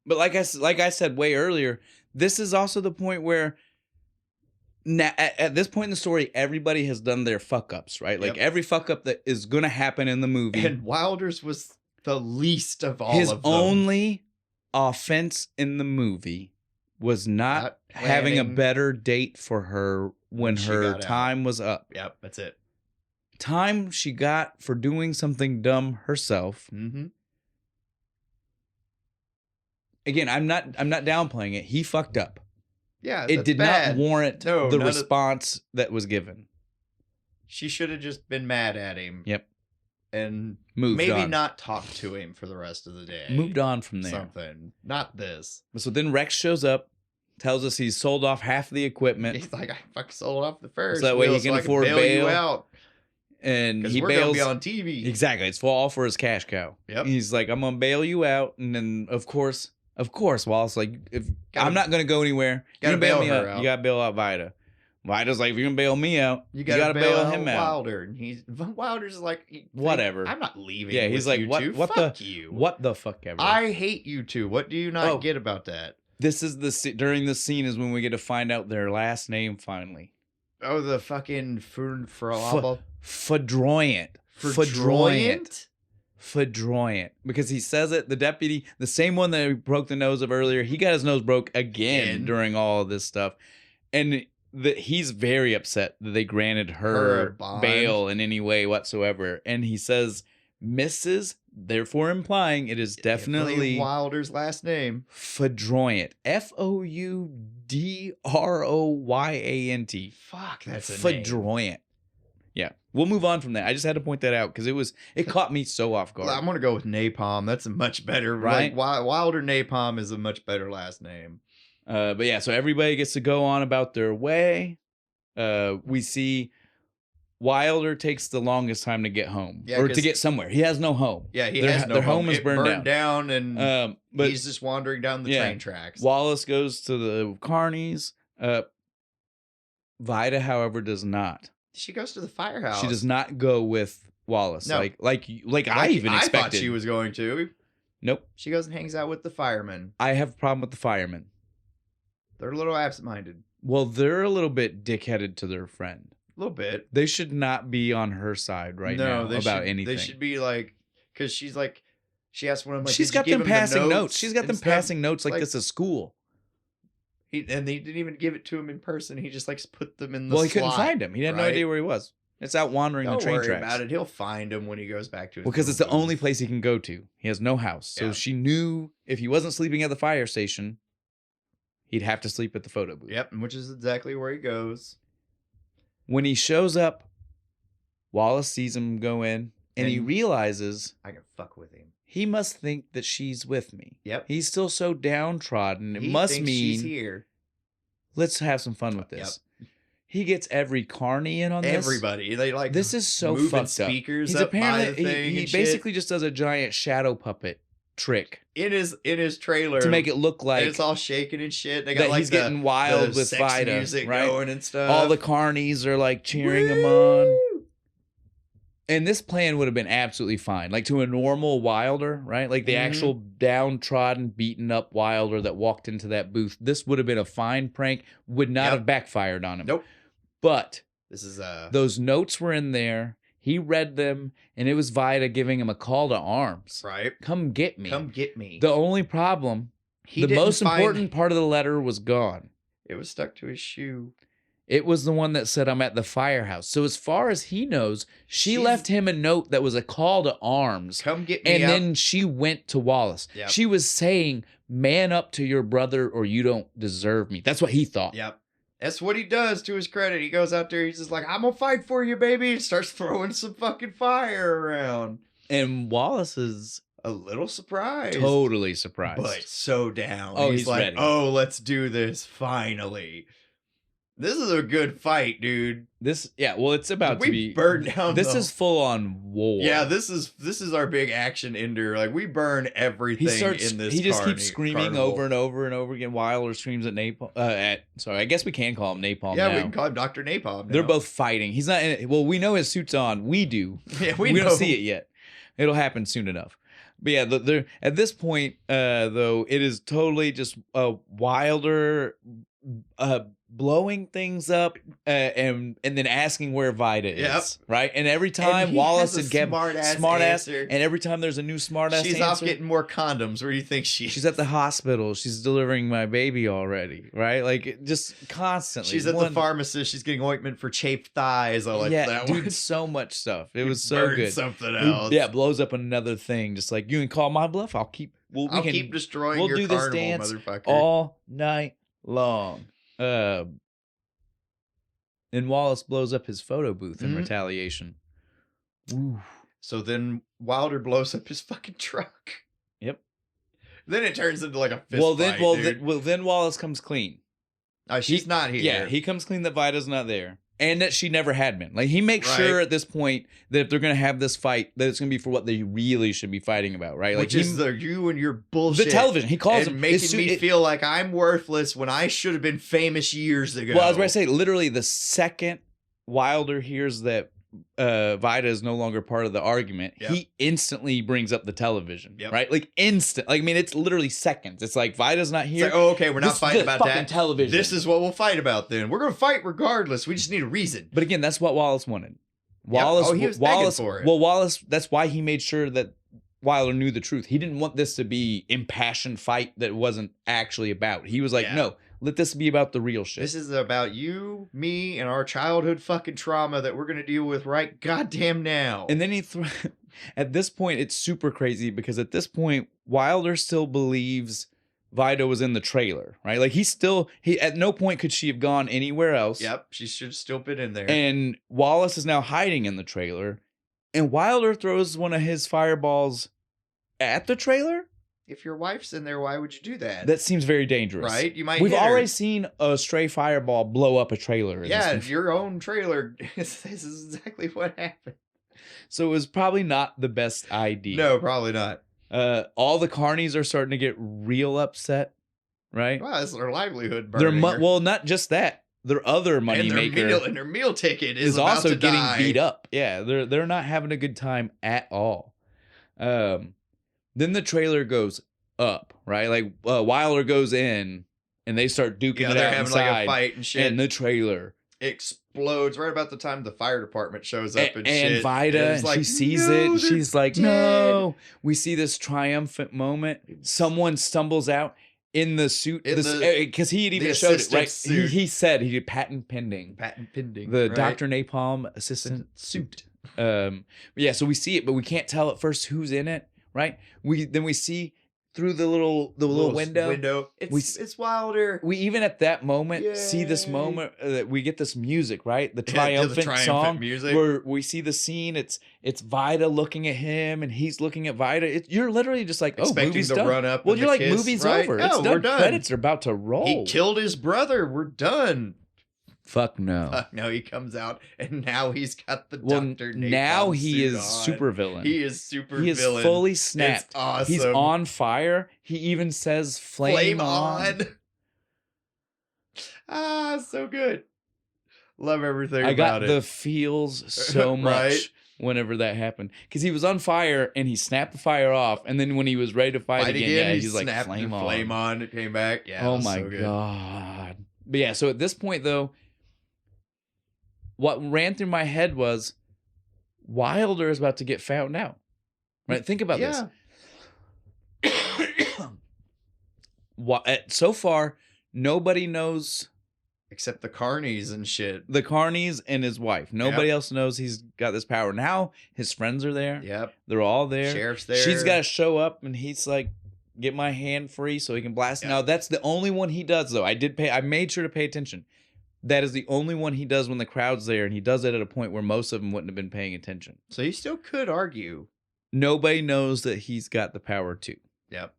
But like I said way earlier, this is also the point where at this point in the story, everybody has done their fuck ups, right? Like every fuck up that is going to happen in the movie. And Wilder's was the least of all of them. His only offense in the movie was not having a better date for her when her time was up. Yep, that's it. Time she got for doing something dumb herself. Mm-hmm. Again, I'm not downplaying it. He fucked up. Yeah, it did not warrant the response that was given. She should have just been mad at him. Yep. And maybe not talk to him for the rest of the day. Moved on from there. Something. Not this. So then Rex shows up, tells us he's sold off half the equipment. He's like, I fucking sold off the first. So that way he can afford bail. You out. And he we're bails. Gonna be on TV. Exactly. It's all for his cash cow. Yep. He's like, I'm going to bail you out. And then, of course, Wallace, like, I'm not going to go anywhere. You're going to bail me out. You got to bail out Vida. Vida's like, if you're going to bail me out, you got to bail him out. Wilder. And Wilder's like, whatever. I'm not leaving. Yeah, he's like, what the fuck ever. I hate you two. What do you not get about that? This is during this scene is when we get to find out their last name finally. Oh, the fucking Fudroyant. Fudroyant. Because he says it, the deputy, the same one that broke the nose of earlier, he got his nose broke again during all of this stuff. And he's very upset that they granted her bail in any way whatsoever. And he says, Mrs., therefore implying it is definitely Wilder's last name. Fudroyant. Fudroyant. Fuck, that's a Fudroyant. name. Yeah. We'll move on from that. I just had to point that out because it caught me so off guard. I'm gonna go with Napalm. That's a much better, right? Like, Wilder Napalm is a much better last name. But yeah, so everybody gets to go on about their way. We see Wilder takes the longest time to get home or to get somewhere. He has no home. Yeah, he has no home. Their home is burned down and but he's just wandering down the train tracks. Wallace goes to the carnies. Vida, however, does not. She goes to the firehouse. She does not go with Wallace. No. Like I even expected. I thought she was going to. Nope. She goes and hangs out with the firemen. I have a problem with the firemen. They're a little absent-minded. Well, they're a little bit dickheaded to their friend. A little bit. They should not be on her side now about anything. They should be like, because she's like, she asked one of them, like, she's got them passing notes. She's got them passing notes like this is school. And they didn't even give it to him in person. He just like put them in the slot. Well, he couldn't find him. He had no idea where he was. It's out wandering the train tracks. Don't worry about it. He'll find him when he goes back to his because it's the only place he can go to. He has no house. So she knew if he wasn't sleeping at the fire station, he'd have to sleep at the photo booth. Yep, which is exactly where he goes. When he shows up, Wallace sees him go in, and he realizes I can fuck with him. He must think that she's with me. Yep. He's still so downtrodden. It must mean she's here. Let's have some fun with this. Yep. He gets every carny in on this. Everybody. They like this is so fucked speakers up. He's apparently he basically just does a giant shadow puppet trick in his trailer to make it look like it's all shaking and shit. They got that like he's getting wild with Vida, music right? going and stuff. All the carnies are like cheering him on. And this plan would have been absolutely fine. Like to a normal Wilder, right? Like the actual downtrodden, beaten up Wilder that walked into that booth. This would have been a fine prank. Would not have backfired on him. Nope. But this is those notes were in there. He read them, and it was Vida giving him a call to arms. Right. Come get me. Come get me. The only problem, the most important part of the letter was gone. It was stuck to his shoe. It was the one that said, I'm at the firehouse. So as far as he knows, she left him a note that was a call to arms. Come get me. And then she went to Wallace. Yep. She was saying, man up to your brother or you don't deserve me. That's what he thought. Yep. That's what he does, to his credit. He goes out there, he's just like, I'm gonna fight for you, baby, and starts throwing some fucking fire around. And Wallace is a little surprised. Totally surprised. But so down. Oh, he's like, ready. Oh, let's do this, finally. This is a good fight, dude. It's about to be burn down. This is full on war. Yeah, this is our big action ender. Like we burn everything in this. He just keeps screaming over and over and over again. Wilder screams at Napalm. Sorry, I guess we can call him Napalm. Yeah, now. we can call him Dr. Napalm. Now. They're both fighting. He's not in it. Well, we know his suit's on. We do. Yeah, we don't see it yet. It'll happen soon enough. But yeah, they're at this point, though, it is totally just Wilder blowing things up and then asking where Vida is, right? And every time And Wallace has and a Geb smart-ass answer. and every time there's a new smart ass She's answer, off getting more condoms. Where do you think she's at the hospital. She's delivering my baby already, right? Like just constantly. She's at the pharmacist. She's getting ointment for chafed thighs. I like that dude, one. so much stuff. It was so good. Something else. Yeah, blows up another thing. Just like you can call my bluff. I'll keep destroying we'll your do this carnival, dance motherfucker. all night long. And Wallace blows up his photo booth in retaliation. Ooh. So then Wilder blows up his fucking truck. Yep. Then it turns into like a fist fight, then Wallace comes clean. Oh, she's not here. Yeah, he comes clean that Vida's not there. And that she never had been. Like, he makes sure at this point that if they're going to have this fight, that it's going to be for what they really should be fighting about, right? Which like is you and your bullshit. The television. He calls him. Making me feel like I'm worthless when I should have been famous years ago. Well, I was about to say, literally, the second Wilder hears that Vida is no longer part of the argument, he instantly brings up the television, right? Like, instant. Like, I mean, it's literally seconds. It's like, Vida's not here. It's like, oh, okay, we're not fighting about that. Television. This is what we'll fight about then. We're going to fight regardless. We just need a reason. But again, that's what Wallace wanted. Wallace, he was begging for it. Well, Wallace, that's why he made sure that Wilder knew the truth. He didn't want this to be impassioned fight that wasn't actually about. He was like, no, let this be about the real shit. This is about you, me, and our childhood fucking trauma that we're going to deal with right goddamn now. And then at this point, it's super crazy because at this point, Wilder still believes Vida was in the trailer, right? Like he at no point could she have gone anywhere else. Yep, she should have still been in there. And Wallace is now hiding in the trailer. And Wilder throws one of his fireballs at the trailer. If your wife's in there, why would you do that? That seems very dangerous. Right? You might We've already seen a stray fireball blow up a trailer. Yeah, your own trailer. This is exactly what happened. So it was probably not the best idea. No, probably not. All the carnies are starting to get real upset, right? Wow, that's their livelihood burning. Well, not just that. Their other moneymaker and their meal ticket is also getting beat up. Yeah, they're not having a good time at all. Then the trailer goes up, right? Like Wilder goes in, and they start duking it out having inside, like a fight and shit. And the trailer explodes right about the time the fire department shows up and shit. And Vida, she sees it, and she's like, dead. "No!" We see this triumphant moment. Someone stumbles out in the suit, because he had even showed it, right? He said he did patent pending. The Dr. Napalm assistant suit. Yeah, so we see it, but we can't tell at first who's in it. Right. We see through the little window. It's Wilder. We even at that moment see this moment that we get this music, right? The triumphant song music. Where we see the scene. It's Vida looking at him and he's looking at Vida. You're literally just like, expecting movie's to done. run up. Well, you're like, kiss, movie's right? over. No, It's done. We're done. Credits are about to roll. He killed his brother. We're done. Fuck no. No, he comes out and now he's got the Dr. Napalm now he is on. super villain. He is super villain. He is fully snapped. It's awesome. He's on fire. He even says flame on. So good. Love everything I about got it. the feels so much Right? whenever that happened. Because he was on fire and he snapped the fire off. And then when he was ready to fight again, he's like, flame on. Flame on. It came back. Yeah. Oh my God. But yeah, so at this point though, what ran through my head was Wilder is about to get found out. Right? Think about this. So far, nobody knows except the carnies and shit. The carnies and his wife. Nobody else knows he's got this power. Now his friends are there. Yep. They're all there. Sheriff's there. She's got to show up and he's like, get my hand free so he can blast. Now that's the only one he does though. I made sure to pay attention. That is the only one he does when the crowd's there, and he does it at a point where most of them wouldn't have been paying attention. So he still could argue. Nobody knows that he's got the power too. Yep.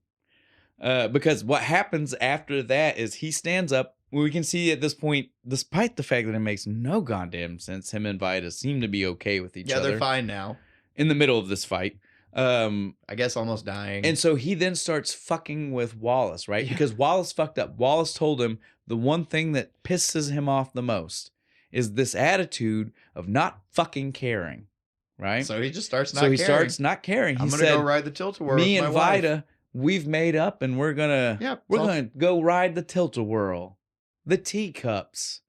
Because what happens after that is he stands up. We can see at this point, despite the fact that it makes no goddamn sense, him and Vida seem to be okay with each other. Yeah, they're fine now. In the middle of this fight. I guess almost dying. And so he then starts fucking with Wallace, right? Yeah. Because Wallace fucked up. Wallace told him the one thing that pisses him off the most is this attitude of not fucking caring, right? So he just starts not caring. So he starts not caring. I'm going to go ride the tilt-a-whirl with my wife. Me and Vida, we've made up and we're gonna go ride the tilt-a-whirl. the teacups.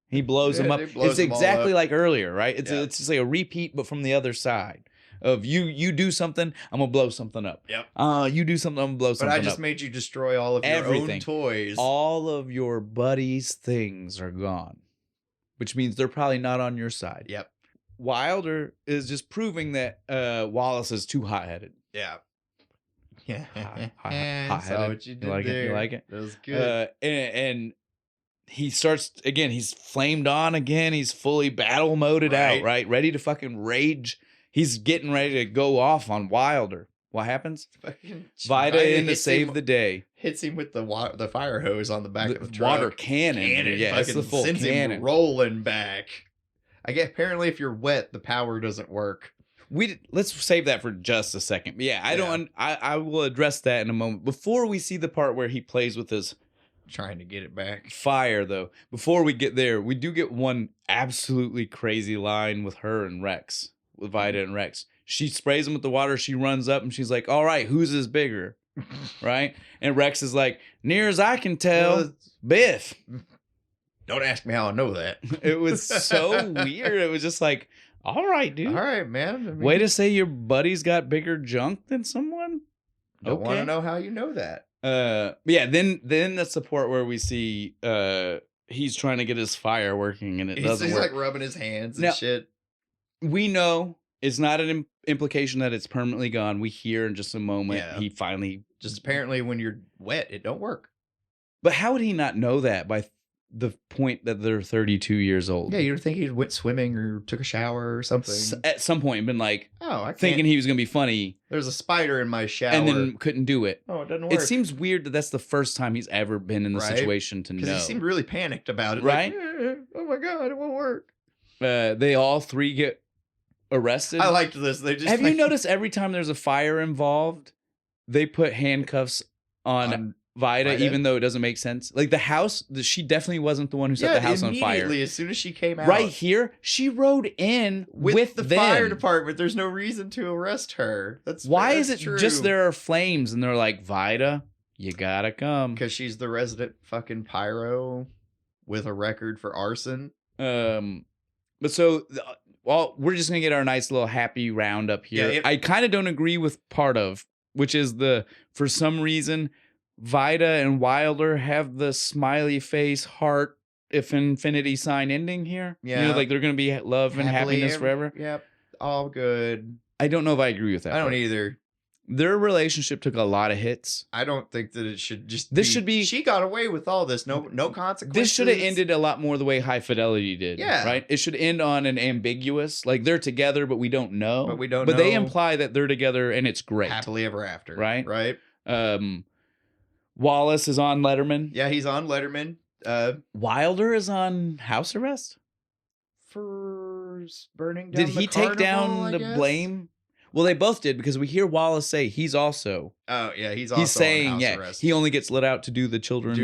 He blows them up. Blows It's them all exactly up. like earlier, right? It's Yeah. it's just like a repeat, but from the other side. Of you do something, I'm gonna blow something up. Yep. You do something, I'm gonna blow But something up. I just made you destroy all of your Everything. own toys. All of your buddies' things are gone, which means they're probably not on your side. Yep. Wilder is just proving that Wallace is too hot-headed. Yeah. Yeah. Hot-headed. Saw what you did like there. it? You like it? That was good. And he starts again. He's flamed on again. He's fully battle moded out, right? Ready to fucking rage. He's getting ready to go off on Wilder. What happens? Vida in to save the day. Hits him with the fire hose on the back of the truck. Water cannon. Yeah, it's the full sends cannon. him rolling back. I guess apparently if you're wet, the power doesn't work. Let's save that for just a second. But yeah, I will address that in a moment. Before we see the part where he plays with his trying to get it back. Fire, though. Before we get there, we do get one absolutely crazy line with her and Rex. With Vida and Rex. She sprays him with the water. She runs up and she's like, all right, whose is bigger? Right? And Rex is like, near as I can tell, Biff. Don't ask me how I know that. It was so weird. It was just like, all right, dude. All right, man. I mean, way to say your buddy's got bigger junk than someone? Don't want to know how you know that. Yeah, then that's the part where we see he's trying to get his fire working and it doesn't work. He's like rubbing his hands and shit. We know it's not an implication that it's permanently gone. We hear in just a moment he finally just apparently when you're wet, it don't work. But how would he not know that by the point that they're 32 years old? Yeah, you'd think he went swimming or took a shower or something. At some point, been like, I thinking he was gonna be funny. There's a spider in my shower, and then couldn't do it. Oh, it doesn't work. It seems weird that that's the first time he's ever been in the situation to know. Because he seemed really panicked about it. Right? Like, oh my god, it won't work. They all three get arrested. I liked this. They just have you noticed every time there's a fire involved, they put handcuffs on Vida, even though it doesn't make sense. Like the house, she definitely wasn't the one who set the house on fire. As soon as she came out, right here, she rode in with the them. Fire department. There's no reason to arrest her. Why is it just there are flames and they're like, Vida, you gotta come because she's the resident fucking pyro with a record for arson. But so. Well, we're just going to get our nice little happy roundup here. Yeah, I kind of don't agree with part of, which is for some reason, Vida and Wilder have the smiley face heart if infinity sign ending here. Yeah. You know, like they're going to be love and happiness forever. Yep. All good. I don't know if I agree with that. I don't either. Their relationship took a lot of hits. I don't think that it should just should be she got away with all this. No consequences. This should have ended a lot more the way High Fidelity did. Yeah. Right? It should end on an ambiguous, like they're together, but we don't know. But they imply that they're together and it's great. Happily ever after. Right? Right. Wallace is on Letterman. Yeah, he's on Letterman. Wilder is on house arrest? For burning down Did he take down the blame? Well, they both did because we hear Wallace say he's also. Oh yeah, he's also saying on house arrest. He only gets let out to do the children's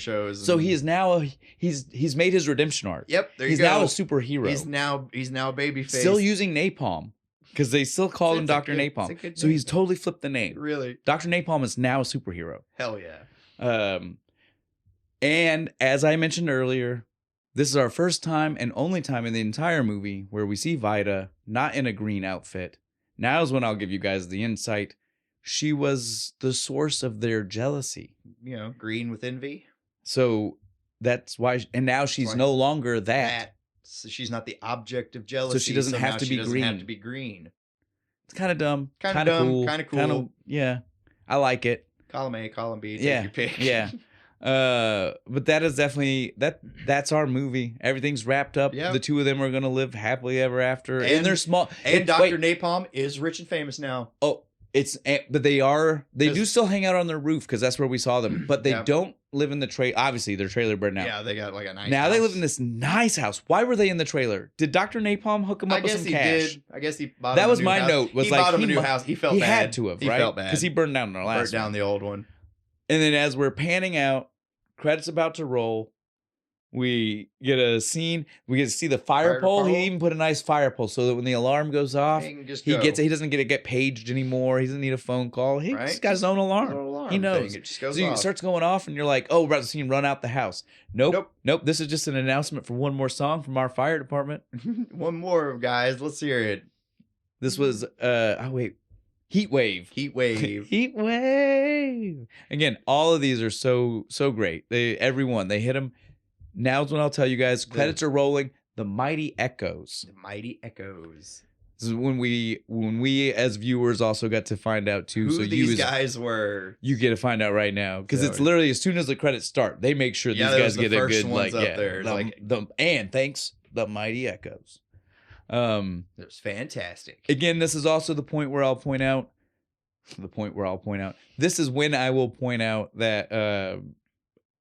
shows. So he is now he's made his redemption arc. Yep, there you go. He's now a superhero. He's now a babyface. Still using napalm because they still call him Dr. Napalm. So he's totally flipped the name. Really, Dr. Napalm is now a superhero. Hell yeah. And as I mentioned earlier, this is our first time and only time in the entire movie where we see Vida not in a green outfit. Now is when I'll give you guys the insight. She was the source of their jealousy. You know, green with envy. So that's why, and now she's no longer that. So she's not the object of jealousy. So she doesn't have to be green. Have to be green. It's kind of dumb. Kind of dumb. Cool. Kind of cool. Yeah, I like it. Column A, column B. Take your pick. Yeah. But that is definitely that's our movie. Everything's wrapped up. Yep. The two of them are gonna live happily ever after. And they're small. And Dr. Napalm is rich and famous now. Oh, but they do still hang out on their roof because that's where we saw them. But they don't live in the trailer. Obviously, their trailer burned out. Yeah, they got like a nice. Now house. they live in this nice house. Why were they in the trailer? Did Dr. Napalm hook them up with some cash? Did. I guess he bought. That him was a new my house. note. Was he like bought him a new house. He felt bad. He had to have. He right? felt bad because he burned down our last. Burned down the old one. And then as we're panning out, credits about to roll. We get a scene. We get to see the fire pole. He even put a nice fire pole so that when the alarm goes off, he doesn't get paged anymore. He doesn't need a phone call. He's got his own alarm. alarm He knows. thing. It just goes So off. it starts going off, and you're like, oh, we're about to see him run out the house. Nope. This is just an announcement for one more song from our fire department. One more, guys. Let's hear it. This was, Heat Wave. Heat Wave. Heat Wave. Again, all of these are so great. Everyone, they hit them. Now's when I'll tell you guys, credits are rolling. The Mighty Echoes. The Mighty Echoes. This is when we as viewers also got to find out too. Who these guys were. You get to find out right now because it's literally as soon as the credits start, they make sure these guys get a good thanks the Mighty Echoes. It was fantastic. Again, this is also the point where I'll point out. This is when I will point out that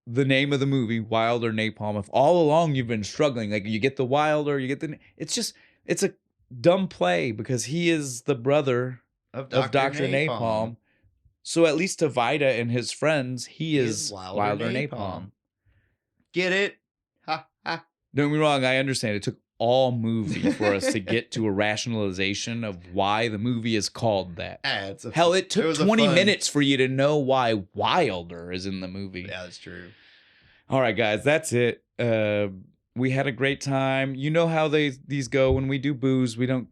the name of the movie, Wilder Napalm. If all along you've been struggling, like you get the Wilder, it's a dumb play because he is the brother of Dr. Napalm. So at least to Vida and his friends, he is Wilder Napalm. Get it? Ha ha. Don't get me wrong, I understand. It took all movie for us to get to a rationalization of why the movie is called that. Hell, it took 20 minutes for you to know why Wilder is in the movie. Yeah, that's true. All right, guys, that's it. We had a great time. You know how these go when we do booze. We don't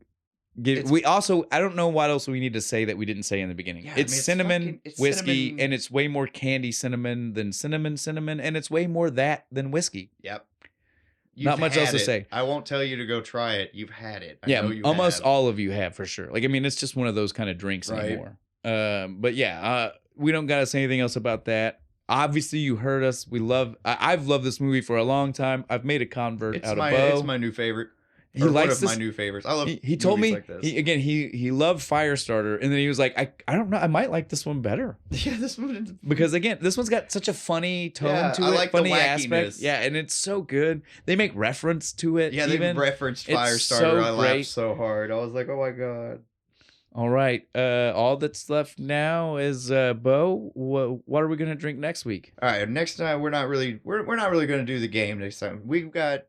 get. I don't know what else we need to say that we didn't say in the beginning. Yeah, it's cinnamon whiskey, cinnamon. And it's way more candy cinnamon than cinnamon, and it's way more that than whiskey. Yep. Not much else to say. I won't tell you to go try it. You've had it. Almost all of you have for sure. Like, I mean, it's just one of those kind of drinks anymore. But yeah, we don't got to say anything else about that. Obviously, you heard us. I've loved this movie for a long time. I've made a convert out of Bo. It's my new favorite. He likes my new favorites. I love. He told me like this. He loved Firestarter, and then he was like, I don't know, I might like this one better. Yeah, this one because again, this one's got such a funny tone to it, like funny the aspect. Yeah, and it's so good. They make reference to it. Yeah, they referenced Firestarter. I laughed so hard. I was like, oh my god. All right. All that's left now is Bo. What are we gonna drink next week? All right. Next time we're not really gonna do the game next time. We've got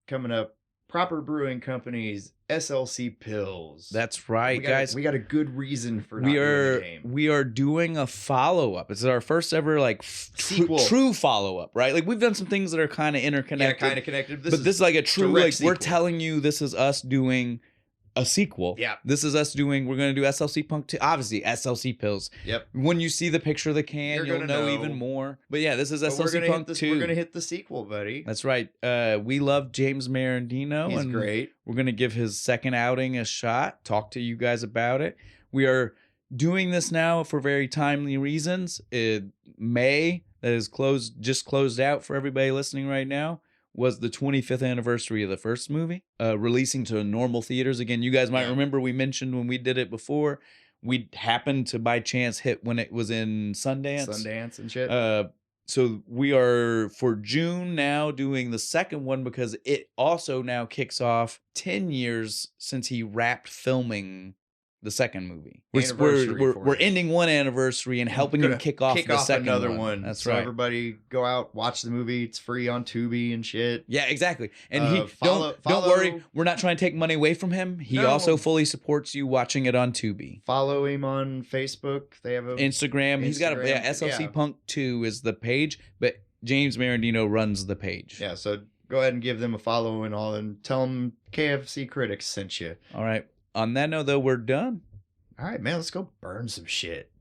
coming up Proper Brewing Company's SLC Pills. That's right, guys. We got a good reason for not doing the game. We are doing a follow-up. It's our first ever true follow-up, right? Like we've done some things that are kind of interconnected. Yeah, kind of connected. This is like a true we're telling you this is us doing a sequel. Yeah. This is us doing, we're going to do SLC Punk 2. Obviously, SLC Pills. Yep. When you see the picture of the can, you'll know even more. But yeah, this is SLC Punk 2. We're going to hit the sequel, buddy. That's right. We love James Marandino. He's great. We're going to give his second outing a shot, talk to you guys about it. We are doing this now for very timely reasons. May, that is just closed out for everybody listening right now, was the 25th anniversary of the first movie, releasing to normal theaters. Again, you guys might remember we mentioned when we did it before, we happened to by chance hit when it was in Sundance and shit. So we are for June now doing the second one because it also now kicks off 10 years since he wrapped filming the second movie. We're ending one anniversary and helping him kick off the second another one. That's right. So everybody go out, watch the movie. It's free on Tubi and shit. Yeah, exactly. And don't worry, we're not trying to take money away from him. He also fully supports you watching it on Tubi. Follow him on Facebook. They have Instagram. He's got SLC Punk 2 is the page, but James Marandino runs the page. Yeah, so go ahead and give them a follow and all, and tell them KFC Critics sent you. All right. On that note, though, we're done. All right, man, let's go burn some shit.